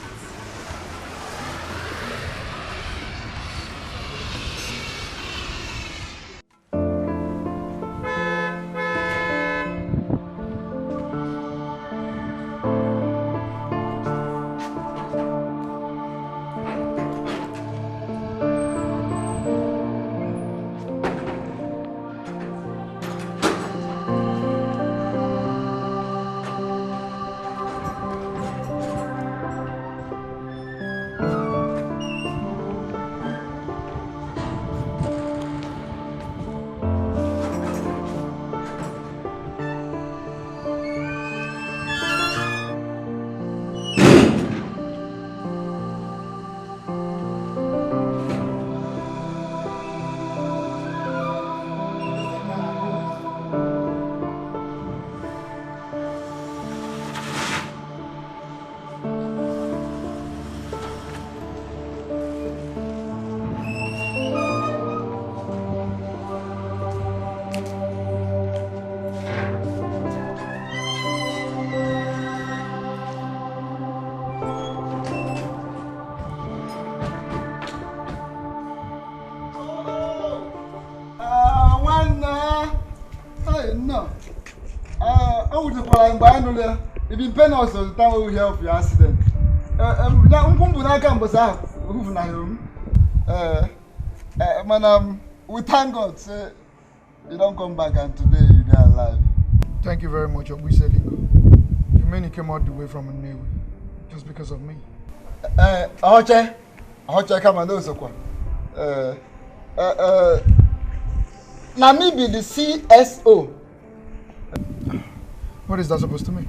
If you pay us the time we hear of your accident. We thank God, say you don't come back and today you're alive. Thank you very much, Obuselingo. You mean you came all the way from Nollywood just because of me? Ahoche come and also now me be the CSO. What is that supposed to mean?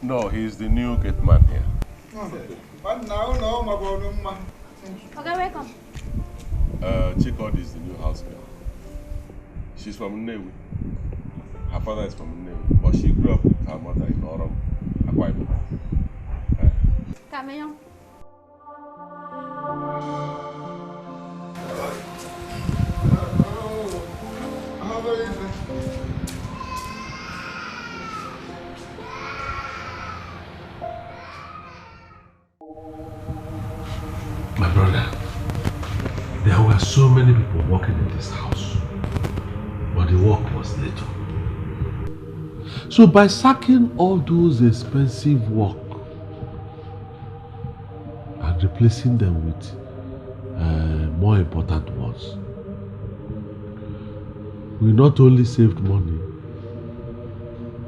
No, he's the new gate man here. But now, Okay, welcome. Chikod is the new house girl. She's from Nollywood. Her father is from Nollywood, but she grew up with her mother in Oram, Akwa Ibom. Come here. My brother, there were so many people working in this house, but the work was little. So by sacking all those expensive work and replacing them with more important ones, we not only saved money,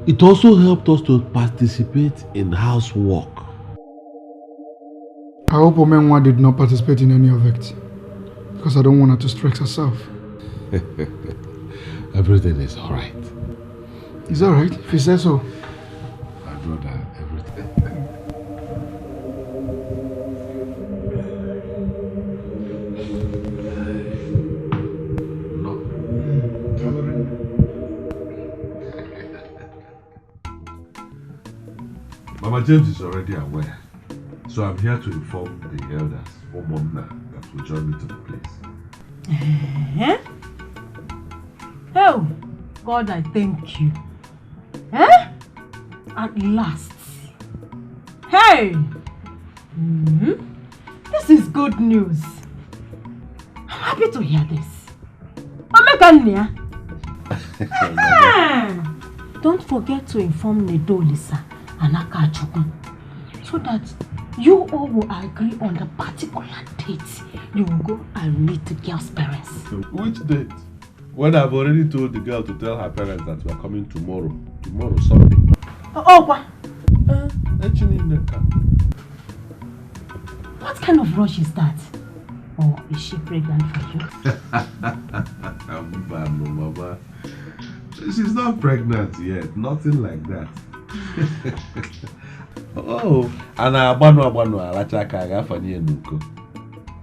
it also helped us to participate in housework. I hope Omenwa did not participate in any of it, because I don't want her to stress herself. Everything is alright. It's alright, if you say so. My brother, everything. Mama James is already aware, so I'm here to inform the elders or Momna that will join me to the place. Oh, God, I thank you. At last. Hey! This is good news. I'm happy to hear this. Omekania. Don't forget to inform Nedo, Lisa, and Akachukwu, so that you all will agree on the particular date you will go and meet the girl's parents. Which date? When I've already told the girl to tell her parents that we are coming tomorrow. Tomorrow, Sunday. What kind of rush is that? Or is she pregnant for you? Mama. She's not pregnant yet. Nothing like that. Oh, and abanu alachaka agafanye enuko.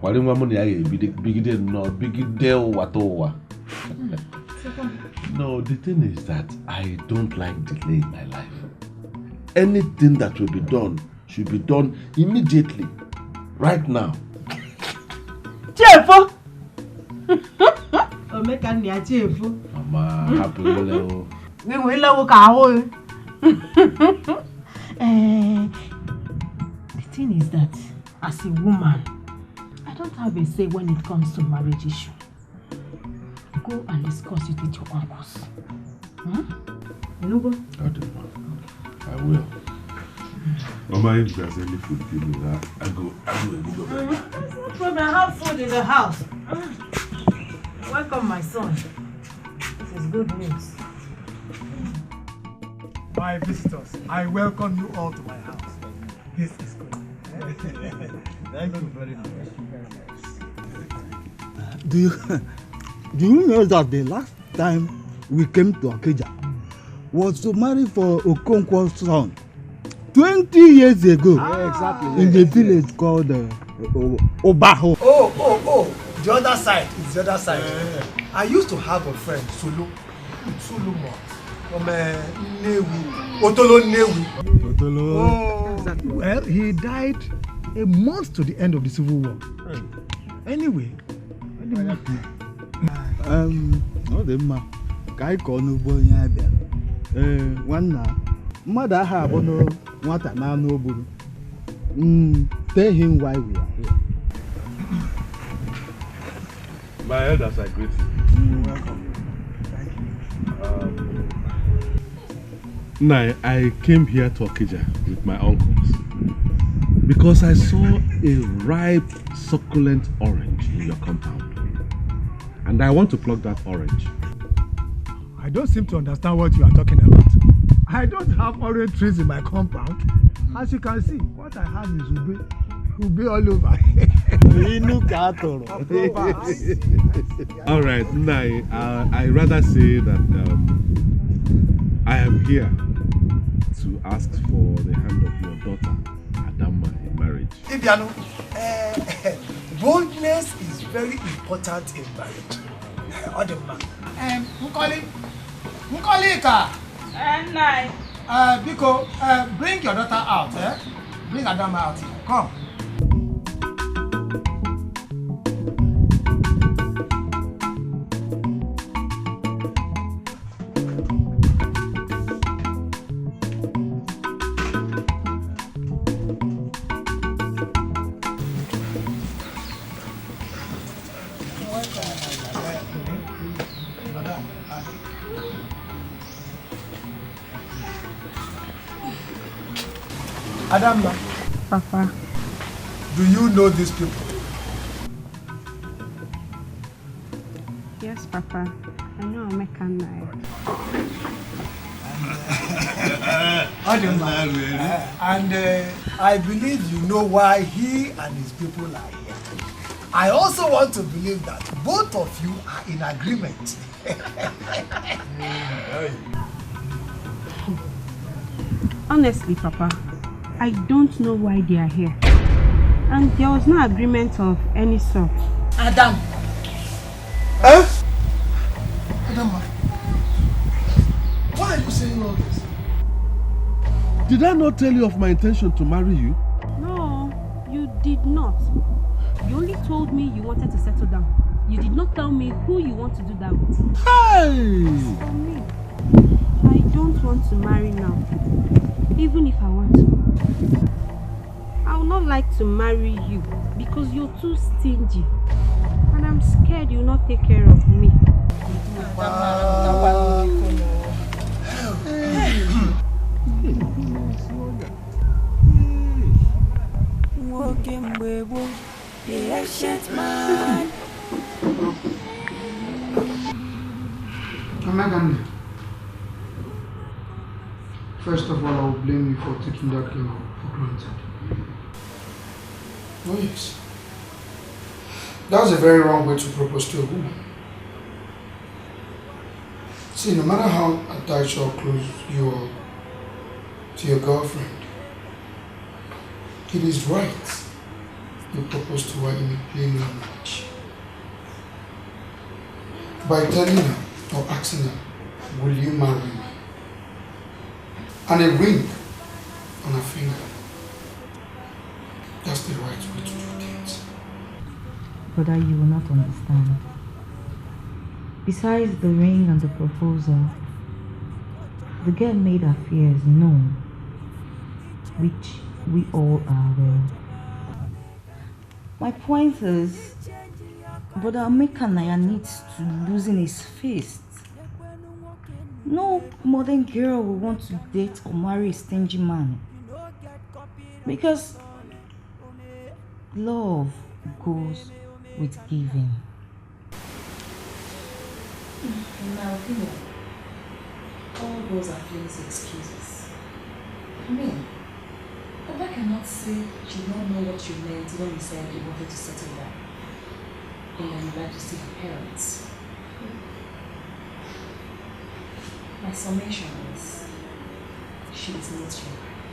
Kwali nwa mu na ya bigide no bigide watowa. No, the thing is that I don't like delay in my life. Anything that will be done should be done immediately, right now. Chefo! Omeka ni a chefo. Mama, happy level. We will level ka. The thing is that as a woman, I don't have a say when it comes to marriage issue. Go and discuss it with your uncles. You go? I will. Mama, if there's any food, give me that. I go. No problem. I have food in the house. Welcome, my son. This is good news. My visitors, I welcome you all to my house. This is good. Thank you very much. Do you know that the last time we came to Akeja was to marry for Okonkwo's son 20 years ago? Exactly. In the village called Obaho. Oh, the other side. It's the other side. I used to have a friend, Sulu Mo, from Newi, Otolo Newi. Otolo. Well, he died a month to the end of the Civil War. Anyway, ọ dị mma ka anyị kọọ n'ugbo onye abịa. Nwanna mmadụ aha abụ nwata na anụ ogburu. Tell him why we are here. My elders, I greet you. Welcome. Thank you. Now, I came here to Okija with my uncles because I saw a ripe, succulent orange in your compound. And I want to pluck that orange. I don't seem to understand what you are talking about. I don't have orange trees in my compound. As you can see, what I have is ube all over. All right, Nai, I rather say that I am here to ask for the hand of your daughter, Adama, in marriage. Ibiano, boldness is very important in marriage. Adama. Nkolika. Nai. Biko, bring your daughter out, eh? Bring Adama out here. Come. Adama. Papa. Do you know these people? Yes, Papa. I know Omeka Nai. And I believe you know why he and his people are here. I also want to believe that both of you are in agreement. Honestly, Papa, I don't know why they are here. And there was no agreement of any sort. Adam! Huh? Adam, why are you saying all this? Did I not tell you of my intention to marry you? No, you did not. You only told me you wanted to settle down. You did not tell me who you want to do that with. Hey! For me, I don't want to marry now. Even if I want to. I would not like to marry you because you're too stingy. And I'm scared you'll not take care of me. Walking with the ancient man. First of all, I will blame you for taking that girl for granted. Oh yes. That's a very wrong way to propose to a woman. See, no matter how attached or close you are to your girlfriend, it is right you propose to her in a plain language. By telling her or asking her, will you marry me? And a ring on her finger. That's the right way to do things. Brother, you will not understand. Besides the ring and the proposal, the girl made her fears known, which we all are aware. My point is, Brother Amekanaya needs to loosen his fist. No modern girl will want to date or marry a stingy man. Because love goes with giving. In my opinion, all those are flimsy excuses. I mean, Papa cannot say she don't know what you meant when you said you wanted to settle down. And then you'd like to see her parents. My summation is, she is not your wife.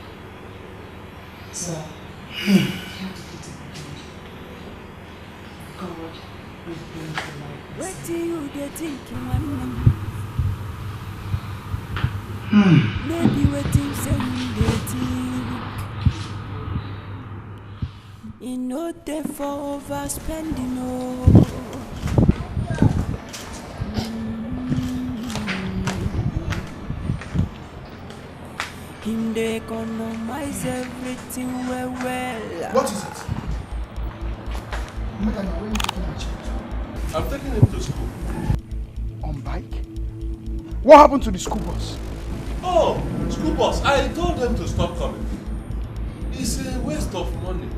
So, you have to put it behind you. God will bring to life. What do you get thinking, man? Maybe waiting, saying they think. You know they for overspending, oh. Him they economize everything well. What is it? Madam, where are you taking my child? I'm taking him to school. On bike? What happened to the school bus? Oh, school bus. I told them to stop coming. It's a waste of money.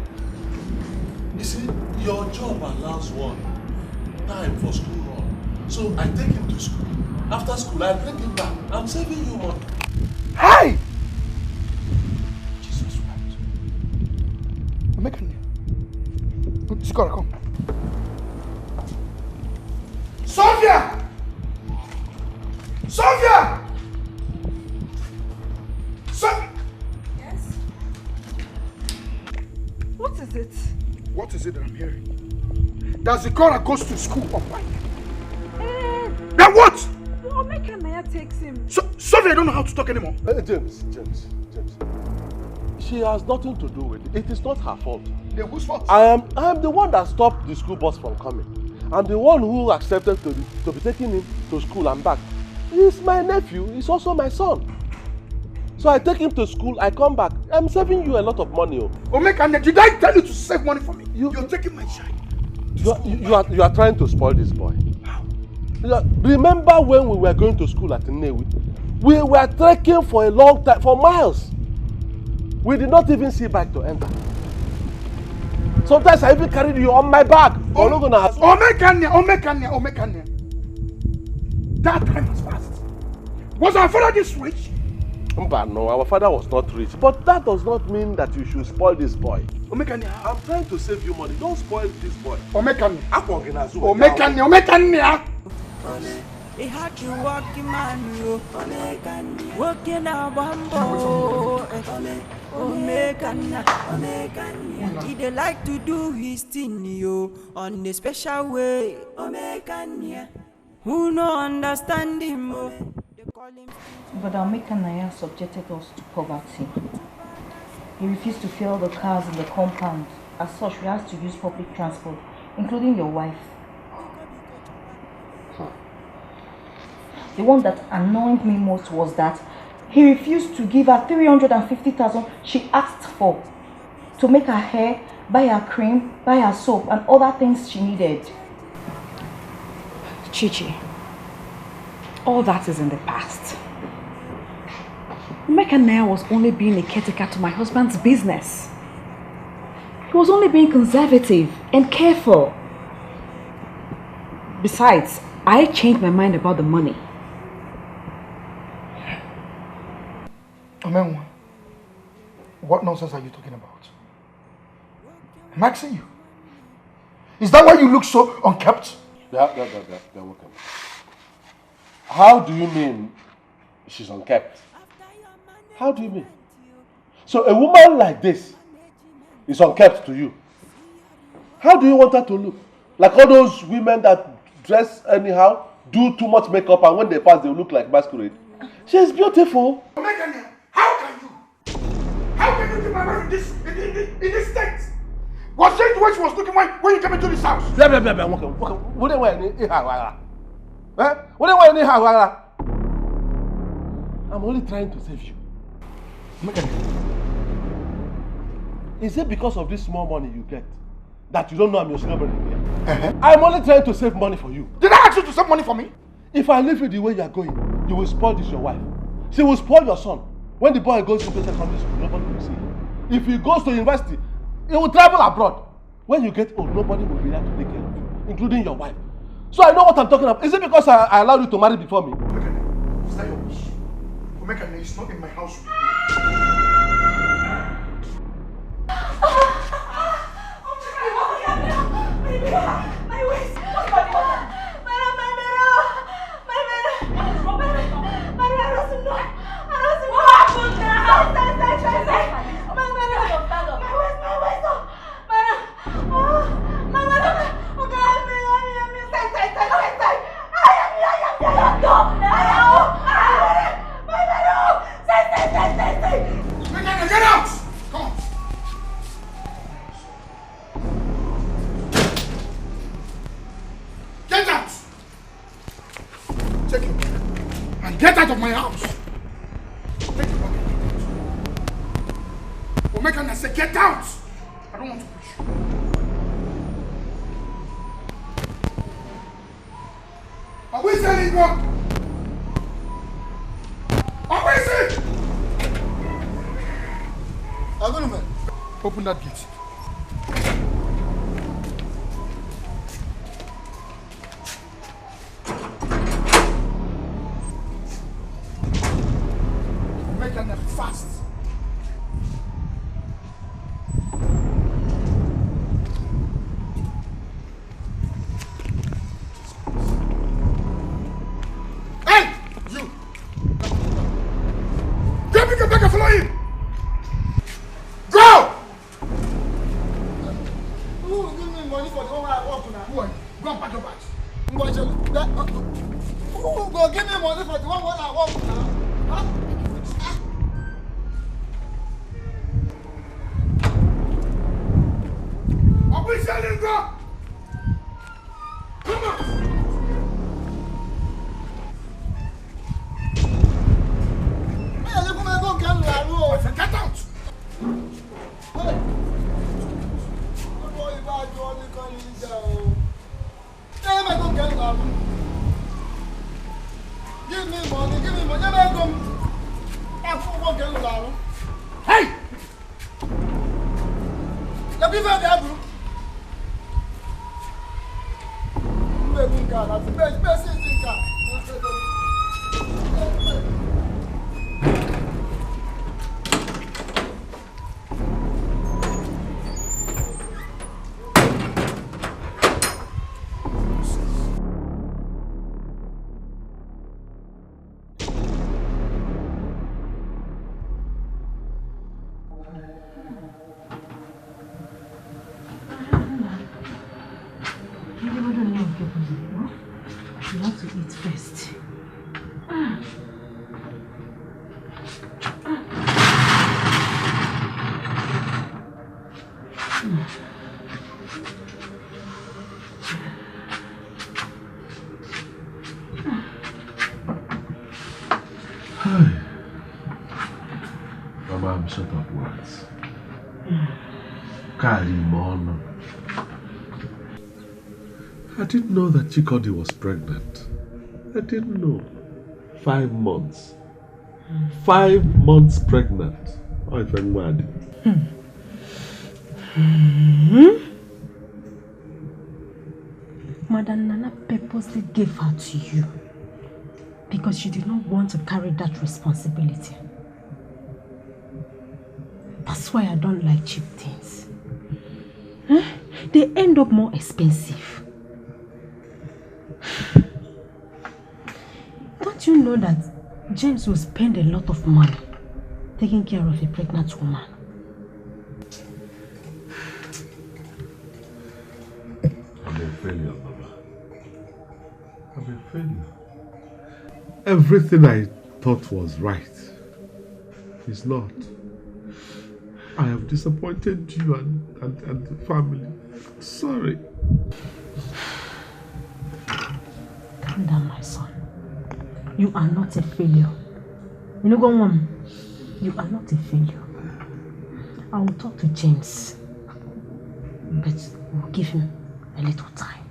You see, your job allows one time for school run. So I take him to school. After school, I bring him back. I'm saving you money. Hey! Jesus wept. Amekanaya. Skora, come. Sophia! Sophia! Yes? What is it? What is it that I'm hearing? That's the girl that goes to school on bike. Then what? Well, Amekanaya takes him. Sophia, I don't know how to talk anymore. James. She has nothing to do with it. It is not her fault. Then whose fault? I am the one that stopped the school bus from coming. I'm the one who accepted to be taking him to school and back. He's my nephew. He's also my son. So I take him to school, I come back. I'm saving you a lot of money. Omekane, did I tell you to save money for me? You're taking my child. You are trying to spoil this boy. Remember when we were going to school at Nollywood? We were trekking for a long time, for miles. We did not even see back to enter. Sometimes I even carried you on my back. Omekane. That time has passed. Was our father this rich? No, our father was not rich. But that does not mean that you should spoil this boy. Omekane. I'm trying to save you money. Don't spoil this boy. Omekane. They had you walking man, you walking a bambo. He they like to do his thing, yo, on a special way. Who no understand him? But Amekanaya subjected us to poverty. He refused to fill the cars in the compound. As such, we had to use public transport, including your wife. The one that annoyed me most was that he refused to give her 350,000 she asked for to make her hair, buy her cream, buy her soap, and other things she needed. Chichi, all that is in the past. Amekanaya was only being a caretaker to my husband's business. He was only being conservative and careful. Besides, I changed my mind about the money. Mama, what nonsense are you talking about? I'm asking you. Is that why you look so unkept? Yeah, welcome. How do you mean she's unkept? How do you mean? So a woman like this is unkept to you. How do you want her to look? Like all those women that dress anyhow, do too much makeup, and when they pass, they look like masquerade. She is beautiful. Megan, how can you? How can you keep my wife in this state? Was that the way she was looking when you came into this house? I'm only trying to save you. Megan, is it because of this small money you get that you don't know I'm your senior brother here? I'm only trying to save money for you. Did I ask you to save money for me? If I leave you the way you are going, you will spoil this your wife. She will spoil your son. When the boy goes into secondary school, nobody will see him. If he goes to university, he will travel abroad. When you get old, nobody will be there to take care of you, including your wife. So I know what I'm talking about. Is it because I allowed you to marry before me? Megan, is that your wish? Megan is not in my house. My waist! Get out! Come on! Get out! Take your bag and get out of my house! Take your bag and get out. Omeka, I say get out! I don't want to push you. Are we selling one? Are we selling? Open that gate. Make them fast. Hey! You! Go pick a bag and follow him! Go! Money for the one I work now. Who are you? Go and pack your bags. Who go give me money for the one I work now? Huh? Are we selling go? Come on! Get out! Hey! Give me money, hey! The people are there, bro. That's the best thing. You have to eat first. Mama, I'm short of words. Karimon. I didn't know that Chikodi was pregnant. I didn't know. 5 months. 5 months pregnant. Oh, if I'm mad. Madam Nana purposely gave her to you because she did not want to carry that responsibility. That's why I don't like cheap things. Huh? They end up more expensive. Don't you know that James will spend a lot of money taking care of a pregnant woman? I'm a failure, Baba. I'm a failure. Everything I thought was right is not. I have disappointed you and the family. Sorry. Calm down, my son. You are not a failure. You know, go on. You are not a failure. I will talk to James, but we'll give him a little time.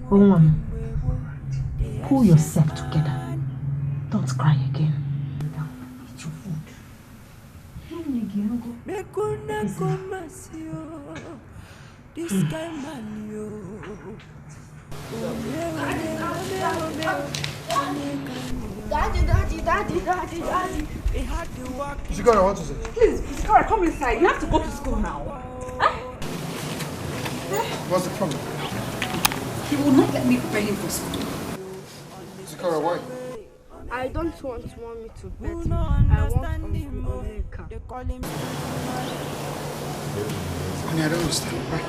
Go on. Pull yourself together. Don't cry again. Eat your food. This guy man, yo. Daddy. Zikora, what is it? Please, Zikora, come inside. You have to go to school now. What's the problem? He will not let me prepare him for school. Zikora, why? I don't want mommy to bet me. I want Uncle Omeka. Honey, I don't understand. Why?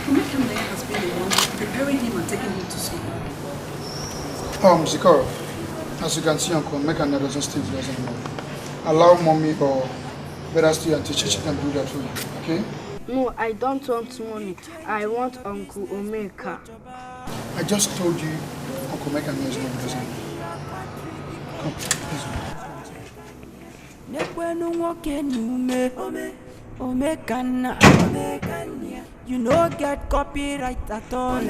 Omeka has been the one preparing him and taking him to school. Zikora, as you can see, Uncle Omeka doesn't stay with us anymore. Allow mommy or better still and teacher can do that for you, okay? No, I don't want money. I want Uncle Omeka. I just told you Uncle Omeka is not with us anymore. Come, please. You no get copyright at all.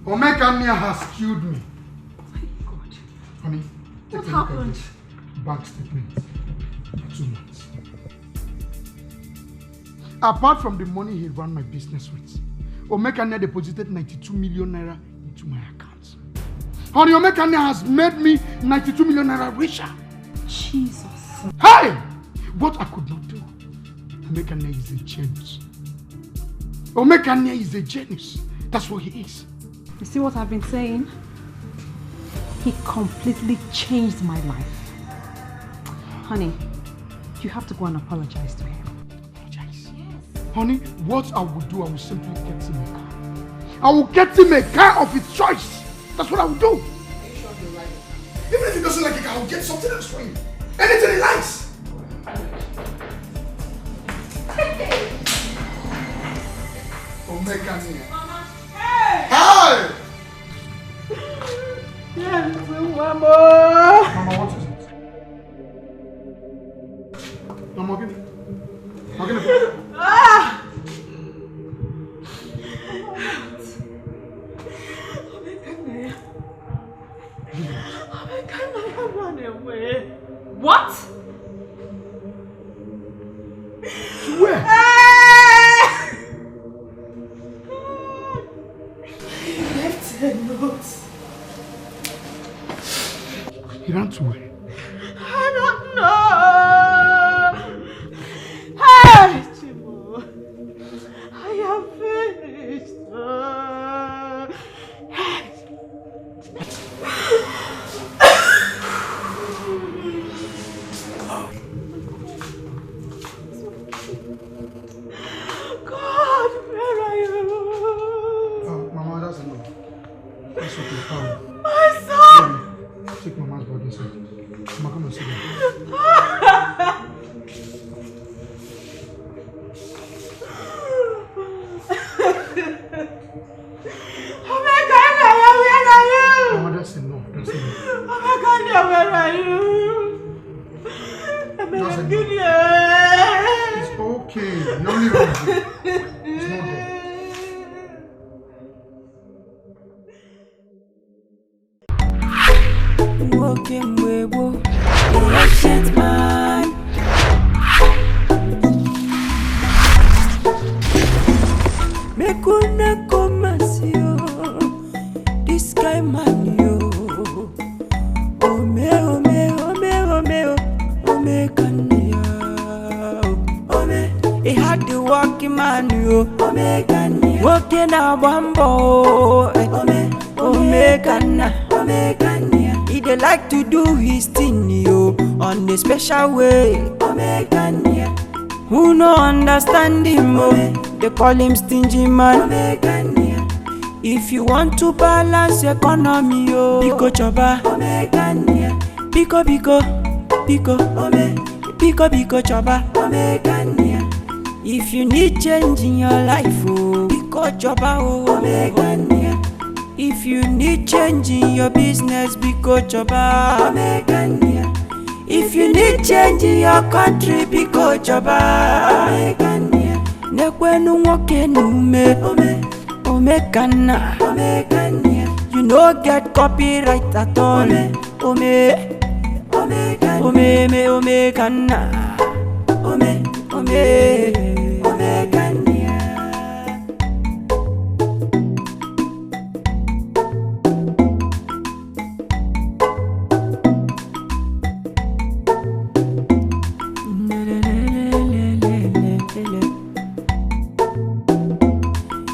Omeka has killed me. God. Honey, What happened? Bank statement. 2 months. Apart from the money he ran my business with, Omeka deposited 92 million naira into my account. Honey, Omeka has made me 92 million naira richer. Jesus. Hey! What I could not do. Omeka is a genius. Omeka is a genius. That's what he is. You see what I've been saying? He completely changed my life. Honey, you have to go and apologize to him. Apologize? Yes. Honey, what I will do, I will simply get him a car. I will get him a car of his choice. That's what I will do. Are you sure you're right? Even if he doesn't like it, I will get something else for him. Anything he likes. Omeka Nia. Mama. Hey! Hi! Yes, Mama. Mama, what is it? Mama, give me. Mama, give me. Ah! I run away. What? Where? He left a note. He ran to where? I don't know. Hey, Chimo. I am finished. God, where are you? Mama, that's enough. That's okay. My son! Take Mama's body inside. Mama, come and sit down. Mama, that's enough. That's enough. Where are you? That's enough. It's okay. You only run. It's not there. Walking with the ancient man. Make una come and see you. This guy man you. Oh me, oh me, oh me, oh me, oh me, Kanye. Oh me, he had the walking man you. Oh me, Kanye. Walking a bambo. Oh me, Kanye. Oh me, Kanye. He dey like to do his thing, yo, on a special way. Who no understand him, oh, they call him stingy man. If you want to balance economy, oh, Biko choba. Biko, biko, biko, biko, biko choba. If you need change in your life, oh, Biko choba, oh. If you need change in your business, Biko choba. If you need change in your country, Biko choba. Nekwenu woke nume, ome kana. You no get copyright at all. Ome kana. Ome kana.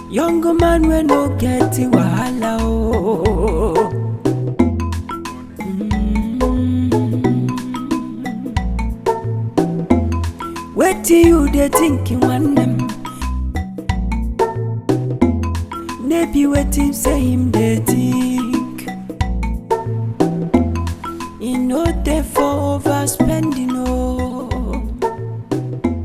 Young man we no get wahala oh. Wait till you dey thinking one them. Maybe waiting say him dey think. You know they for overspending